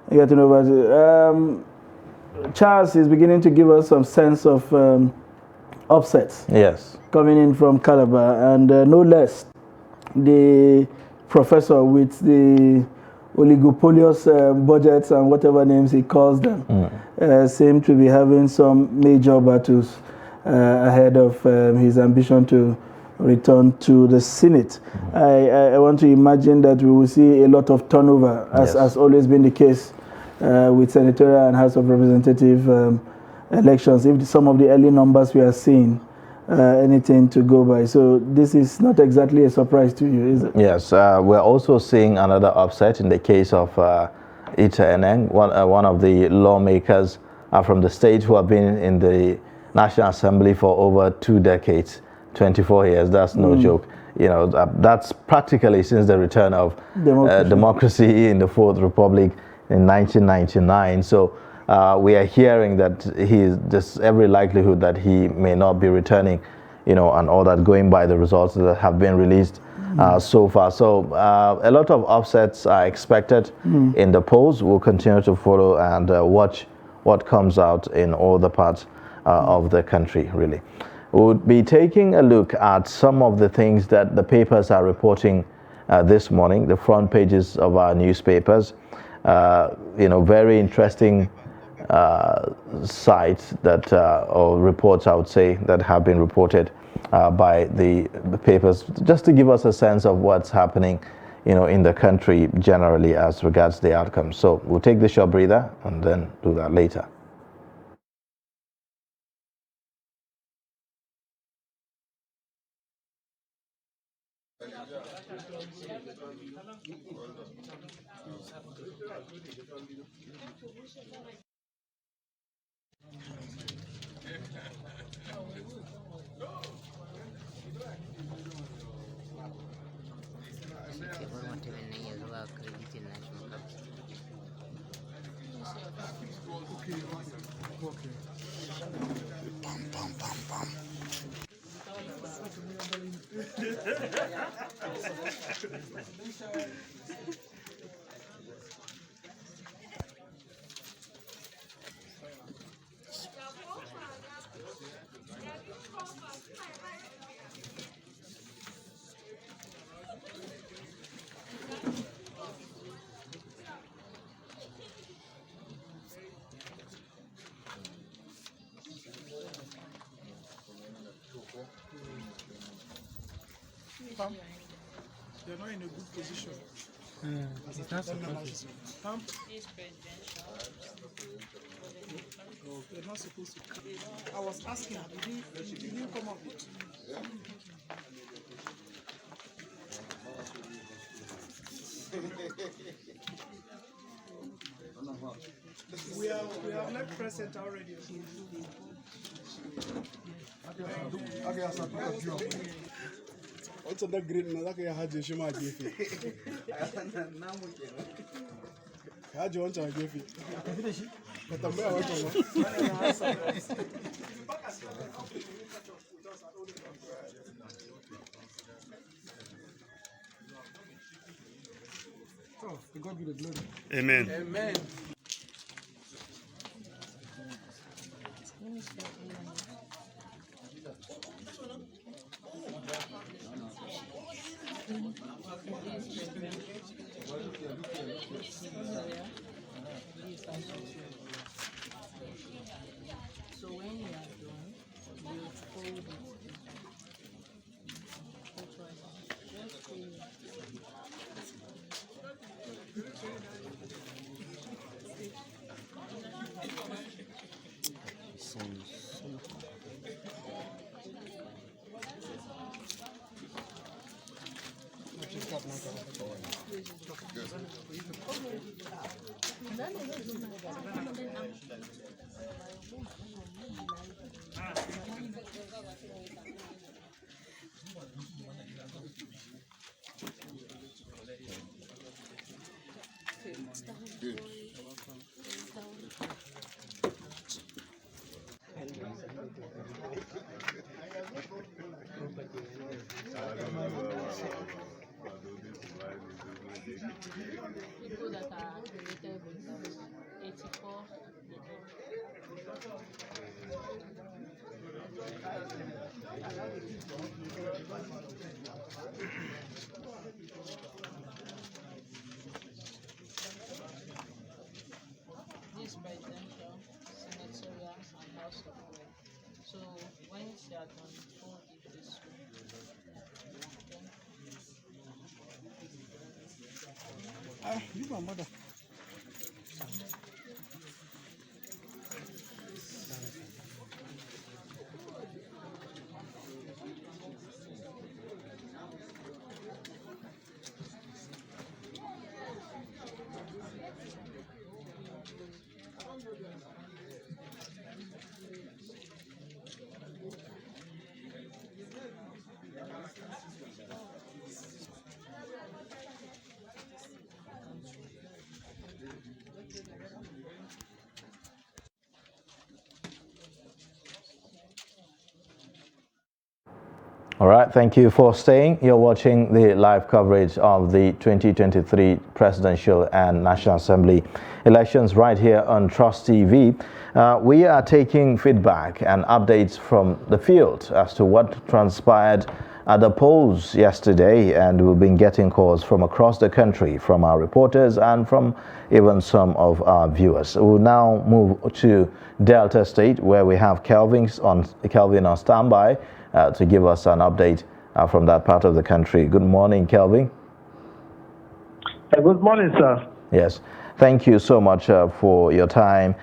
getting over. Charles is beginning to give us some sense of upsets. Yes. Coming in from Calabar, and no less, the professor with the oligopolious budgets and whatever names he calls them seem to be having some major battles ahead of his ambition to return to the Senate. I want to imagine that we will see a lot of turnover, as has always been the case with senatorial and House of Representative elections. If some of the early numbers we are seeing, anything to go by. So this is not exactly a surprise to you, is it? Yes, we're also seeing another upset in the case of Ita Eneng, one of the lawmakers from the state who have been in the National Assembly for over 2 decades, 24 years. That's no joke. You know, that's practically since the return of democracy in the Fourth Republic in 1999. So we are hearing that there's every likelihood that he may not be returning, you know, and all that, going by the results that have been released so far. So a lot of offsets are expected in the polls. We'll continue to follow and watch what comes out in all the parts of the country, really. We'll be taking a look at some of the things that the papers are reporting this morning, the front pages of our newspapers. You know, very interesting sites that, or reports, I would say, that have been reported by the papers, just to give us a sense of what's happening, you know, in the country generally as regards the outcome. So we'll take the short breather and then do that later. ba creditin nashi muka They're not in a good position. That's They're not supposed to come. I was asking, did you come up with? We have left present already. What's the green? Like I had you show my gift. How do you want to give it? But I'm very Oh, to God be the glory. Amen. Amen. So when you are done, you fold it. Just fold it. People that are related with 84. This presidential, senatorial, and House of Rep. So when you are done, fold it this way. You my mother. All right, thank you for staying. You're watching the live coverage of the 2023 Presidential and National Assembly elections right here on Trust TV. We are taking feedback and updates from the field as to what transpired at the polls yesterday, and we've been getting calls from across the country from our reporters and from even some of our viewers. We'll now move to Delta State, where we have Kelvin on standby to give us an update from that part of the country. Good morning, Kelvin. Good morning, sir. Yes, thank you so much for your time.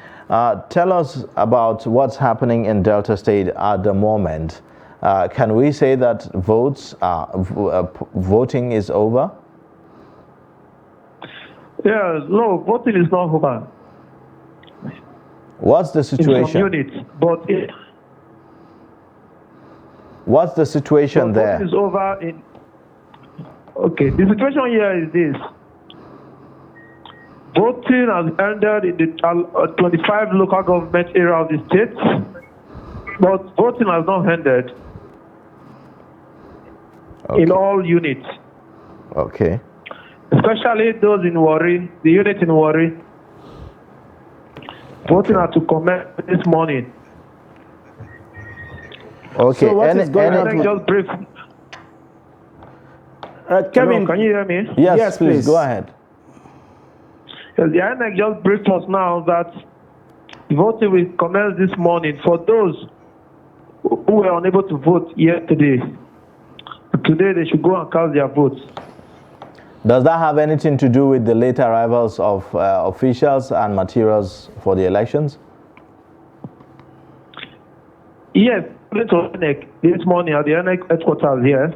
Tell us about what's happening in Delta State at the moment. Can we say that voting is over? Yeah, no, voting is not over. What's the situation? In some units, but what's the situation there? Voting is over in. Okay, the situation here is this. Voting has ended in the 25 local government area of the state, but voting has not ended in all units. Okay. Especially those in Warri, the unit in Warri. Voting had to commence this morning. Okay. So what is going on? Just brief. Kevin, Hello, can you hear me? Yes, please go ahead. Yes, the INEC just briefed us now that voting will commence this morning for those who were unable to vote yesterday. Today they should go and cast their votes. Does that have anything to do with the late arrivals of officials and materials for the elections? Yes, INEC this morning at the INEC headquarters here.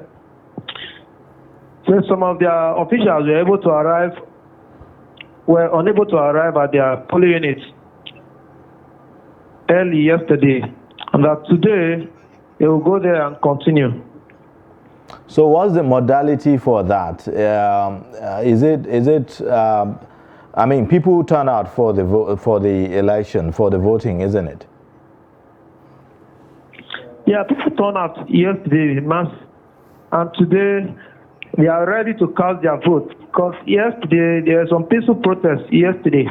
So some of their officials were unable to arrive at their polling units early yesterday, and that today they will go there and continue. So what's the modality for that? I mean, people turn out for the election, for the voting, isn't it? Yeah, people turn out yesterday in mass, and today they are ready to cast their vote. Because yesterday there were some peaceful protests yesterday.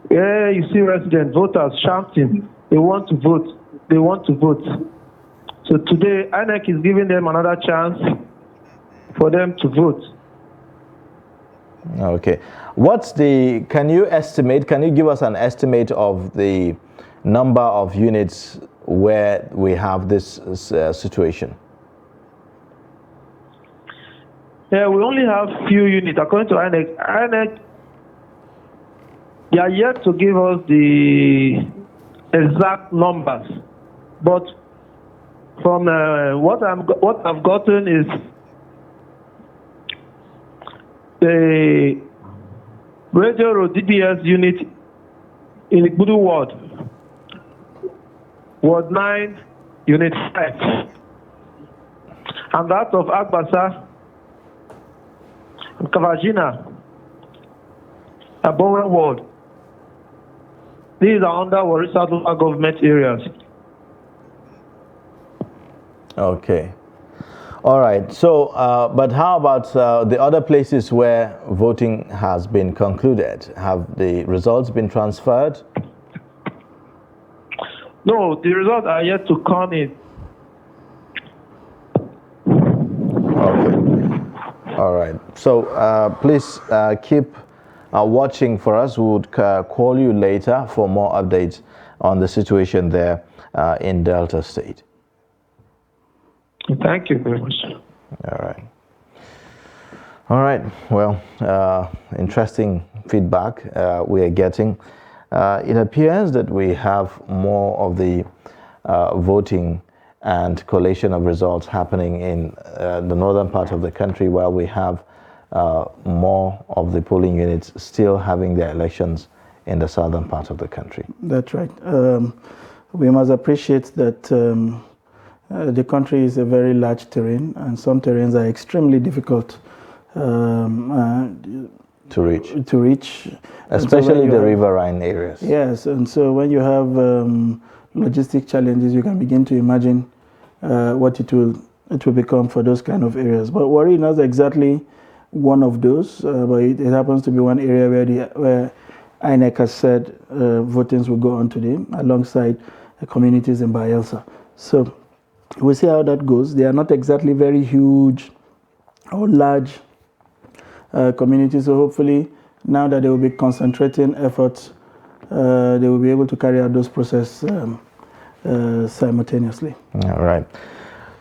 Yeah, you see resident voters shouting, they want to vote, they want to vote. So today, INEC is giving them another chance for them to vote. Okay. Can you give us an estimate of the number of units where we have this situation? Yeah, we only have few units. According to INEC, they are yet to give us the exact numbers. But from what I've gotten is the Radio Road DBS unit in the Igbudu Ward 9, Unit 5, and that of Agbasa and Kavajina, Abowen Ward. These are under Warri South local government areas. Okay. All right. So, but how about the other places where voting has been concluded? Have the results been transferred? No, the results are yet to come in. Okay. All right. So, please keep watching for us. We would call you later for more updates on the situation there in Delta State. Thank you very much. All right. All right. Well, interesting feedback we are getting. It appears that we have more of the voting and collation of results happening in the northern part of the country, while we have more of the polling units still having their elections in the southern part of the country. That's right. We must appreciate that the country is a very large terrain, and some terrains are extremely difficult to reach. Especially the riverine areas. Yes, and so when you have logistic challenges, you can begin to imagine what it will become for those kind of areas. But Warri is not exactly one of those, but it happens to be one area where INEC has said votings will go on today, alongside the communities in Bayelsa. So we'll see how that goes. They are not exactly very huge or large communities, so hopefully now that they will be concentrating efforts, they will be able to carry out those processes simultaneously.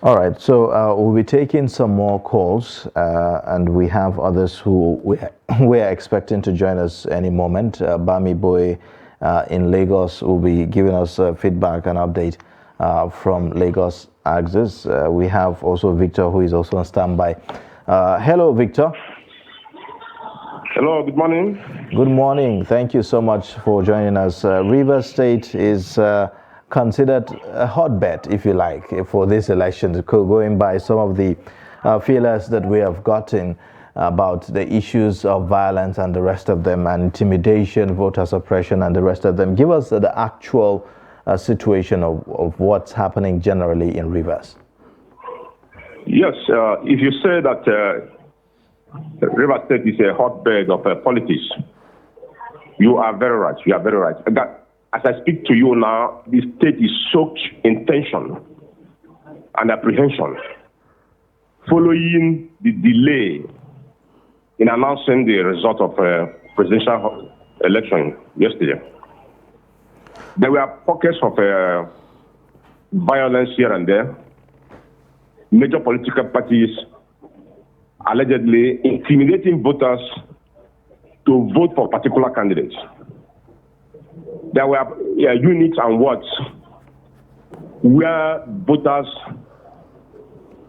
All right. So we'll be taking some more calls, and we have others who we are expecting to join us any moment. Bami Boy in Lagos will be giving us feedback and update from Lagos Axis. We have also Victor, who is also on standby. Hello, Victor. Hello, good morning. Good morning. Thank you so much for joining us. Rivers State is considered a hotbed, if you like, for this election, going by some of the feelers that we have gotten. about the issues of violence and the rest of them, and intimidation, voter suppression, and the rest of them. Give us the actual situation of what's happening generally in Rivers. Yes, if you say that Rivers State is a hotbed of politics, you are very right. You are very right. As I speak to you now, the state is soaked in tension and apprehension following the delay in announcing the result of presidential election yesterday. There were pockets of violence here and there. Major political parties allegedly intimidating voters to vote for particular candidates. There were units and wards where voters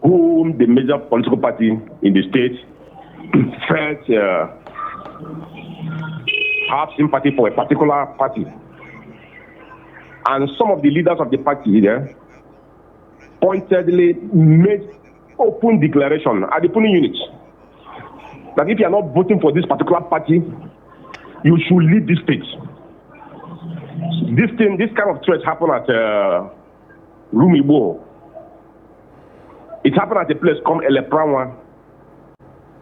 whom the major political party in the state felt have sympathy for a particular party. And some of the leaders of the party there pointedly made open declaration at the polling units that if you are not voting for this particular party, you should leave this state. This kind of threat happened at Rumibo. It happened at a place called Eleprawa.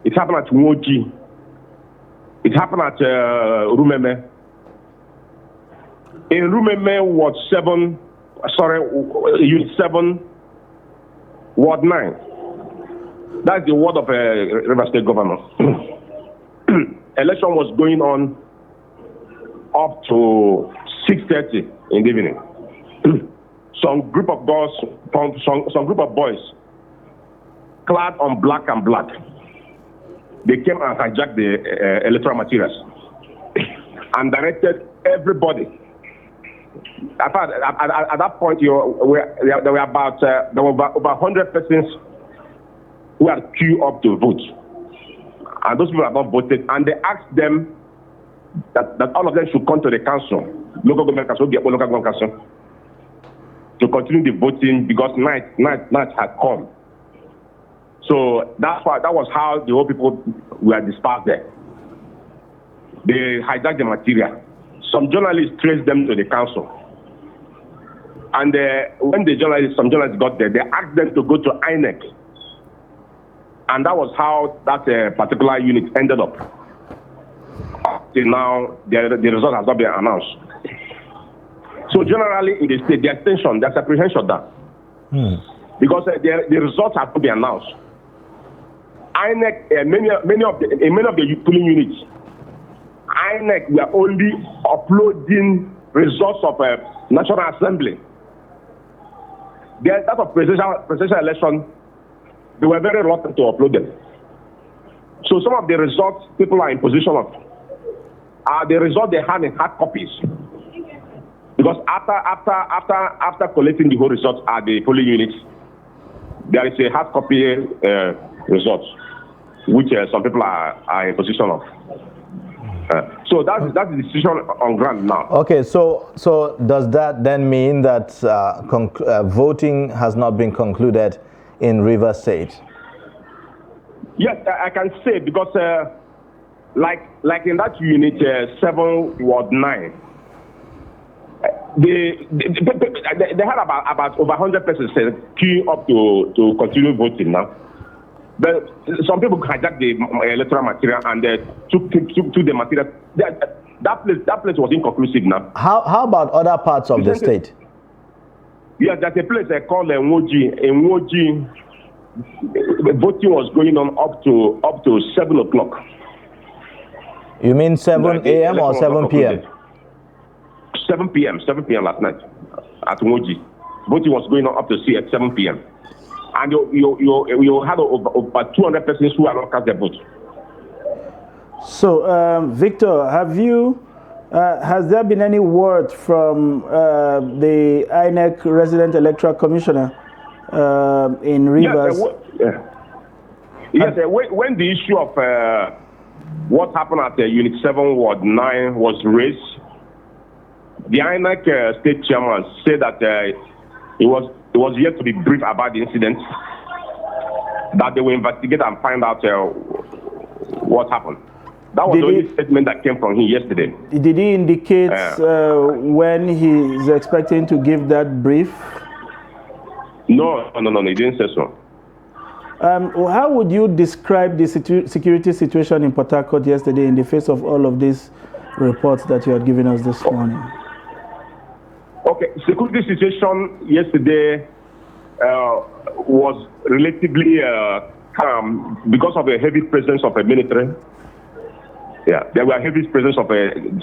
It happened at Nwoji. It happened at Rumeme. In Rumeme, Unit 7, Ward 9. That's the ward of River State Governor. Election was going on up to 6:30 in the evening. Some group of boys clad on black and black, they came and hijacked the electoral materials and directed everybody. At that point, there were about over 100 persons who had queued up to vote, and those people have not voted. And they asked them that all of them should come to the council, local government council, local government council, to continue the voting because night had come. So that was how the whole people were dispersed there. They hijacked the material. Some journalists traced them to the council. And when some journalists got there, they asked them to go to INEC. And that was how that particular unit ended up. Till now, the result has not been announced. So generally in the state, there's tension, there's apprehension there. Because the results have to be announced. INEC, many of the polling units, INEC were only uploading results of National Assembly. That of presidential election, they were very reluctant to upload them. So some of the results people are in possession of are the results they had in hard copies. Because after collecting the whole results at the polling units, there is a hard copy results, which some people are in possession of. So that's the decision on ground now. Okay, so does that then mean that voting has not been concluded in Rivers State? Yes, I can say because like in that unit 7 Ward 9, they had about over 100 persons queuing up to continue voting now. But some people hijacked the electoral material and took the material. That place was inconclusive now. How about other parts of the state? Yes, there's a place called Nwoji. In Nwoji, voting was going on up to 7 o'clock. You mean 7 a.m. or 7 p.m.? 7 p.m. last night at Nwoji. Voting was going on up to 7 p.m. And you had over 200 persons who are not cast their vote. So, Victor, has there been any word from the INEC resident electoral commissioner in Rivers? Yes, when the issue of what happened at Unit 7 Ward 9 was raised, the INEC state chairman said that it was yet to be briefed about the incident, that they will investigate and find out what happened. That was the only statement that came from him yesterday. Did he indicate when he is expecting to give that brief? No, he didn't say so. How would you describe the security situation in Port Harcourt yesterday in the face of all of these reports that you had given us this morning? Okay, security situation yesterday was relatively calm because of a heavy presence of a military. Yeah, there were heavy presence of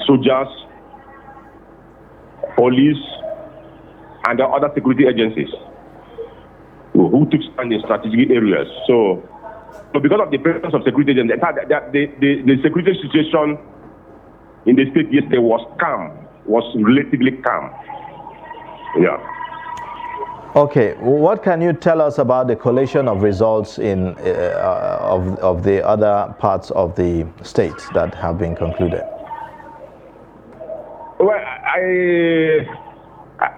soldiers, police, and the other security agencies who took stand in strategic areas. So because of the presence of security agents, the security situation in the state yesterday was calm, was relatively calm. Yeah. Okay, what can you tell us about the collation of results in of the other parts of the state that have been concluded? Well,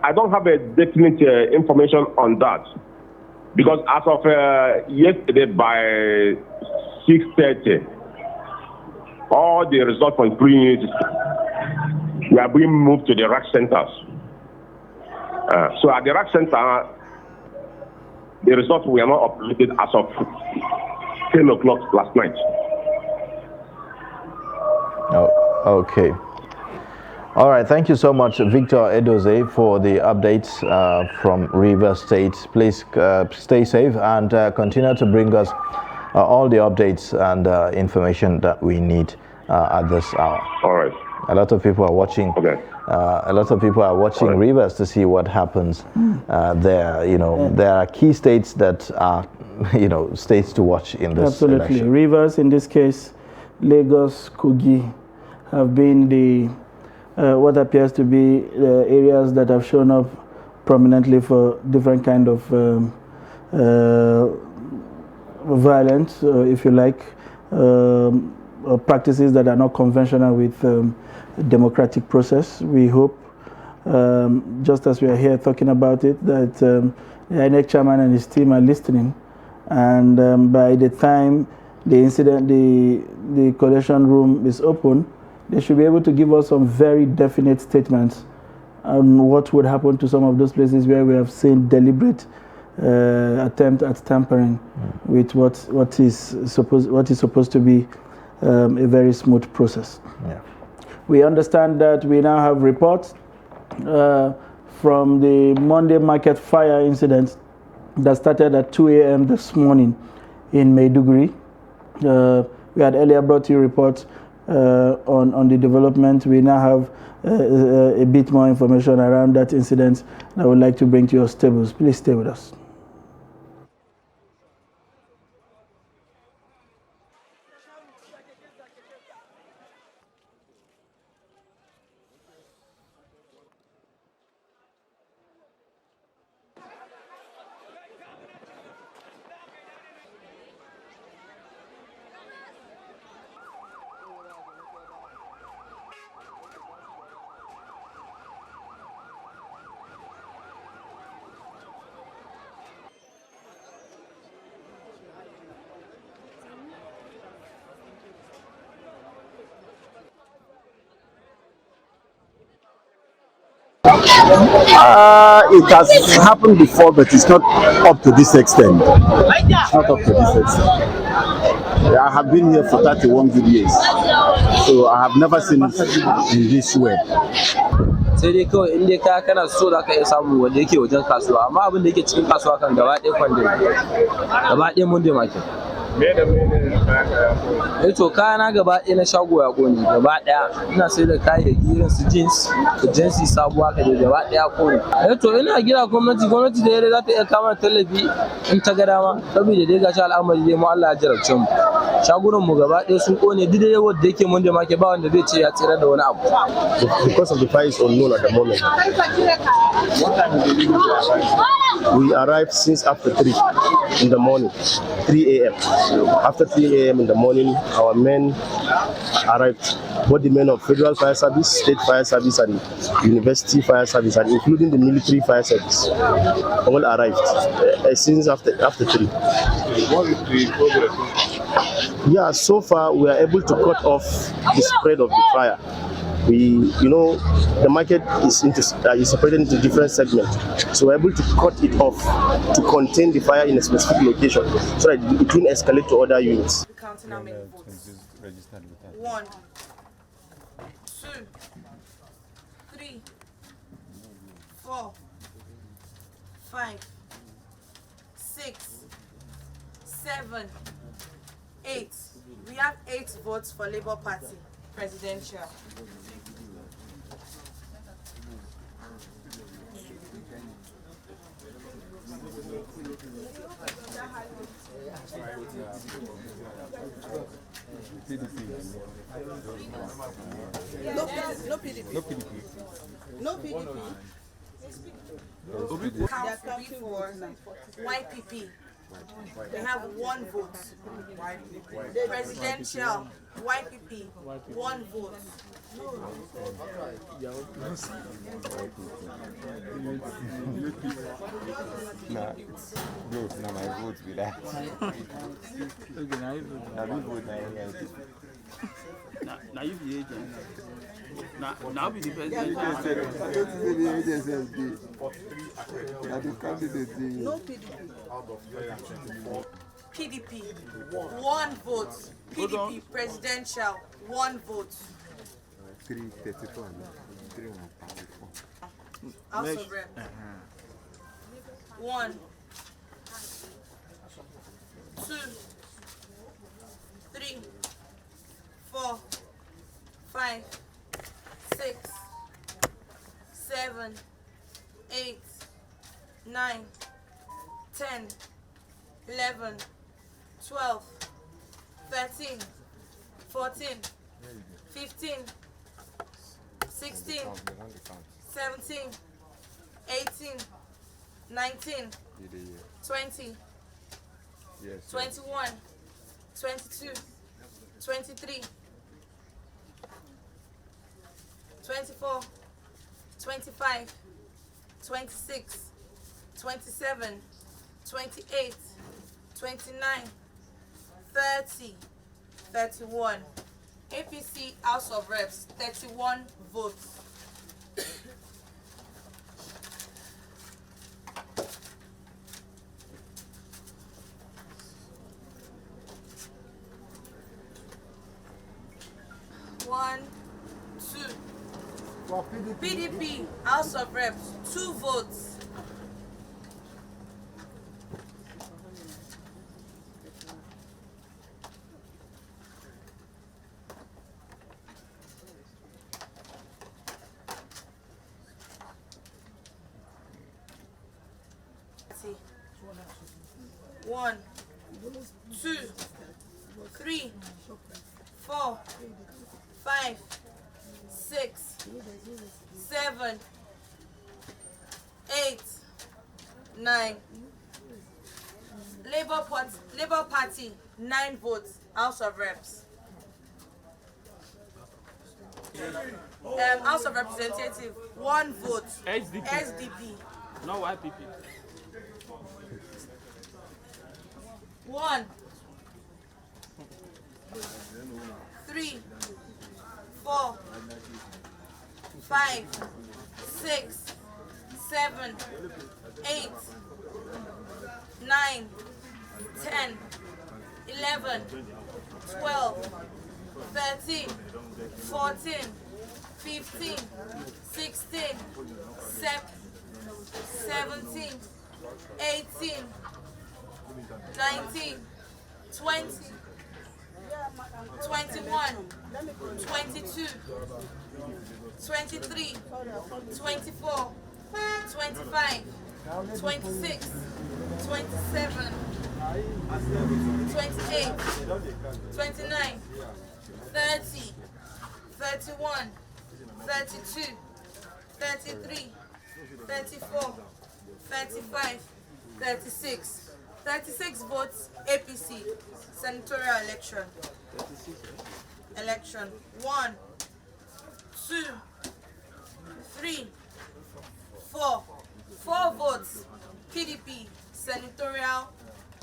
I don't have a definite information on that, because as of yesterday by 6:30, all the results from 3 units were being moved to the rack centers. So at the rack center, the results were not uploaded as of 10 o'clock last night. Oh, okay. All right. Thank you so much, Victor Edoze, for the updates from Rivers State. Please stay safe and continue to bring us all the updates and information that we need at this hour. All right. A lot of people are watching. Okay. A lot of people are watching Rivers to see what happens there. You know, there are key states that are, states to watch in this election. Rivers, in this case, Lagos, Kogi, have been the what appears to be the areas that have shown up prominently for different kind of violence, if you like, practices that are not conventional with democratic process. We hope, just as we are here talking about it, that the INEC chairman and his team are listening, and by the time the collation room is open, they should be able to give us some very definite statements on what would happen to some of those places where we have seen deliberate attempt at tampering with what is supposed to be a very smooth process. Yeah. We understand that we now have reports from the Monday market fire incident that started at 2 a.m. this morning in Maiduguri. We had earlier brought you reports on the development. We now have a bit more information around that incident that I would like to bring to your stables. Please stay with us. It has happened before, but it's not up to this extent. It's not up to this extent. I have been here for 31 good years, so I have never seen it in this way. sai dai kawai in dai kaya kana so za ka iya samu wanda yake wajen kasuwa, amma abin da yake cikin kasuwa kan gaba ɗaya kwandon gaba ɗaya Monday market. To kaya na gaba ɗaya na shago ya ƙone gaba ɗaya, ina sai da kayayyaki irin su jeans da jinsi sabuwa ka dai gaba ɗaya ƙone. To ina gira gwamnati da yare za ta iya kama tallafi in ta ga dama, saboda dai gashi al'amari dai mu Allah ya jarabce mu. Shagunan mu gaba ɗaya sun ƙone, duk da wanda yake Monday market ba wanda zai ce ya tsira da wani abu. Because of the price unknown at the moment. We arrived since after 3 in the morning, 3 a.m. After 3 a.m. in the morning, our men arrived. Both the men of Federal Fire Service, State Fire Service, and University Fire Service, and including the Military Fire Service, all arrived since after 3. What is the progress? Yeah, so far we are able to cut off the spread of the fire. The market is separated into different segments, so we're able to cut it off to contain the fire in a specific location, so that it won't escalate to other units. Counting how many votes? 1, 2, 3, 4, 5, 6, 7, 8. We have 8 votes for Labour Party presidential. No PDP. No PDP. Count for YPP. They have 1 vote. Presidential YPP 1 vote. Nah, my vote with that. Okay, now you vote. Now you be agent. Now be the president. No PDP. PDP 1 vote. PDP presidential 1 vote. 334 and 334. House of Rep. 1, 2, 3, 4, 5, 6, 7, 8, 9, 10, 11, 12, 13, 14, 15, 16, 17, 18, 19, 20, 21, 22, 23, 24, 25, 26, 27, 28, 29, 30, 31. APC House of Reps, 31 votes. One, two. PDP House of Reps, 2 votes. See. 1, 2, 3, 4, 5, 6, 7, 8, 9. Labour Party 9 votes. House of Reps. House of Representatives 1 vote. SDP. No YPP. 1, 3, 4, 5, 6, 7, 8, 9, 10, 11, 12, 13, 14, 15, 16, 17, 18, 19, 20, 21, 22, 23, 24, 25, 26, 27, 28, 29, 30, 31, 32, 33, 34, 35, 36. 36 votes APC, senatorial election. election. 1, 2, 3, 4. 4 votes. PDP senatorial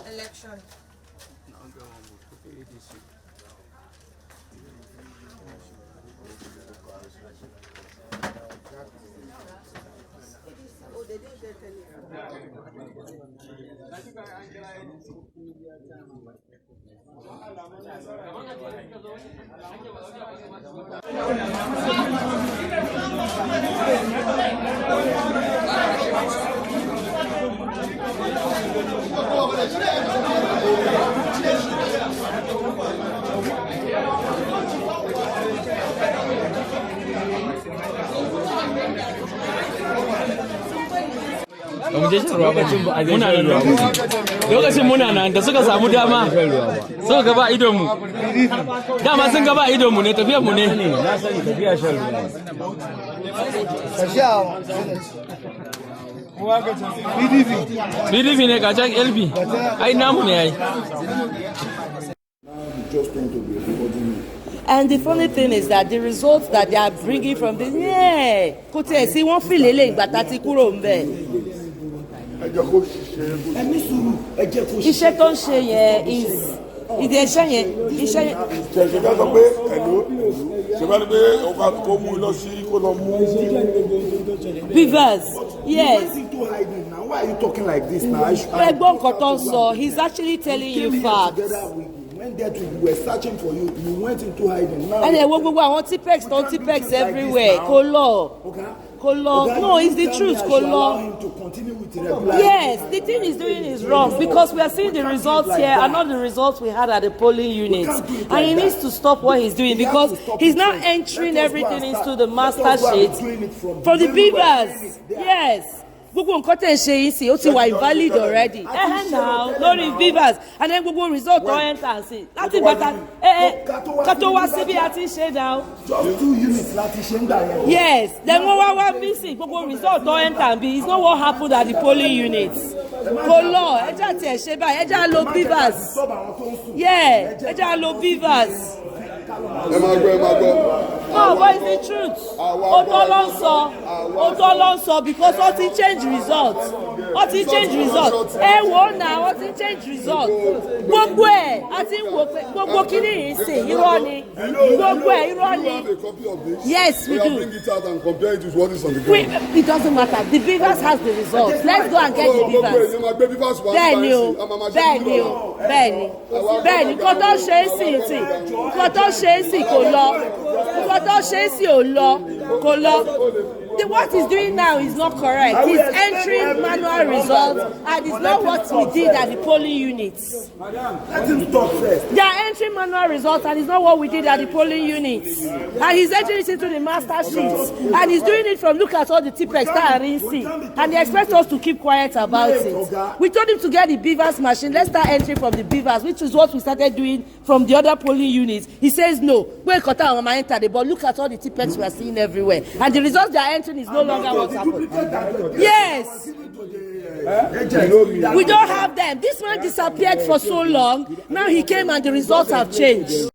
election. lokacin muna nan da suka samu dama suka gaba idonmu dama sun gaba idonmu ne tafiyar mu ne na sani tafiya shan ruwa PDP ne kacan LP ai namu ne ai. And the funny thing is that the results that they are bringing from the kò tẹ̀ sí wọ́n fi lélẹ̀ ìgbà tá ti kúrò ń bẹ̀. Iṣẹ́ tó ń ṣe yẹn ìdí iṣẹ́ yẹn. ṣèṣe ká sọ pé ẹ̀ló ṣe bá ní pé kó mú lọ sí kó lọ mú. Beavers, yes. Why are you talking like this now? Ẹgbọ́n nǹkan tó ń sọ, he's actually telling you facts. When there we were searching for you, you went into hiding. Now. And gbogbo àwọn Tipex everywhere. Kò lọ. No, it's the truth. Kò lọ. Yes, the thing he's doing is wrong because we are seeing the results here and not the results we had at the polling units. And he needs to stop what he's doing because he's now entering everything into the master sheet from the Beavers. Yes. Gbogbo nǹkan tẹ̀ ṣe yìí sí ó ti wà invalid already. Now lórí Beavers and then gbogbo result tó enter sí láti gbàtà ká tó wá síbi àti ṣe now. Just 2 units láti ṣe ń gbà yẹn. Yes, then wọ́n wá missing gbogbo result tó enter bí it's not what happened at the polling units. Kò lọ ẹjẹ́ àti ẹ̀ṣẹ̀ báyìí ẹjẹ́ á lo Beavers. Yeah, ẹjẹ́ á lo Beavers. ẹ máa gbọ́. No, what is the truth? Òótọ́ ló ń sọ because wọ́n ti change results. Ẹ wò ó náà wọ́n ti change results. Gbogbo ẹ̀ àti wò pé gbogbo kíní yìí sì irọ́ ni. Gbogbo ẹ̀ irọ́ ni. Yes, we do. Bring it out and compare it with what is on the ground. It doesn't matter. The Beavers has the results. Let's go and get the Beavers. Bẹ́ẹ̀ni nǹkan tó ṣe é sì kò lọ. Nǹkan tó ṣe é sì kò lọ. What he's doing now is not correct. He's entering manual results and it's not what we did at the polling units. Let him stop first. They are entering manual results and it's not what we did at the polling units. And he's entering it into the master sheets. And he's doing it from look at all the Tipex that are in see. And they expect us to keep quiet about it. We told him to get the Beavers machine. Let's start entering from the Beavers, which is what we started doing from the other polling units. He says no. But look at all the Tipex we are seeing everywhere. And the results they are entering is no longer what's happening. Yes. We don't have them. This man disappeared for so long. Now he came and the results have changed.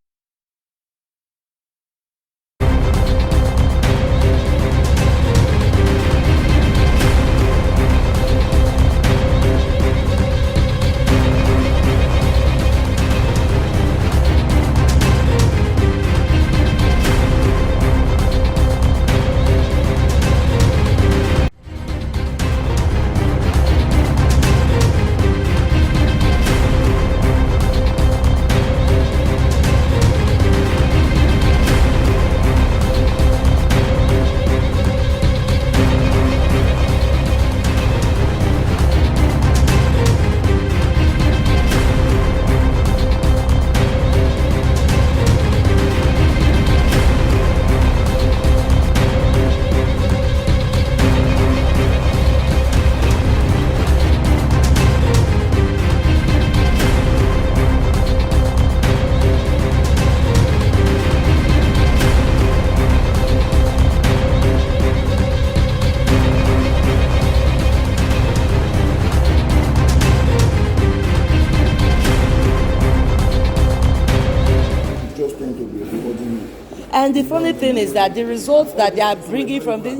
And the funny thing is that the results that they are bringing from this,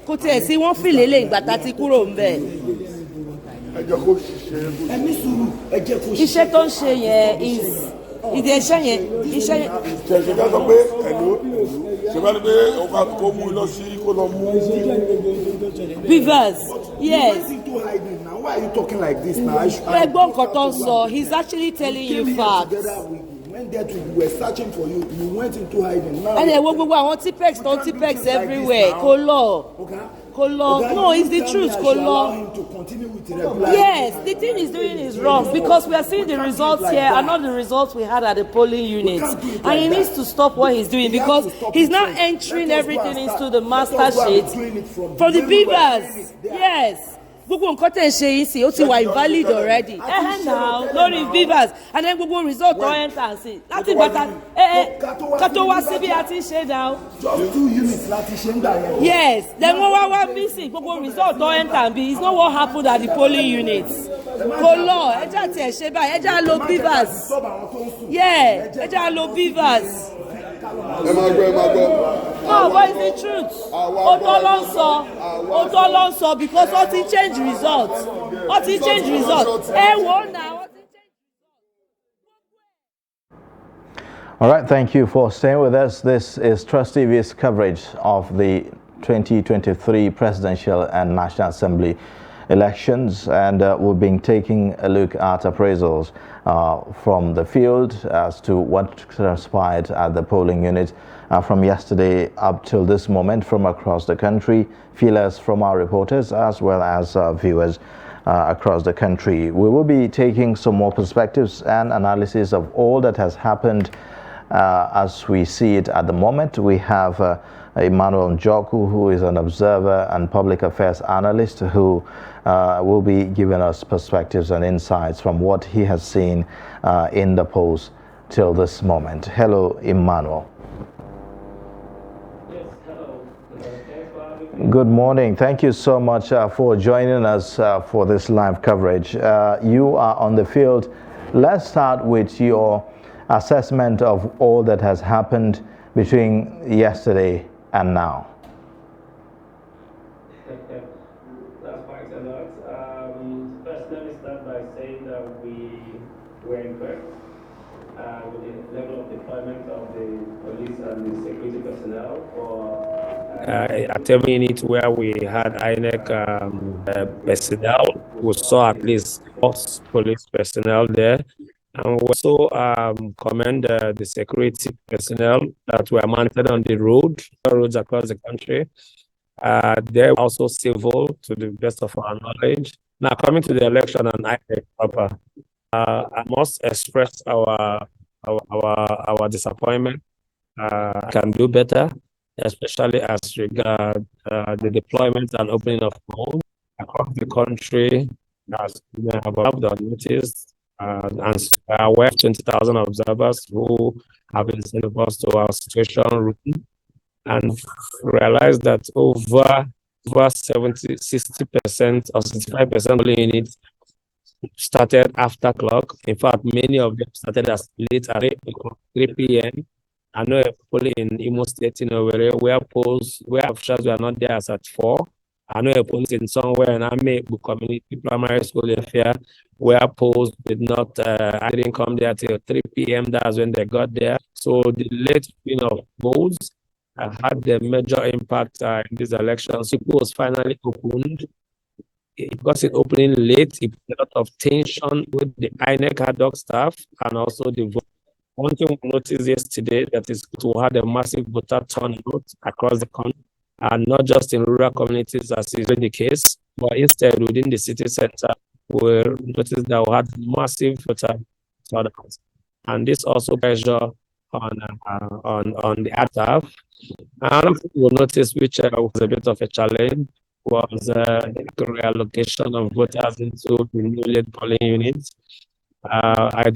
kò tiẹ̀ sí wọ́n fi lélẹ̀ ìgbà tá ti kúrò ń bẹ̀. Iṣẹ́ tó ń ṣe yẹn ìdí iṣẹ́ yẹn. ṣèṣèká sọ pé ẹ̀ló ṣe bá ní pé kó mú lọ sí kó lọ mú. Beavers, yes. Why are you talking like this now? Ẹ̀gbọ́n nǹkan tó ń sọ, he's actually telling you facts. When we were searching for you, you went into hiding. Now. And wo gbogbo àwọn Tipex everywhere. Kò lọ. No, it's the truth. Kò lọ. Yes, the thing he's doing is wrong because we are seeing the results here and not the results we had at the polling units. And he needs to stop what he's doing because he's now entering everything into the master sheet from the Beavers. Yes. Gbogbo nǹkan tẹ̀ ń ṣe yìí sí ó ti wà invalid already. Now lórí Beavers and then gbogbo result tó enter sí láti gbàtà ká tó wá síbi àti ṣe now. Just 2 units láti ṣe ń gbà yẹn. Yes, then wọ́n wá missing gbogbo result tó enter bí it's not what happened at the polling units. Kò lọ ẹja tiẹ̀ ṣe báyìí ẹja lo Beavers. Ẹja lo Beavers. ẹ máa gbọ́. No, but it's the truth. Òótọ́ ló ń sọ because wọ́n ti change results. Ẹ wò ó náà. All right, thank you for staying with us. This is Trust TV's coverage of the 2023 Presidential and National Assembly elections, and we've been taking a look at appraisals from the field as to what transpired at the polling unit from yesterday up till this moment from across the country, feelers from our reporters as well as viewers across the country. We will be taking some more perspectives and analysis of all that has happened as we see it at the moment. We have Emmanuel Njoku, who is an observer and public affairs analyst, who will be giving us perspectives and insights from what he has seen in the polls till this moment. Hello, Emmanuel. Yes, hello. Good morning. Thank you so much for joining us for this live coverage. You are on the field. Let's start with your assessment of all that has happened between yesterday and now. That's quite a lot. First, let me start by saying that we were impressed with the level of deployment of the police and the security personnel for at every unit where we had INEC personnel. We saw at least 4 police personnel there. And we also commend the security personnel that were mounted on the roads across the country. They were also civil to the best of our knowledge. Now, coming to the election and INEC proper, I must express our disappointment. Can do better, especially as regard the deployment and opening of polls across the country, as you may have noticed. And we are aware of 20,000 observers who have been sent across to our situation room and realize that over 60% or 65% of the units started after clock. In fact, many of them started as late as 3 p.m. I know people in Imo State, where officials were not there as at 4. I know a police in somewhere in Ame Community Primary School here, where polls I didn't come there till 3 p.m. That's when they got there. So the late opening of polls had the major impact in these elections. It was finally opened. Because it opening late, it put a lot of tension with the INEC ad hoc staff and also the vote. One thing we noticed yesterday that is to have a massive voter turnout across the country. And not just in rural communities as is the case, but instead within the city center, we noticed that we had massive voter turnout. And this also pressure on the staff. Another thing we noticed, which was a bit of a challenge, was the reallocation of voters into the newly polling units. We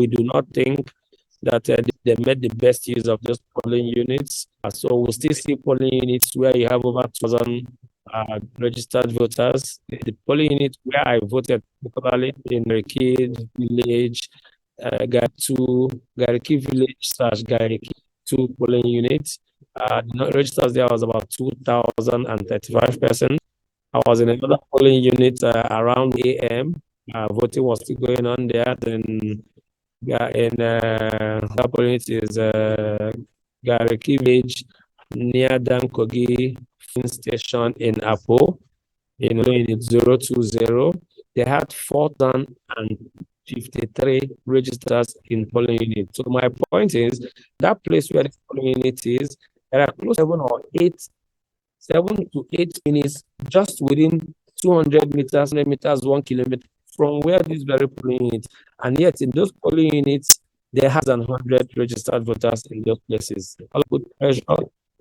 do not think that they made the best use of those polling units. So we still see polling units where you have over 2,000 registered voters. The polling unit where I voted, particularly in Gariki village / Gariki, 2 polling units. The registers there was about 2,035 persons. I was in another polling unit around AM. Voting was still going on there. Then that polling unit is Gariki Village near Dankogi Filling Station in Apo, in unit 020. They had 4,053 registers in polling unit. So my point is that place where the polling unit is, there are close to 7 to 8 minutes just within 200 meters, 100 meters, 1 kilometer from where this very polling unit. And yet in those polling units, there has 100 registered voters in those places. All put pressure,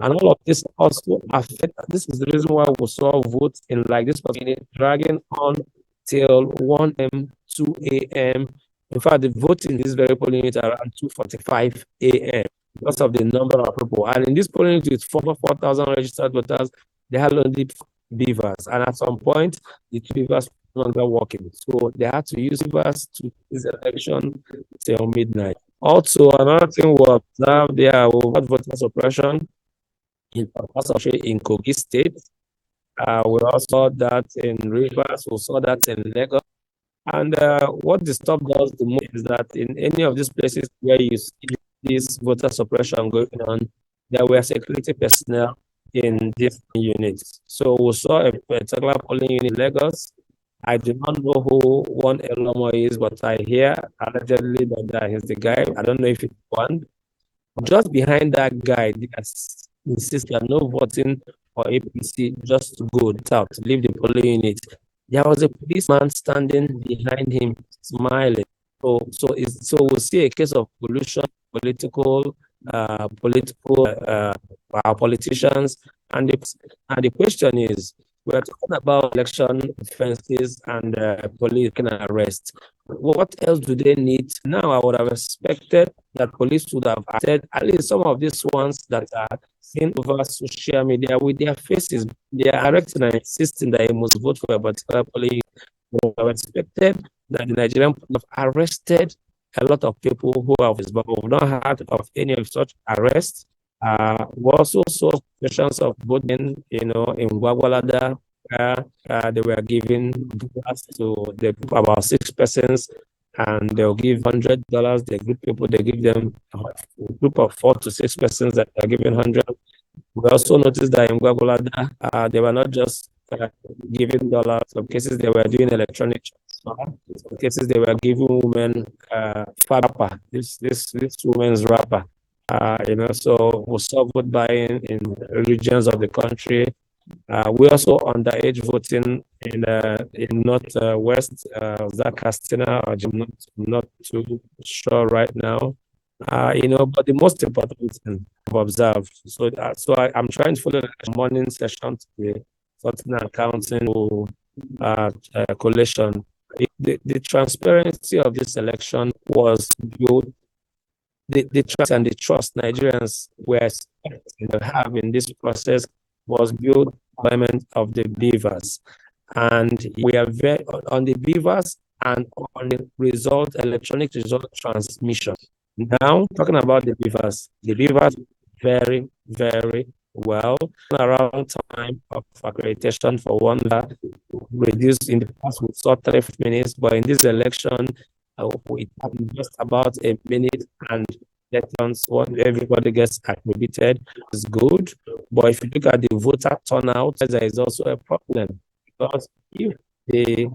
and all of this also affect. This is the reason why we saw votes in like this unit dragging on till 1 a.m., 2 a.m. In fact, the vote in this very polling unit around 2:45 a.m. because of the number of people. And in this polling unit with 4,000 registered voters, they had only beavers. And at some point, the 2 beavers were no longer working. So they had to use beavers to this election till midnight. Also, another thing we observed there was voter suppression in Kogi State. We also saw that in Rivers, we saw that in Lagos. And what disturbed us the most is that in any of these places where you see this voter suppression going on, there were security personnel in different units. So we saw a particular polling unit in Lagos. I do not know who one Elomo is, but I hear allegedly that he's the guy. I don't know if it's one. Just behind that guy, they insist that no voting for APC, just to go out, leave the polling unit. There was a policeman standing behind him, smiling. So we'll see a case of pollution, political politicians, and the question is, we are talking about election offenses and police can arrest. What else do they need? Now, I would have expected that police would have acted, at least some of these ones that are seen over social media with their faces. They are arresting and insisting that they must vote for a particular police. We would have expected that the Nigerian police have arrested a lot of people who have this, but we've not heard of any of such arrests. We also saw situations of voting, in Gwagwalada, where they were giving gas to the group, about 6 persons, and they'll give $100. The group people, they give them a group of 4 to 6 persons that are giving 100. We also noticed that in Gwagwalada, they were not just giving dollars. Some cases they were doing electronic transfer. Some cases they were giving women wrapper. This women's wrapper. So we saw vote buying in regions of the country. We also underage voting in Northwest, Zakastina, I'm not too sure right now. But the most important thing I've observed. So I'm trying to follow the morning session to the sorting and counting collation. The transparency of this election was built. The trust and the trust Nigerians were expecting to have in this process was built by of the beavers. And we are very on the beavers and on the electronic result transmission. Now, talking about the beavers very, very well. Around time of accreditation for one that reduced in the past, we saw 3 minutes, but in this election, it happened just about a minute, and everybody gets accredited. It's good, but if you look at the voter turnout, there is also a problem, because if the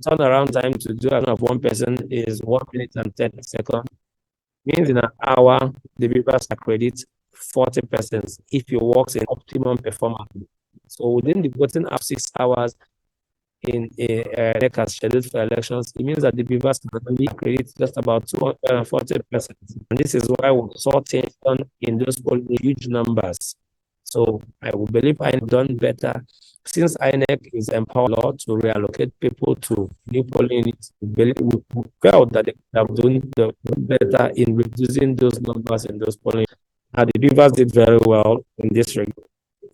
turnaround time to do of one person is 1 minute and 10 seconds, means in an hour the beavers accredit 40 persons if you work in optimum performance. So within the voting of 6 hours in a scheduled for elections, it means that the beavers can only accredit just about 240 persons. And this is why we saw tension in those polling huge numbers. So I would believe I have done better since INEC is empowered to reallocate people to new polling units. We felt that they have done better in reducing those numbers in those polling. And the beavers did very well in this regard.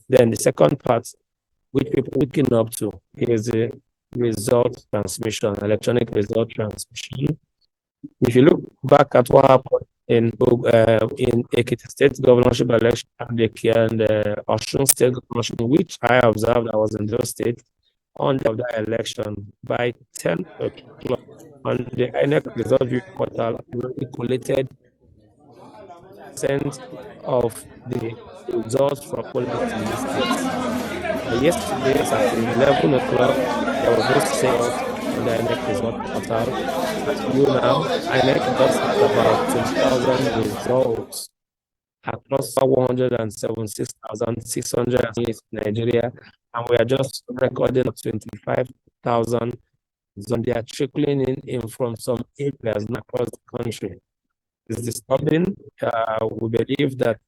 Then the second part, which people are looking up to, is the result transmission, electronic result transmission. If you look back at what happened in Ekiti State governorship election and the Osun State governorship, which I observed I was in those states on the election by 10 o'clock on the INEC result portal already collated % of the results from polling in the states. Yesterday at 11 o'clock, there was no sales on the INEC result portal. As you now, INEC just had about 20,000 results across 176,600 in Nigeria, and we are just recording 25,000. So they are trickling in from some areas across the country. It's disturbing. We believe that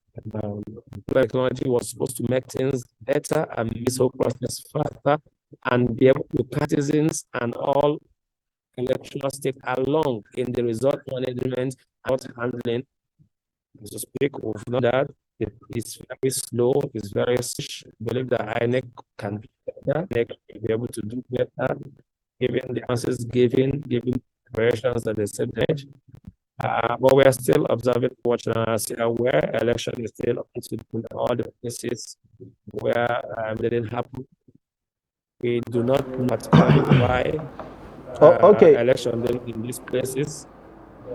technology was supposed to make things better and make this whole process faster and be able to partisans and all electoral stake along in the result management and handling. To speak of that, it is very slow, it's very I believe that INEC can be better, INEC will be able to do better, given the answers given operations that they said. But we are still observing, watching, where election is still up to all the places where they didn't happen. We do not know particularly why election in these places,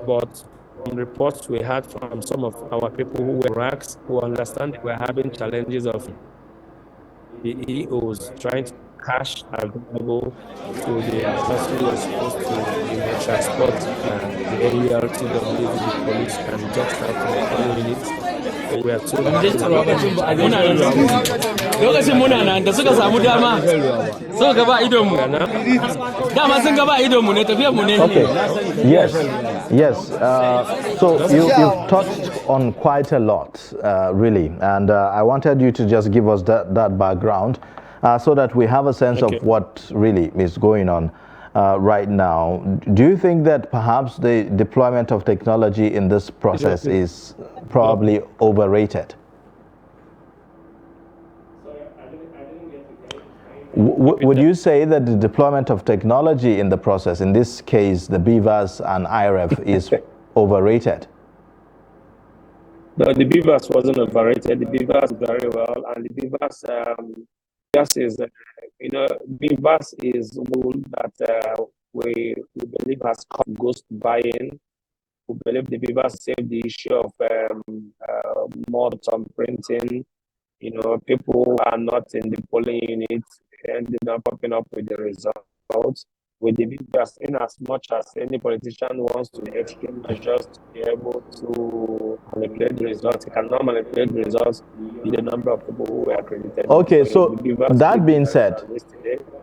but from reports we had from some of our people who were racks, who understand that we're having challenges of the EOs trying to cash available to the person who was supposed to transport the AUL to the police and just after 20 minutes. We are told lokacin muna nan da suka samu dama suka gaba idonmu dama sun gaba idonmu ne tafiyar mu ne. Okay, yes. So you've touched on quite a lot, really, and I wanted you to just give us that background so that we have a sense of what really is going on right now. Do you think that perhaps the deployment of technology in this process is probably overrated? Would you say that the deployment of technology in the process, in this case the BVAS and IREF, is overrated? No, the BVAS wasn't overrated. The BVAS very well, and the BVAS is, BVAS is one that we believe has come ghost buying. We believe the BVAS saved the issue of more thumb printing. People are not in the polling units and they're not popping up with the results. With the BVAS, in as much as any politician wants to be extreme measures to be able to manipulate the results, he cannot manipulate the results with the number of people who were accredited. Okay, so that being said,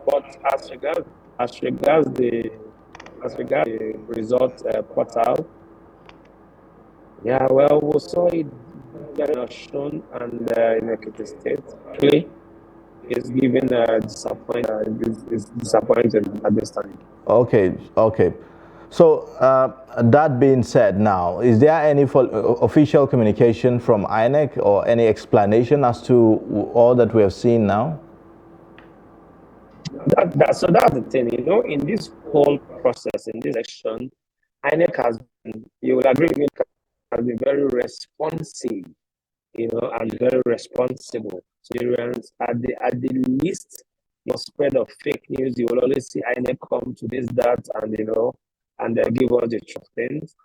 but as regards the result portal, we saw it shown and in Ekiti State. Clearly, it's given disappointing at this time. Okay. So that being said, now, is there any official communication from INEC or any explanation as to all that we have seen now? So that's the thing, in this whole process, in this election, INEC has been, you will agree with me, has been very responsive, and very responsible. Syrians at the least, spread of fake news, you will always see INEC come to this, that, and give us the truth things.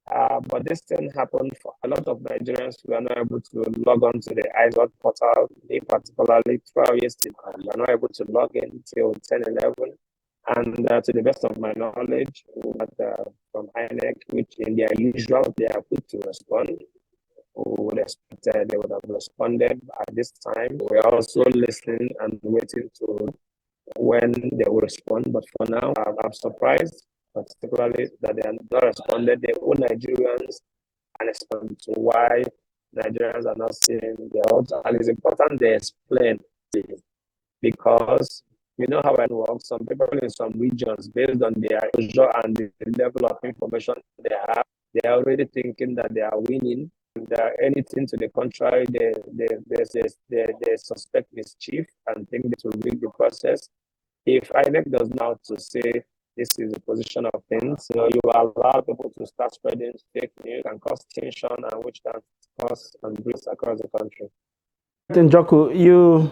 But this thing happened for a lot of Nigerians who are not able to log on to the IZOT portal, particularly throughout yesterday. We are not able to log in till 10:11. And to the best of my knowledge, from INEC, which in their usual, they are quick to respond. We would expect they would have responded at this time. We are also listening and waiting to when they will respond. But for now, I'm surprised, particularly that they have not responded. They own Nigerians and explain to why Nigerians are not seeing the odds. And it's important they explain it, because you know how it works. Some people in some regions, based on their usual and the level of information they have, they are already thinking that they are winning. And anything to the contrary, they suspect mischief and think that will rig the process. If INEC does not to say this is the position of things. So you allow people to start spreading fake news and cause tension, and which can cause unrest across the country. Njoku, you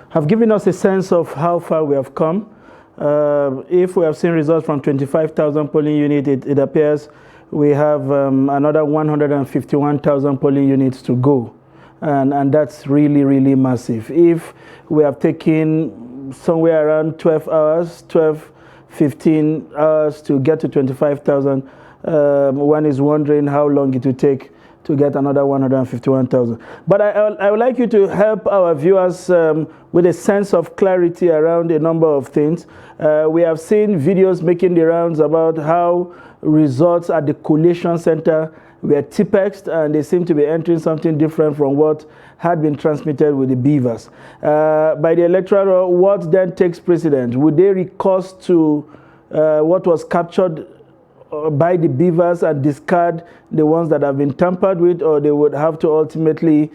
have given us a sense of how far we have come. If we have seen results from 25,000 polling units, it appears we have another 151,000 polling units to go. And that's really, really massive. If we have taken somewhere around 12 hours, 15 hours to get to 25,000, one is wondering how long it will take to get another 151,000. But I would like you to help our viewers with a sense of clarity around a number of things. We have seen videos making the rounds about how results at the collation center were tipexed, and they seem to be entering something different from what had been transmitted with the beavers. By the electoral, what then takes precedence? Would they recourse to what was captured by the beavers and discard the ones that have been tampered with, or they would have to ultimately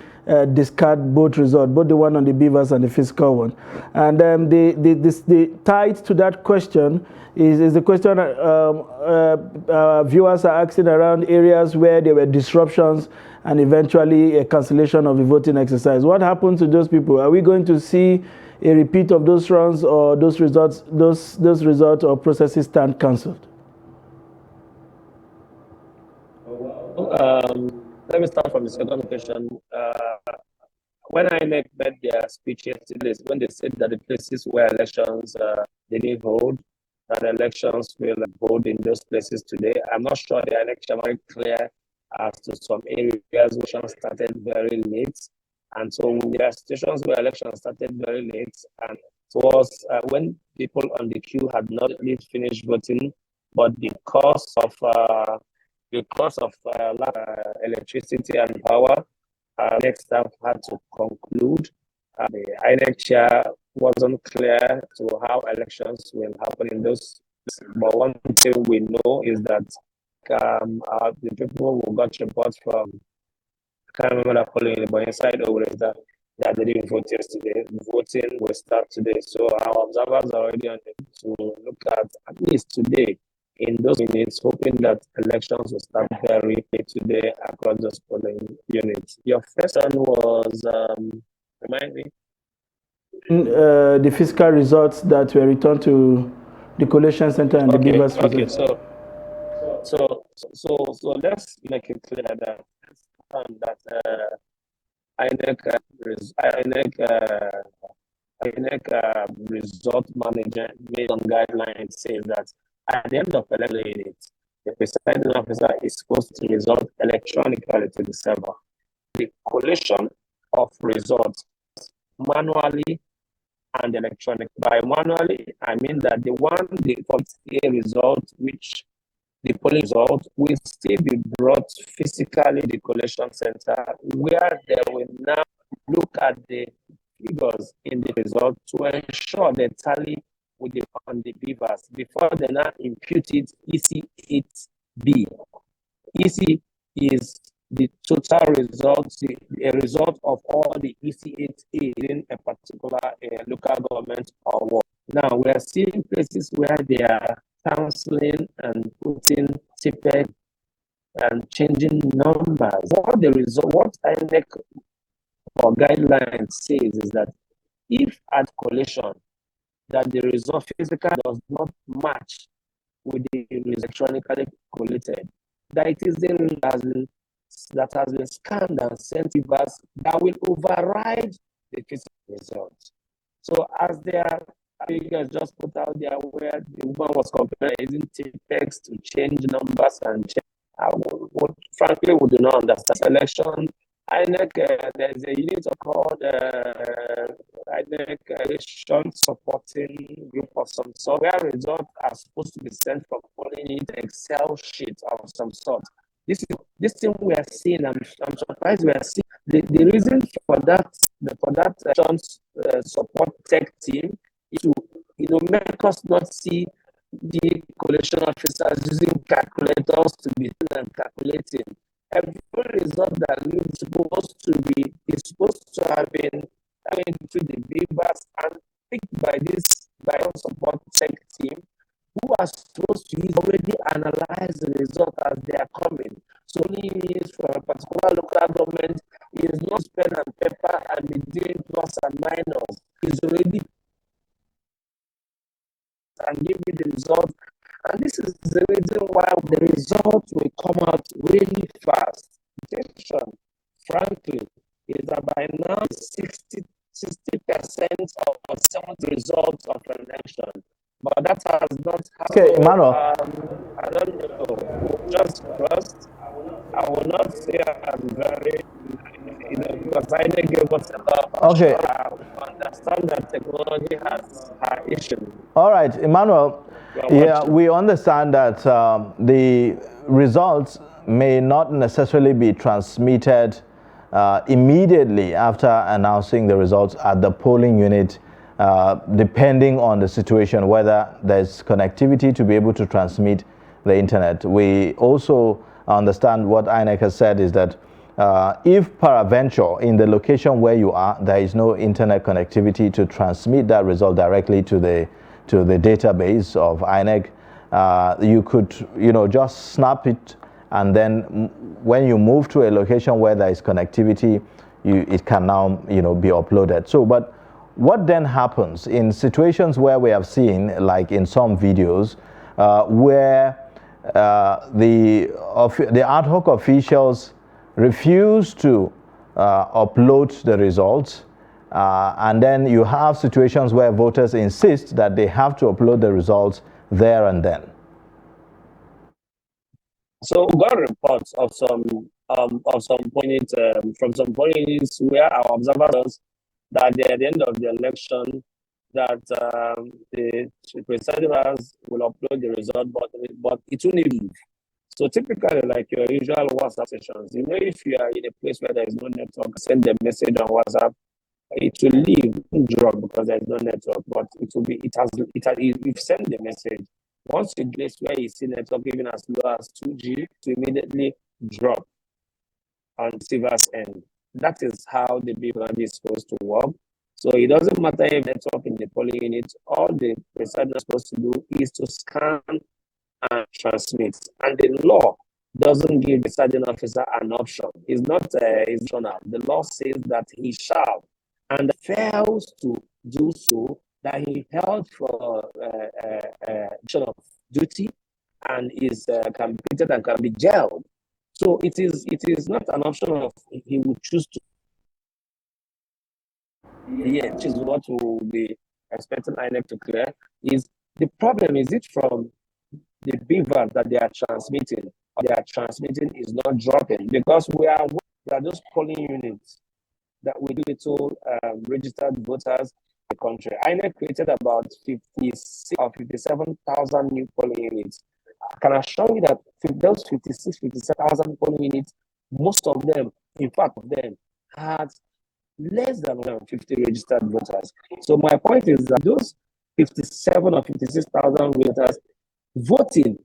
discard both results, both the one on the beavers and the physical one? And then the tied to that question is the question viewers are asking around areas where there were disruptions and eventually a cancellation of the voting exercise. What happened to those people? Are we going to see a repeat of those runs, or those results or processes stand cancelled? Let me start from the second question. When INEC made their speech yesterday, when they said that the places where elections didn't hold, that elections will hold in those places today, I'm not sure the INEC are very clear as to some areas which started very late. And so there are situations where elections started very late, and it was when people on the queue had not yet finished voting, but because of electricity and power, INEC staff had to conclude. The INEC chair wasn't clear to how elections will happen in those. But one thing we know is that the people who got reports from, I can't remember that polling, but inside over that they didn't vote yesterday. Voting will start today. So our observers are already on it to look at least today in those units, hoping that elections will start very late today across those polling units. Your first one was, remind me? The fiscal results that were returned to the collation center and the beavers. Okay, so let's make it clear that INEC result manager based on guidelines says that at the end of the unit, the presiding officer is supposed to result electronically to the server. The collation of results manually and electronic. By manually, I mean that the result, which the polling result, will still be brought physically to the collation center, where they will now look at the figures in the result to ensure they tally with on the beavers before they now impute it EC8B. EC is the total result, a result of all the EC8A in a particular local government or ward. Now we are seeing places where they are cancelling and putting TPEC and changing numbers. What INEC or guidelines says is that if at collation that the result physical does not match with the electronically collated, that it is that has been scanned and sent to us that will override the physical result. So as they are, you guys just put out there where the woman was comparing using TPEX to change numbers and change. Frankly, we do not understand selection. INEC, there's a unit called INEC election supporting group of some sort, where results are supposed to be sent from polling unit Excel sheet of some sort. This thing we are seeing, I'm surprised we are seeing the reason for that support tech team is to make us not see the collation officers using calculators to be calculating. Every result that is supposed to have been into the beavers and picked by our support tech team, who has polling units from a particular local government is not pen and paper and be doing plus and minus. It's already and give you the result. And this is the reason why the results will come out really fast. Detection, frankly, is that by now 60% of some of the results of an election. But that has not happened. Okay, Emmanuel. I don't know. Just first, I will not say I'm very, because I didn't give us a lot. Okay. I understand that technology has her issues. All right, Emmanuel. Yeah, we understand that the results may not necessarily be transmitted immediately after announcing the results at the polling unit, depending on the situation, whether there's connectivity to be able to transmit the internet. We also understand what INEC has said is that if peradventure in the location where you are, there is no internet connectivity to transmit that result directly to the database of INEC, you could, just snap it, and then when you move to a location where there is connectivity, it can now, be uploaded. So, but what then happens in situations where we have seen, like in some videos, where the ad hoc officials refuse to upload the results, and then you have situations where voters insist that they have to upload the results there and then? So we got reports of some point from some points where our observers that at the end of the election that the presiding house will upload the result, but it will leave. So typically, like your usual WhatsApp sessions, if you are in a place where there is no network, send the message on WhatsApp. It will leave, drop because there is no network, but it will be. You've sent the message. Once you get where you see network even as low as 2G, to immediately drop on receiver's end. That is how the BVAD is supposed to work. So it doesn't matter if network in the polling unit. All the president is supposed to do is to scan and transmit. And the law doesn't give the presiding officer an option. It's not optional. The law says that he shall, and fails to do so, that he held for of duty and is can be treated and can be jailed. So it is not an option of he would choose to. Yeah, which is what we will be expecting INEC to clear. Is the problem, is it from the BVAD that they are transmitting, or they are transmitting is not dropping? Because we are aware that those polling units that we little registered voters in the country. INEC created about 56 or 57,000 new polling units. I can assure you that those 57,000 polling units, most of them, in fact, of them, had less than 150 registered voters. So my point is that those 57 or 56,000 voters voting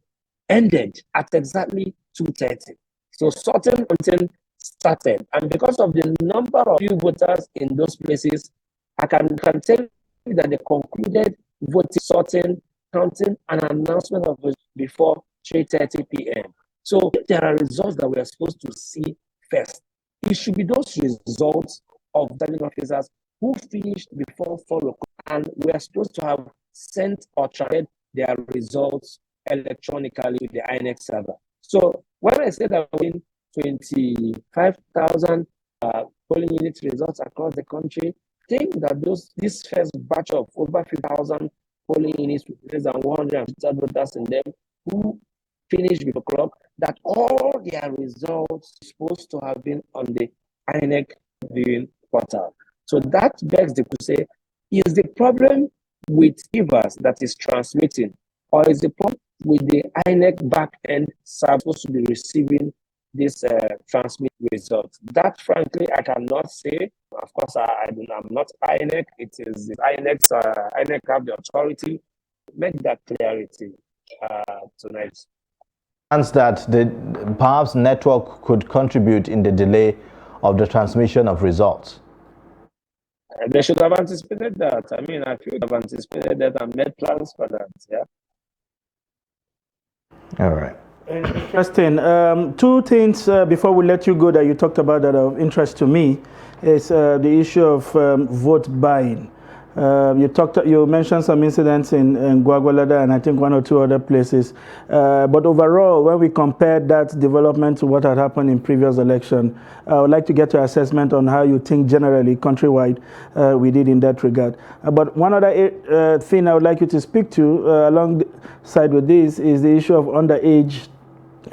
ended at exactly 2:30. So sorting until started, and because of the number of few voters in those places, I can tell you that they concluded voting, sorting, counting, and announcement of it before 3:30 p.m. So if there are results that we are supposed to see first, it should be those results of voting officers who finished before 4 o'clock, and we are supposed to have sent or transferred their results electronically to the INEC server. So when I say that we 25,000 polling unit results across the country, think that this first batch of over 50,000 polling units with less than 150 voters in them who finished before clock, that all their results are supposed to have been on the INEC viewing portal. So that begs the question: is the problem with Evers that is transmitting, or is the problem with the INEC back end supposed to be receiving this transmit results? That, frankly, I cannot say. Of course, I'm not INEC. It is INEC's. INEC have the authority. Make that clarity tonight. That perhaps network could contribute in the delay of the transmission of results. They should have anticipated that. I mean, I feel have anticipated that and made plans for that. Yeah. All right. Interesting. Two things before we let you go that you talked about that are of interest to me is the issue of vote buying. You mentioned some incidents in Gwagwalada and I think one or two other places. But overall, when we compare that development to what had happened in previous election, I would like to get your assessment on how you think generally, countrywide, we did in that regard. But one other thing I would like you to speak to alongside with this is the issue of underage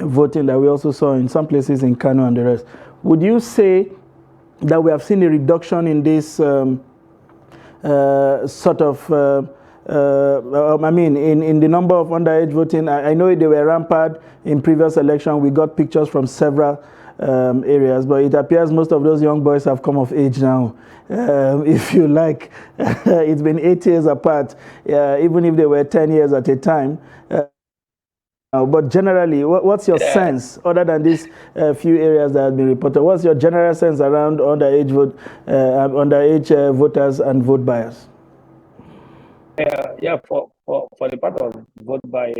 voting that we also saw in some places in Kano and the rest. Would you say that we have seen a reduction in this in the number of underage voting? I know they were rampant in previous election. We got pictures from several areas, but it appears most of those young boys have come of age now. If you like, it's been 8 years apart, even if they were 10 years at a time. But generally, what's your sense, other than these few areas that have been reported, what's your general sense around underage voters and vote buyers? For the part of vote buying,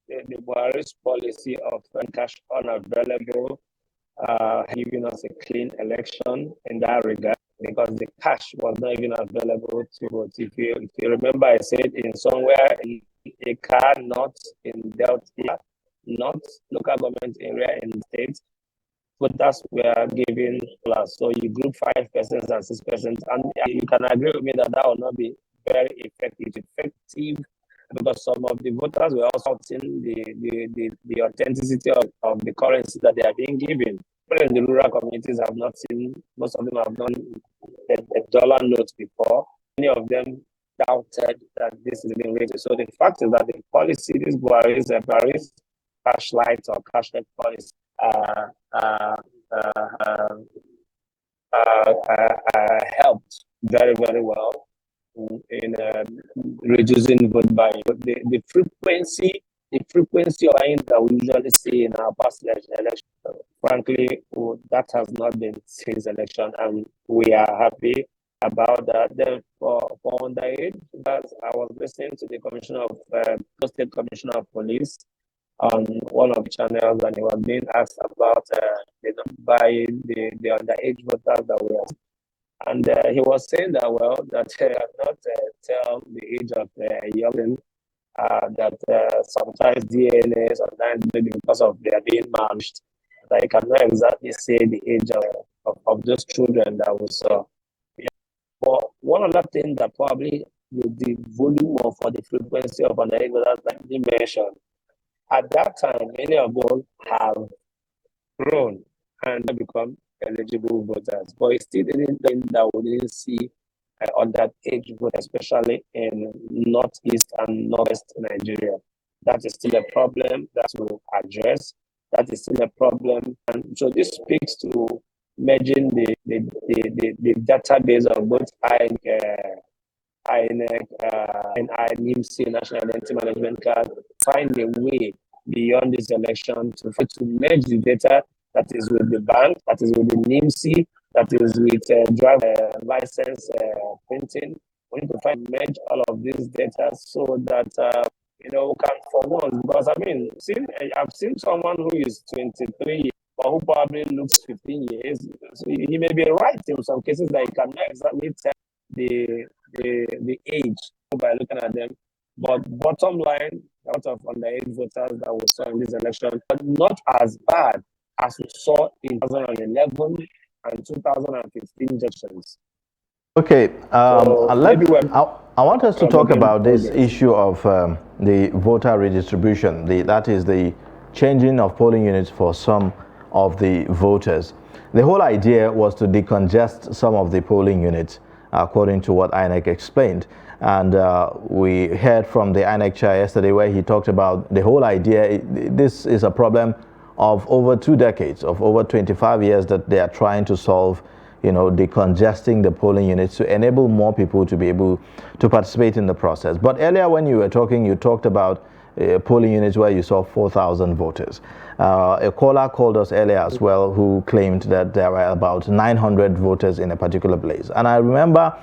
the Buhari's policy of cash unavailable giving us a clean election in that regard, because the cash was not even available to vote. If you remember, I said in somewhere in a car, not in Delta, not local government area in the state, voters were given plus. So you group 5% and 6%, and you can agree with me that that will not be very effective because some of the voters were also seeing the authenticity of the currency that they are being given. People in the rural communities have not seen, most of them have done a dollar note before. Many of them doubted that this is being rated. So the fact is that the policy, this Buhari's cash light or cash net policy helped very, very well in reducing vote buying. But the frequency of buying that we usually see in our past election, frankly, that has not been since election, and we are happy about that. Then for underage, I was listening to the State Commissioner of Police on one of the channels, and he was being asked about buying the underage voters that we have. And he was saying that, well, that not tell the age of young that sometimes DNA, sometimes maybe because of their being managed, that I cannot exactly say the age of those children that we saw. But one other thing that probably the volume of or the frequency of underage voters that you mentioned, at that time, many of them have grown and become eligible voters. But it still didn't think that we didn't see underage voters, especially in northeast and northwest Nigeria. That is still a problem that we'll address. That is still a problem. And so this speaks to merging the database of both INEC and NIMC, National Identity Management Card, find a way beyond this election to merge the data that is with the bank, that is with the NIMC, that is with driver license printing. We need to merge all of this data so that we can, for once, because I've seen someone who is 23 years, but who probably looks 15 years. So he may be right in some cases that he cannot exactly tell the age by looking at them. But bottom line, a lot of underage voters that we saw in this election, but not as bad as we saw in 2011 and 2015 elections. Okay, I want us to talk about this issue of the voter redistribution. That is the changing of polling units for some of the voters. The whole idea was to decongest some of the polling units, according to what INEC explained. And we heard from the INEC chair yesterday where he talked about the whole idea. This is a problem of over 2 decades, of over 25 years that they are trying to solve, decongesting the polling units to enable more people to be able to participate in the process. But earlier when you were talking, you talked about polling units where you saw 4,000 voters. A caller called us earlier as well who claimed that there were about 900 voters in a particular place. And I remember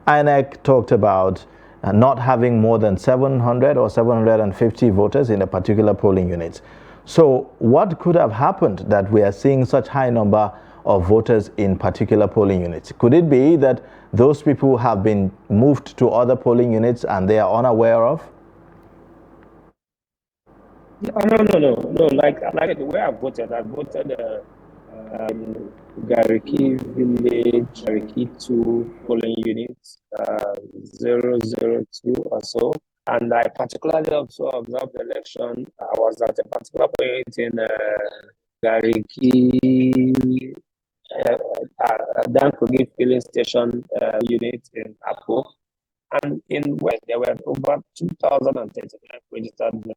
INEC talked about not having more than 700 or 750 voters in a particular polling unit. So what could have happened that we are seeing such high number of voters in particular polling units? Could it be that those people have been moved to other polling units and they are unaware of? No. Like the way I voted Gariki Village, Gariki 2 polling units, 002 or so. And I particularly also observed the election. I was at a particular point in Gariki, Dankogi filling station unit in Apo. And in West, there were over 2,039 registered.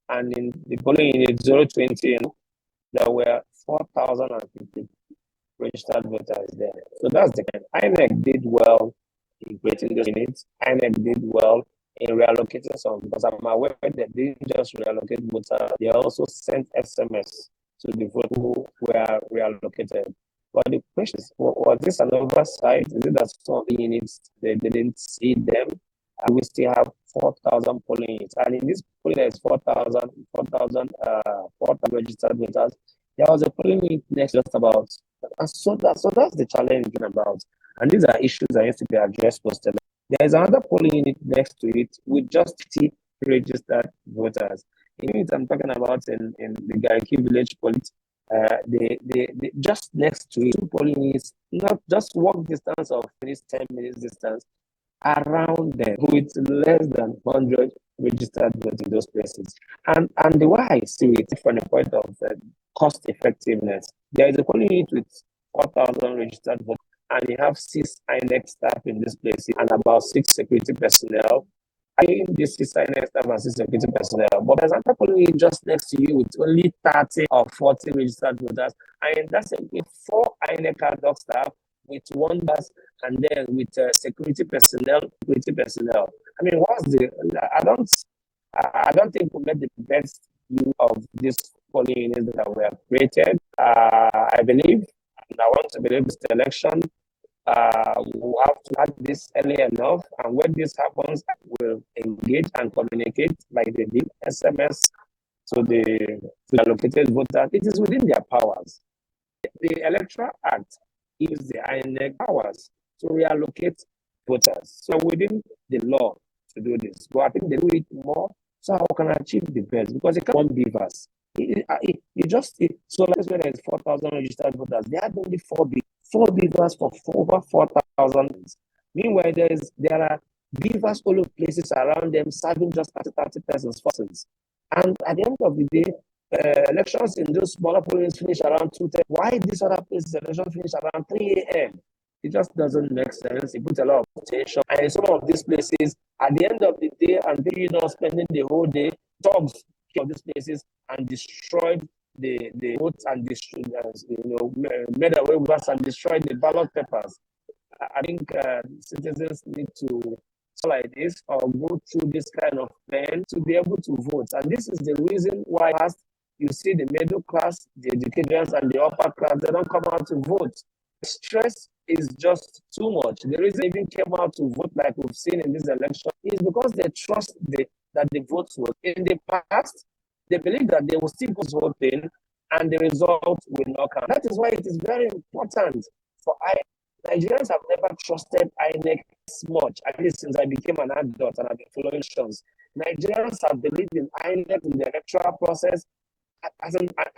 And in the polling unit 020, there were 4,050 registered voters there. So that's the kind. INEC did well in creating those units. INEC did well in reallocating some, because I'm aware they didn't just reallocate voters, they also sent SMS to the voters who were reallocated. But the question is, was this an oversight? Is it that some of the units, they didn't see them? And we still have 4,000 polling units. And in this polling, there's 4,000 registered voters. There was a polling unit next just about. And so that's the challenge about. And these are issues that need to be addressed post-election. There is another polling unit next to it with just 50 registered voters. The unit I'm talking about in the Gariki village police, they just next to it, 2 polling units, not just walk distance of 10 minutes distance, around them with less than 100 registered voters in those places. And the way I see it from the point of cost effectiveness, there is a polling unit with 4,000 registered voters, and you have 6 INEC staff in this place and about 6 security personnel. I think this is INEC staff and 6 security personnel, but there's another polling unit just next to you with only 30 or 40 registered voters, and that's with 4 INEC ad hoc staff with 1 bus, and then with security personnel. I mean, I don't think we made the best use of this polling units that were created. I believe, and I want to believe this election, we have to have this early enough, and when this happens, we'll engage and communicate like they did SMS to the allocated voters. It is within their powers. The Electoral Act gives the INEC powers to reallocate voters. So within the law to do this, but I think they do it more so how can I achieve the best, because it can't be beavers. So let's say there's 4,000 registered voters. They had only 4 beavers for over 4,000. Meanwhile, there are beavers all over places around them serving just 30 persons. And at the end of the day, elections in those smaller polls finish around 2:30. Why these other places elections finish around 3 a.m.? It just doesn't make sense. It puts a lot of attention. And in some of these places, at the end of the day, and spending the whole day, dogs of these places and destroyed the votes and made away with us and destroyed the ballot papers. I think citizens need to like this or go through this kind of pain to be able to vote. And this is the reason why you see the middle class, the educators, and the upper class, they don't come out to vote. Stress is just too much. The reason they even came out to vote like we've seen in this election is because they trust that the votes were. In the past, they believe that they will still go voting and the result will not come. That is why it is very important for Nigerians have never trusted INEC as much, at least since I became an adult and I've been following elections. Nigerians have believed in INEC in the electoral process as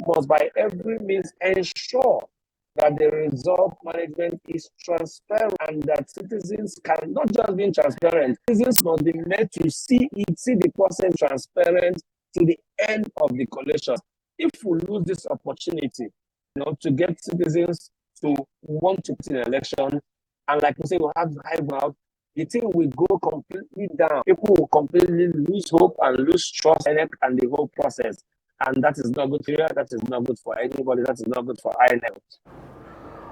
must by every means ensure that the result management is transparent and that citizens can not just be transparent, citizens must be made to see the process transparent to the end of the collation. If we lose this opportunity, to get citizens to want to put in an election, and like we say, we'll have high vote, the thing will go completely down. People will completely lose hope and lose trust in it and the whole process. And that is not good for you, that is not good for anybody, that is not good for INEC.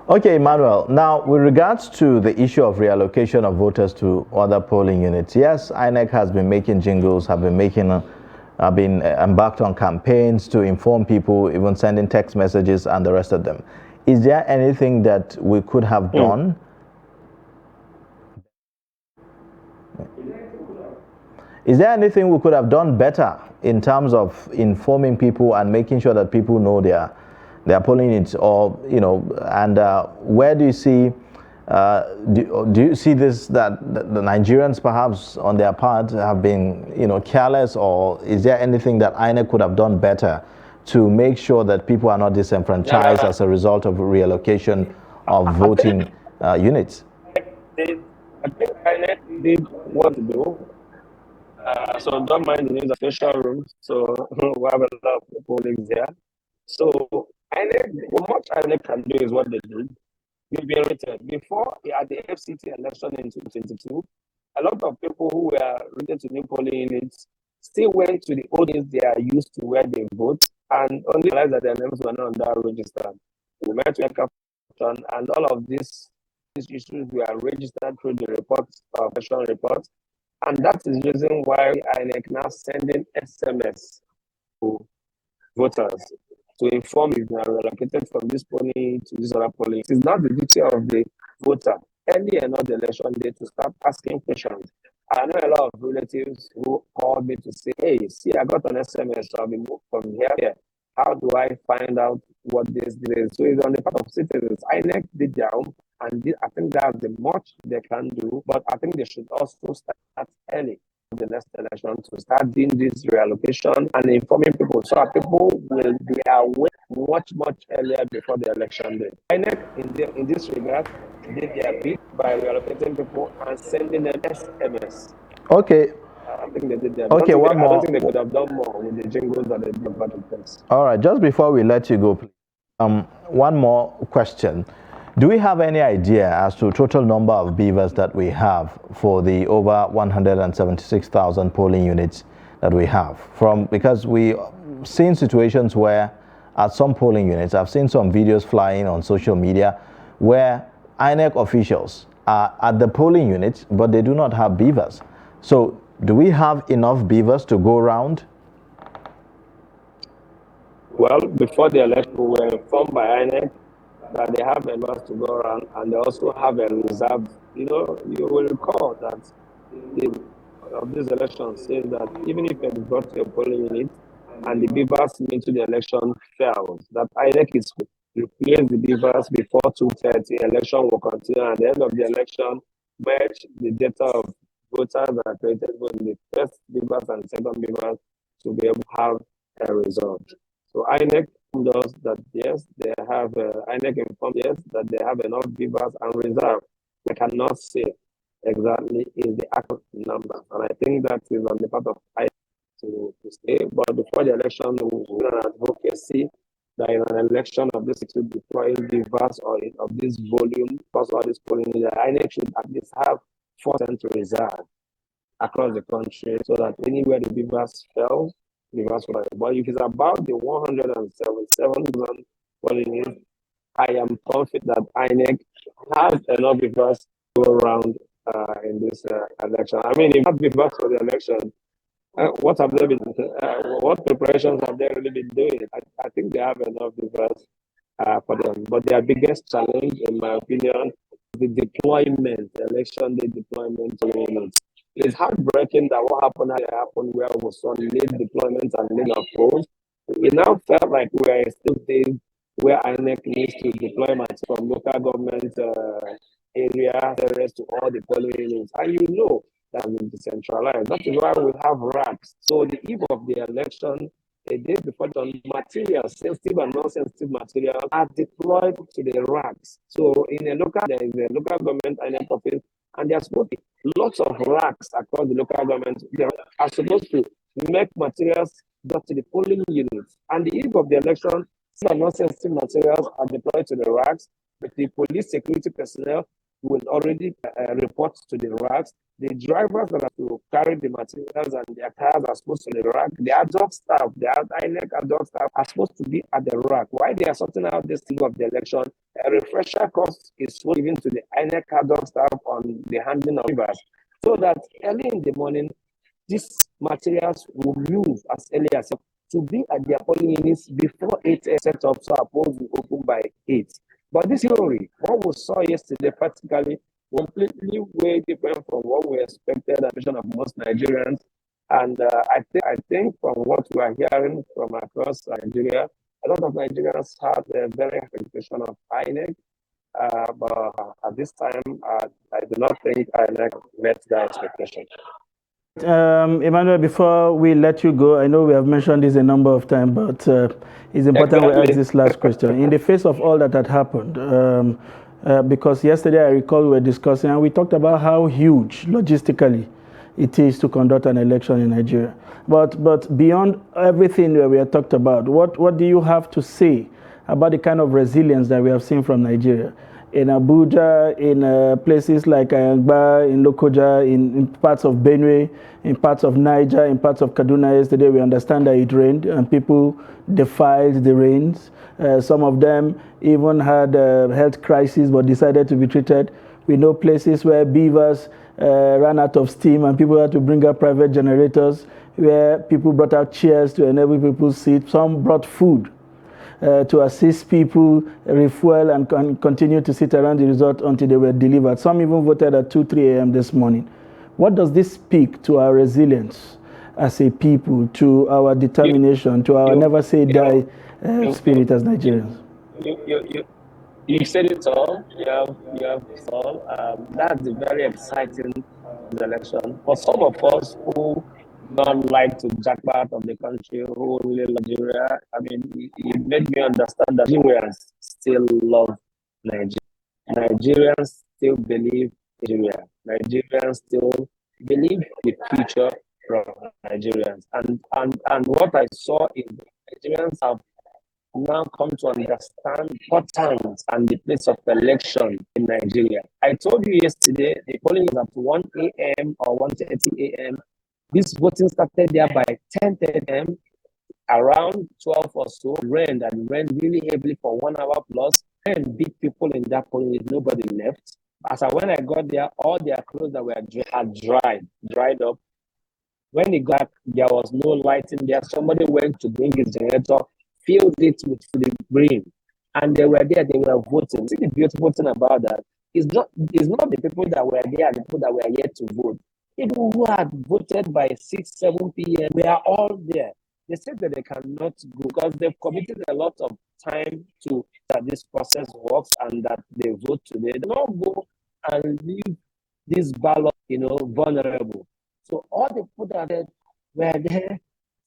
Okay, Emmanuel. Now, with regards to the issue of reallocation of voters to other polling units, yes, INEC has been making jingles, have been embarked on campaigns to inform people, even sending text messages and the rest of them. Is there anything that we could have done? Is there anything we could have done better in terms of informing people and making sure that people know their polling units, or and where do you see do you see this, that the Nigerians perhaps on their part have been careless, or is there anything that INEC could have done better to make sure that people are not disenfranchised as a result of reallocation of voting units? I think INEC did what to do. So don't mind the news of special rooms. So we have a lot of people live there. So INEC, what INEC can do is what they did. We've been written before at the FCT election in 2022. A lot of people who were written to new polling units still went to the old units they are used to where they vote, and only realized that their names were not on that register. We met with Captain, and all of these issues were registered through the reports, election reports. And that is the reason why INEC now sending SMS to voters to inform if they are relocated from this polling to this other polling. It is not the duty of the voter early enough the election day to start asking questions. I know a lot of relatives who called me to say, hey, see, I got an SMS, so I'll be moved from here. How do I find out what this is? So it's on the part of citizens. INEC did their own, and I think that's the much they can do, but I think they should also start early the next election to start doing this reallocation and informing people, so that people will be aware much earlier before the election day. INEC, in this regard, did their bit by reallocating people and sending them SMS. Okay. I think they did that. Okay, I more. don't think they could have done more with the jingles that they did about the place. All right, just before we let you go, please, one more question. Do we have any idea as to total number of beavers that we have for the over 176,000 polling units that we have? Because we've seen situations where at some polling units, I've seen some videos flying on social media where INEC officials are at the polling units, but they do not have beavers. So do we have enough beavers to go around? Well, before the election, we were informed by INEC that they have enough to go around, and they also have a reserve. You will recall that of this election says that even if you got your polling unit and the beavers into the election fails, that INEC is replace the beavers before 2:30. Election will continue, and at the end of the election, merge the data of voters that are created with the first beavers and second beavers to be able to have a result. So INEC informed us that yes, they have. INEC informed us that they have enough beavers and reserve. We cannot say exactly is the actual number, and I think that is on the part of INEC to stay. But before the election, we will an advocacy that in an election of this to deploy beavers or of this volume, plus all this polling, the INEC should at least have 4% reserve across the country, so that anywhere the beavers fell, beavers will. But if it's about the 177,000 polling units, I am confident that INEC has enough beavers to go around in this election. I mean, if not beavers for the election, what have they been? What preparations have they really been doing? I think they have enough beavers for them. But their biggest challenge, in my opinion, is the deployment, election day deployment units. It's heartbreaking that what happened where we saw late deployments and late polls. It now felt like we are still days where INEC needs to deploy from local government areas to all the polling units. And that has been decentralized. That is why we have racks. So the eve of the election, a day before, the materials, sensitive and non-sensitive materials, are deployed to the racks. So there is a local government INEC office, and there are supposed to be lots of racks across the local government. They are supposed to make materials got to the polling units. And the eve of the election, some non-sensitive materials are deployed to the racks, but the police security personnel will already report to the racks. The drivers that have to carry the materials and their cars are supposed to be the rack. The adult staff, the INEC adult staff are supposed to be at the rack. While they are sorting out this thing of the election, a refresher course is given to the INEC adult staff on the handling of beavers, so that early in the morning, these materials will move as early as to be at their polling units before 8 set up, so polls will open by 8. But this theory, what we saw yesterday, practically completely way different from what we expected, the vision of most Nigerians. And I think from what we are hearing from across Nigeria, a lot of Nigerians have a very expectation of INEC. But at this time, I do not think INEC met that expectation. Emmanuel, before we let you go, I know we have mentioned this a number of times, but it's important we ask this last question. In the face of all that had happened, because yesterday I recall we were discussing and we talked about how huge logistically it is to conduct an election in Nigeria. But beyond everything that we have talked about, what do you have to say about the kind of resilience that we have seen from Nigeria? In Abuja, in places like Ayangba, in Lokoja, in parts of Benue, in parts of Niger, in parts of Kaduna yesterday, we understand that it rained and people defied the rains. Some of them even had a health crisis but decided to be treated. We know places where beavers ran out of steam and people had to bring up private generators, where people brought out chairs to enable people to sit. Some brought food to assist people refuel and continue to sit around the resort until they were delivered. Some even voted at 2, 3 a.m. this morning. What does this speak to our resilience as a people, to our determination, to our never say die spirit as Nigerians? You said it all. You have it all. That's a very exciting election. For some of us who don't like to jackpot of the country, who really love Nigeria, I mean, it made me understand that Nigerians still love Nigeria. Nigerians still believe Nigeria. Nigerians still believe the future from Nigerians. And what I saw is Nigerians have now come to understand patterns and the place of election in Nigeria. I told you yesterday, the polling is at 1 a.m. or 1:30 a.m. This voting started there by 10:30 a.m. Around 12 or so, rained really heavily for 1 hour plus, and big people in that polling, nobody left. When I got there, all their clothes that were had dried up. When they got, there was no light in there. Somebody went to bring his generator, filled it with the brim, and they were there. They were voting. See, the beautiful thing about that is not the people that were there, the people that were yet to vote. People who had voted by 6, 7 p.m. they are all there. They said that they cannot go because they've committed a lot of time to that this process works and that they vote today. They don't go and leave this ballot, vulnerable. So all the people that were there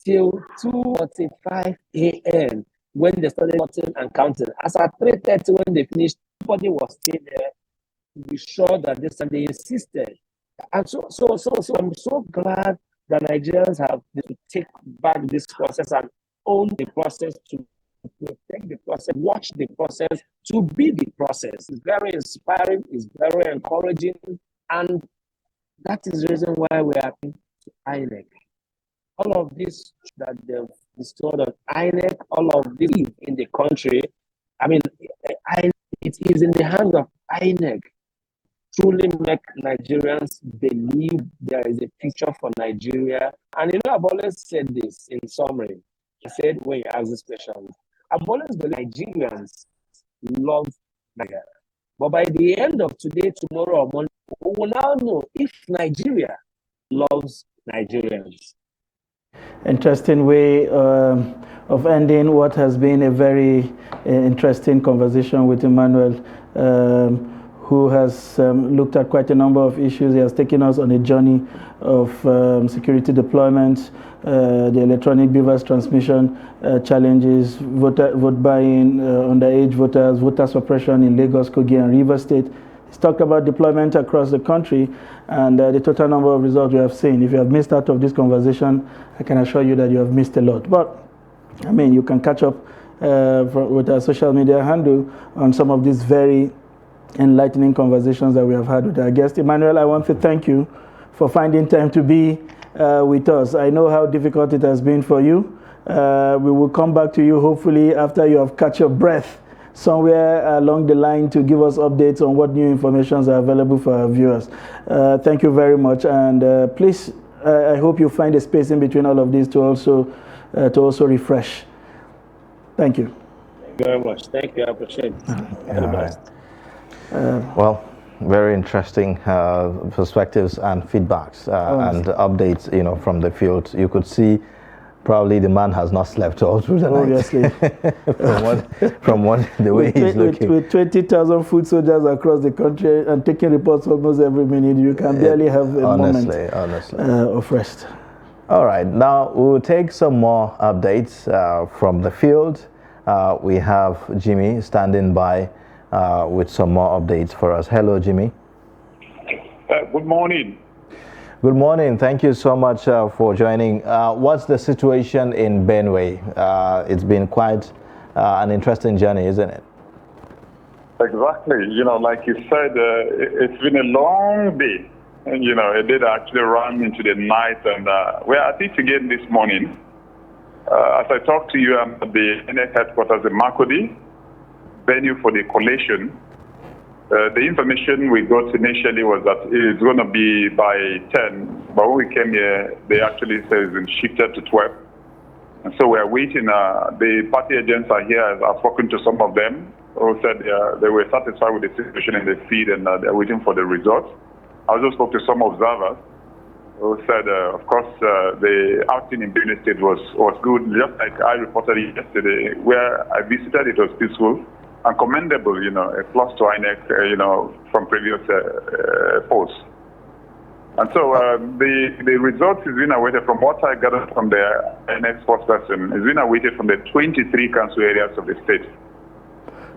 till 2:45 a.m. when they started voting and counting. As at 3:30 when they finished, everybody was still there to be sure that they insisted. And so I'm so glad that Nigerians have to take back this process and own the process, to protect the process, watch the process, to be the process. It's very inspiring, it's very encouraging, and that is the reason why we are in INEC. All of this that they've installed on INEC, all of this in the country, I mean, it is in the hands of INEC. Truly make Nigerians believe there is a future for Nigeria. And I've always said this in summary. I said when you ask this question, I've always believed Nigerians love Nigeria. But by the end of today, tomorrow, or Monday, we will now know if Nigeria loves Nigerians. Interesting way of ending what has been a very interesting conversation with Emmanuel, who has looked at quite a number of issues. He has taken us on a journey of security deployment, the electronic beavers transmission challenges, vote buying, underage voters, voter suppression in Lagos, Kogi, and Rivers State. He's talked about deployment across the country and the total number of results we have seen. If you have missed out of this conversation, I can assure you that you have missed a lot. But, I mean, you can catch up with our social media handle on some of these very enlightening conversations that we have had with our guest. Emmanuel, I want to thank you for finding time to be with us. I know how difficult it has been for you. We will come back to you hopefully after you have caught your breath somewhere along the line to give us updates on what new informations are available for our viewers. Thank you very much, and please, I hope you find a space in between all of these to also refresh. Thank you. Thank you very much. Thank you. I appreciate it. Well, very interesting perspectives and feedbacks and updates, from the field. You could see probably the man has not slept all through the Obviously. night. from the way he's looking. With 20,000 foot soldiers across the country and taking reports almost every minute, you can barely have a moment of rest. All right, now we'll take some more updates from the field. We have Jimmy standing by with some more updates for us. Hello, Jimmy. Good morning. Good morning. Thank you so much for joining. What's the situation in Benue? It's been quite an interesting journey, isn't it? Exactly. Like you said, it's been a long day. And, it did actually run into the night. And we're at it again this morning. As I talk to you, I'm at the NS headquarters in Makurdi, venue for the collation. The information we got initially was that it's going to be by 10, but when we came here, they actually said it's been shifted to 12. And so we're waiting. The party agents are here. I've spoken to some of them who said they were satisfied with the situation in the field and they're waiting for the results. I also spoke to some observers who said, of course, the outing in Benue State was good. Just like I reported it yesterday, where I visited, it was peaceful and commendable, a plus to INEC, from previous polls. And so the results is being awaited from what I gathered from the INEC spokesperson, is being awaited from the 23 council areas of the state.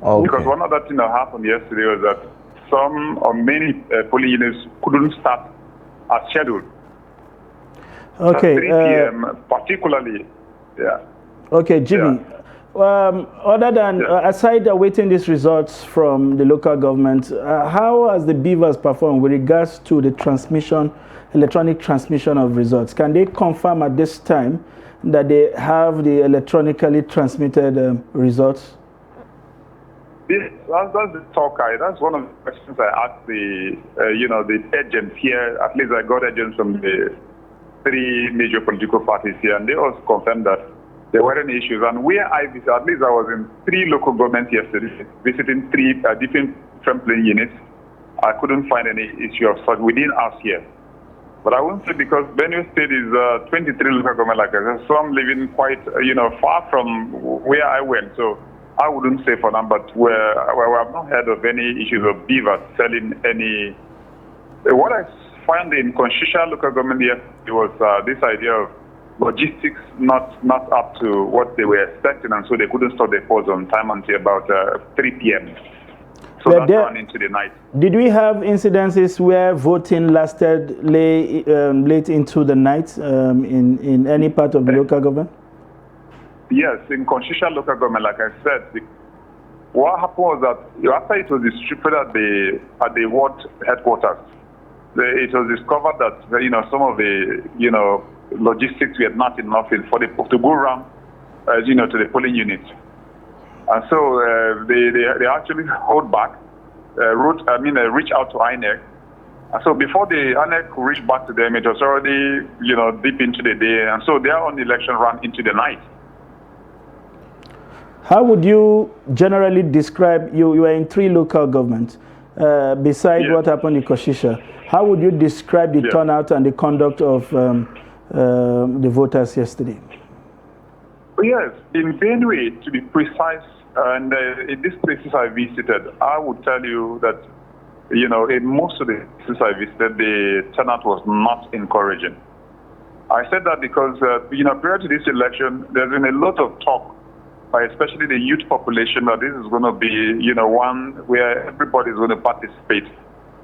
Okay. Because one other thing that happened yesterday was that some or many polling units couldn't start as scheduled. Okay. At 3 p.m. particularly, yeah. Okay, Jimmy. Other than, aside awaiting these results from the local government, how has the Beavers performed with regards to the electronic transmission of results? Can they confirm at this time that they have the electronically transmitted results? Yes, that's the talk. That's one of the questions I asked the agents here. At least I got agents from the 3 major political parties here, and they also confirmed that there weren't issues. And where I visited, at least I was in 3 local governments yesterday, visiting 3 different polling units. I couldn't find any issue of such within us here. But I won't say, because Benue State is 23 local government, like I said, some living quite, far from where I went. So I wouldn't say for them, but where I've not heard of any issues of beavers selling any. What I found in Konshisha local government yesterday was this idea of logistics not up to what they were expecting, and so they couldn't start the polls on time until about 3 p.m. So that ran into the night. Did we have incidences where voting lasted late into the night in any part of the local government? Yes, in Konshisha local government, like I said, what happened was that after it was distributed at the ward headquarters, it was discovered that some of the logistics were not enough to go around to the polling unit, and so they actually hold back, reach out to INEC. And so before the INEC reached back to them, it was already deep into the day, and so their own election ran into the night. How would you generally describe, you are in 3 local governments, besides what happened in Konshisha, how would you describe the turnout and the conduct of the voters yesterday? Yes, in Benue, to be precise, and in these places I visited, I would tell you that, in most of the places I visited, the turnout was not encouraging. I said that because, prior to this election, there's been a lot of talk, especially the youth population, that this is going to be, one where everybody is going to participate.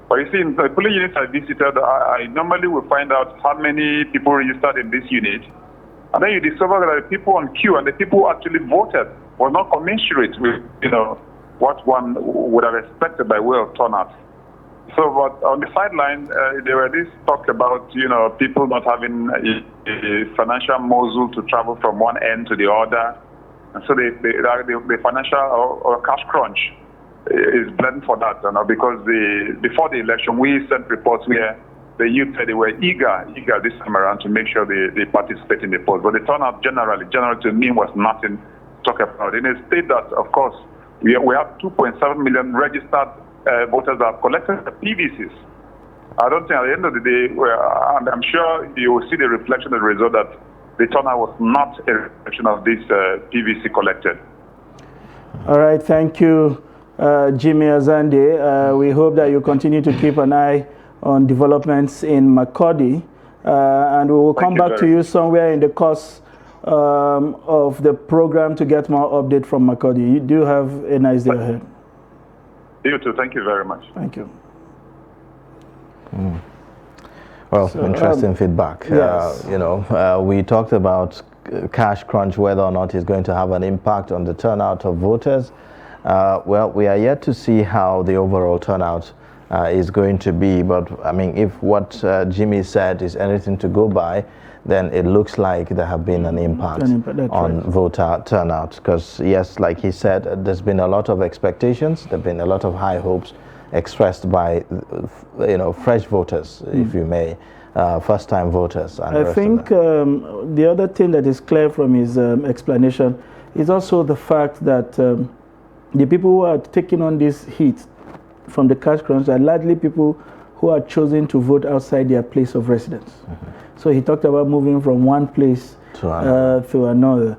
But you see, in the polling units I visited, I normally will find out how many people registered in this unit. And then you discover that the people on queue and the people who actually voted were not commensurate with, what one would have expected by way of turnout. So, but on the sideline, there were this talk about, people not having a financial muscle to travel from one end to the other. And so the financial or cash crunch is blamed for that, because before the election, we sent reports where the youth said they were eager this time around to make sure they participate in the polls. But the turnout generally to me was nothing to talk about. In a state that, of course, we have 2.7 million registered voters that have collected the PVCs. I don't think at the end of the day, and I'm sure you will see the reflection of the result that the turnout was not a reflection of this PVC collected. All right, thank you, Jimmy Azande. We hope that you continue to keep an eye on developments in Makurdi, and we will come back to you somewhere in the course of the program to get more update from Makurdi. You do have a nice day ahead. You too. Thank you very much. Thank you. Well, so, interesting feedback. Yes. We talked about cash crunch, whether or not it's going to have an impact on the turnout of voters. Well, we are yet to see how the overall turnout is going to be. But I mean, if what Jimmy said is anything to go by, then it looks like there have been an impact on voter turnout. Because yes, like he said, there's been a lot of expectations. There've been a lot of high hopes expressed by, fresh voters, if you may, first-time voters. And I think the other thing that is clear from his explanation is also the fact that the people who are taking on this heat from the cash crunch are largely people who are choosing to vote outside their place of residence. So he talked about moving from one place to another.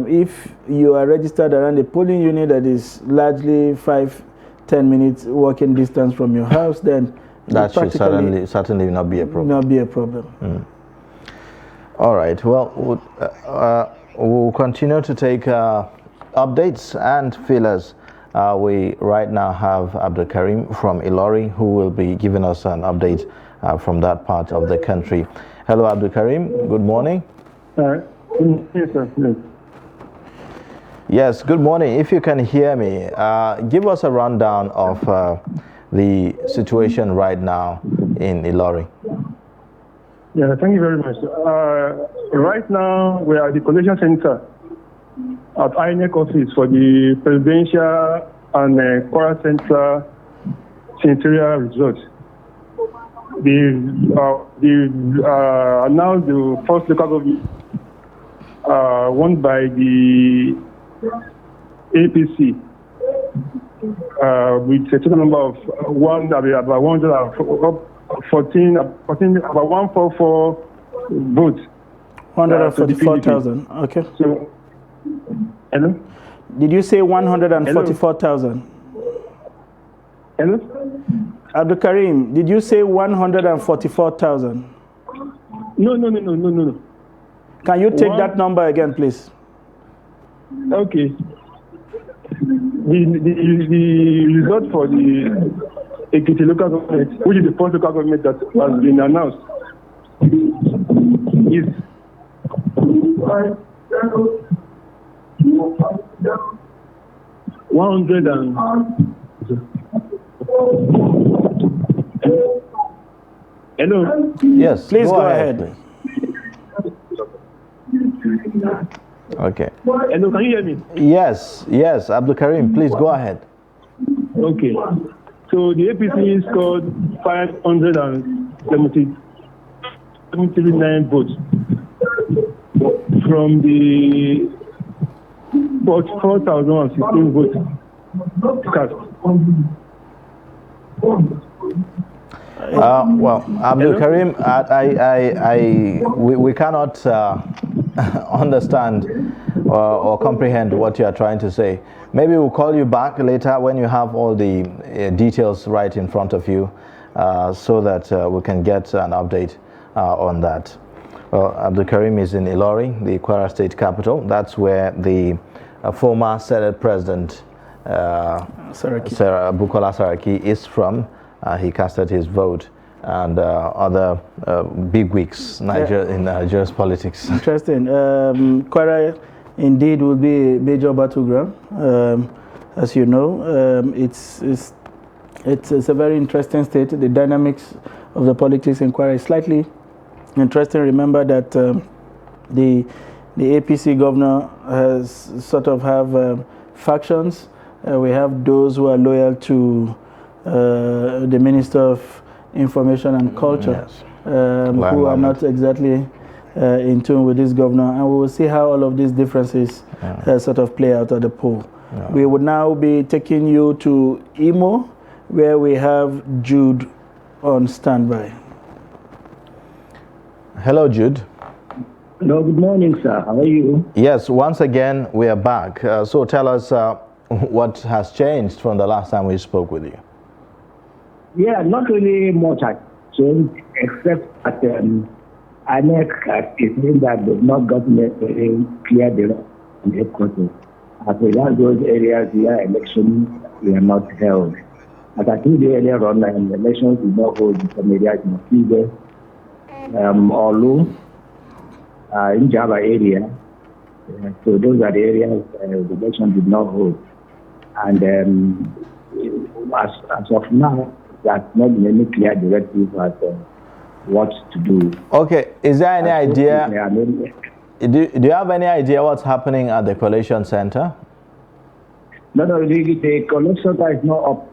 If you are registered around a polling unit that is largely 5-10 minutes walking distance from your house, then that should certainly not be a problem. Not be a problem. All right. Well, we'll continue to take updates and feelers. We right now have Abdul Karim from Ilori, who will be giving us an update from that part of the country. Hello, Abdul Karim. Good morning. Yes, sir. Yes. Yes, good morning. If you can hear me, give us a rundown of the situation right now in Ilori. Yeah, thank you very much. Right now, we are at the collation center at INEC office for the presidential and Kwara Central senatorial results. Now the first local government won by the APC with a total number of about 144 votes. 144,000. Okay. So, hello? Did you say 144,000? Hello? Abdul Karim, did you say 144,000? No. Can you take that number again, please? Okay. The result for the Ekiti local government, which is the first local government that has been announced, is 100 and hello. Yes, please go ahead. Okay. Hello, can you hear me? Yes, Abdul Karim, please go ahead. Okay. So the APC scored 579 votes from the 4,016 votes cast. Well, Abdul Karim, we cannot understand or comprehend what you are trying to say. Maybe we'll call you back later when you have all the details right in front of you, so that we can get an update on that. Well, Abdul Karim is in Ilori, the Kwara State capital. That's where the former Senate President Bukola Saraki is from. He casted his vote, and other bigwigs in Nigeria's politics. Interesting. Kwara indeed will be a major battleground. As you know, it's a very interesting state. The dynamics of the politics in Kwara is slightly interesting. Remember that the APC governor has sort of have factions. We have those who are loyal to the Minister of Information and Culture, who are not exactly in tune with this governor, and we will see how all of these differences sort of play out at the poll. We would now be taking you to Imo, where we have Jude on standby. Hello, Jude. Hello, good morning, sir. How are you? Yes, once again, we are back. So tell us what has changed from the last time we spoke with you. Yeah, not really much has changed, except that INEC is saying that they've not gotten a very clear direction from headquarters. As regards those areas where elections were not held. As I told you earlier on, elections did not hold in some areas in Kibe, Olu, in Java area. So those are the areas the election did not hold. And as of now, there's not been any clear directive as what to do. Okay, is there any idea? Do you have any idea what's happening at the collation center? No, the collation center is not up.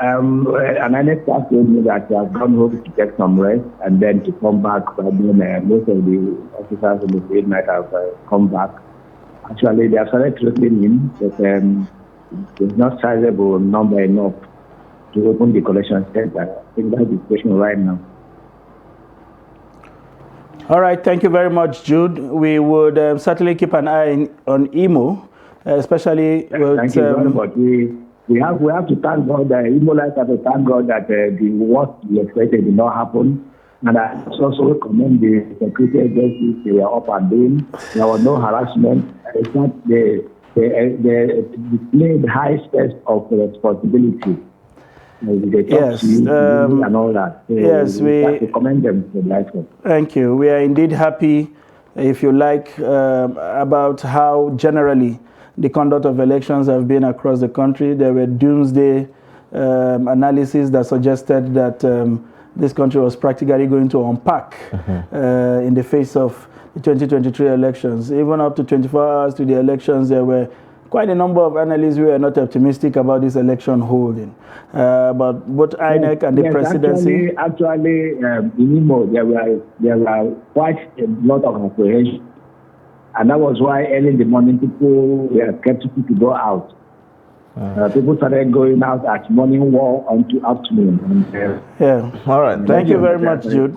And INEC told me that they have gone home to take some rest and then to come back. But then most of the officers in the field might have come back. Actually, they have started trickling in, but there's not sizable number enough to open the collection center. I think that's the situation right now. All right, thank you very much, Jude. We would certainly keep an eye on Imo, especially with... Thank you very much. We have to thank God that Imo-lites have to thank God that the worst we expected did not happen. And I also recommend the security agencies. They were up and doing. There was no harassment. In fact, they displayed high sense of responsibility. Yes, and all that. So yes, we commend them for that. Thank you. We are indeed happy, if you like, about how generally the conduct of elections have been across the country. There were doomsday analysis that suggested that this country was practically going to unpack in the face of the 2023 elections. Even up to 24 hours to the elections, there were quite a number of analysts who were not optimistic about this election holding. But both INEC and the presidency... Actually, in Imo, there were quite a lot of apprehension. And that was why early in the morning, people were skeptical to go out. People started going out at morning walk until afternoon. Yeah. All right. Thank you very much, Jude.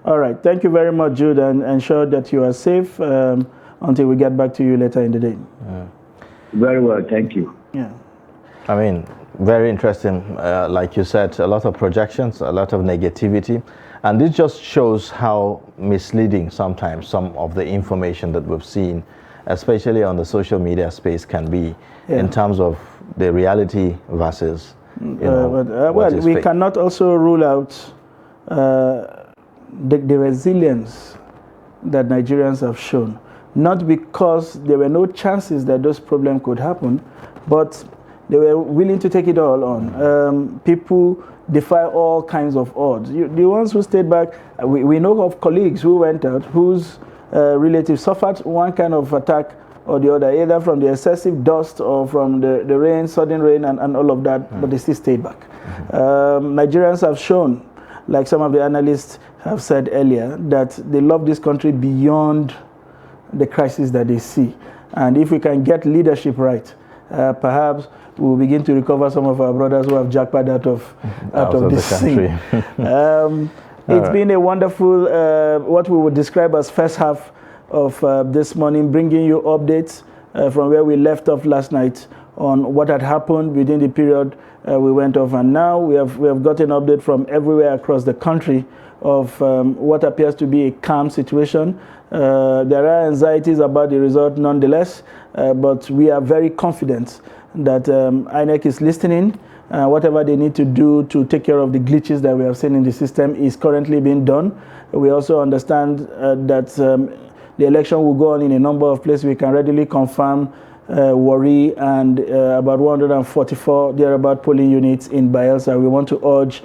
All right. Thank you very much, Jude, and ensure that you are safe until we get back to you later in the day. Very well. Thank you. Yeah. I mean, very interesting. Like you said, a lot of projections, a lot of negativity. And this just shows how misleading sometimes some of the information that we've seen, especially on the social media space, can be in terms of the reality versus, well, we cannot also rule out the resilience that Nigerians have shown. Not because there were no chances that those problems could happen, but they were willing to take it all on. People defy all kinds of odds. The ones who stayed back, we know of colleagues who went out, whose relatives suffered one kind of attack or the other, either from the excessive dust or from the rain, sudden rain, and all of that, but they still stayed back. Nigerians have shown, like some of the analysts have said earlier, that they love this country beyond the crisis that they see. And if we can get leadership right, perhaps we'll begin to recover some of our brothers who have jackpot out of this scene. It's been a wonderful, what we would describe as first half of this morning, bringing you updates from where we left off last night on what had happened within the period we went off. And now we have gotten an update from everywhere across the country of what appears to be a calm situation. There are anxieties about the result nonetheless, but we are very confident that INEC is listening. Whatever they need to do to take care of the glitches that we have seen in the system is currently being done. We also understand that the election will go on in a number of places. We can readily confirm Warri and about 144 thereabout polling units in Bayelsa. We want to urge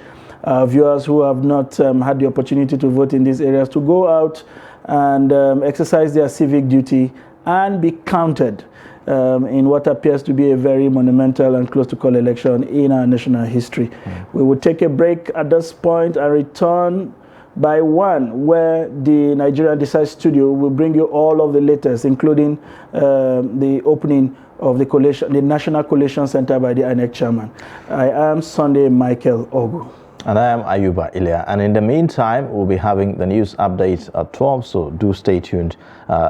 viewers who have not had the opportunity to vote in these areas to go out and exercise their civic duty and be counted in what appears to be a very monumental and close to call election in our national history. We will take a break at this point and return by 1, where the Nigerian Decide studio will bring you all of the latest, including the opening of the coalition, the National Coalition Center by the INEC chairman. I am Sunday Michael Ogu. And I am Ayuba Ilya. And in the meantime, we'll be having the news updates at 12, so do stay tuned.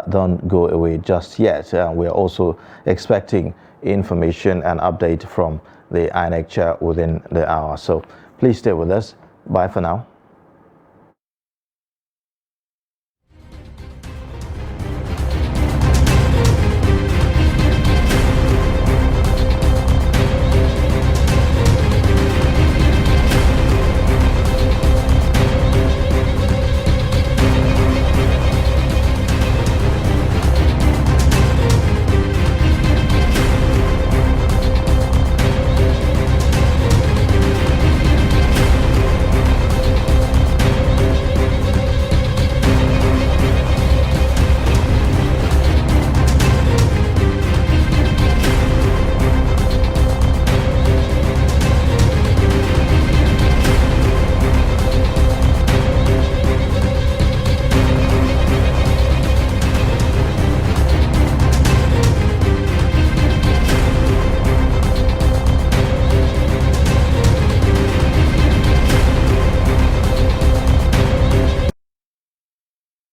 Don't go away just yet. We're also expecting information and update from the INEC chair within the hour. So please stay with us. Bye for now.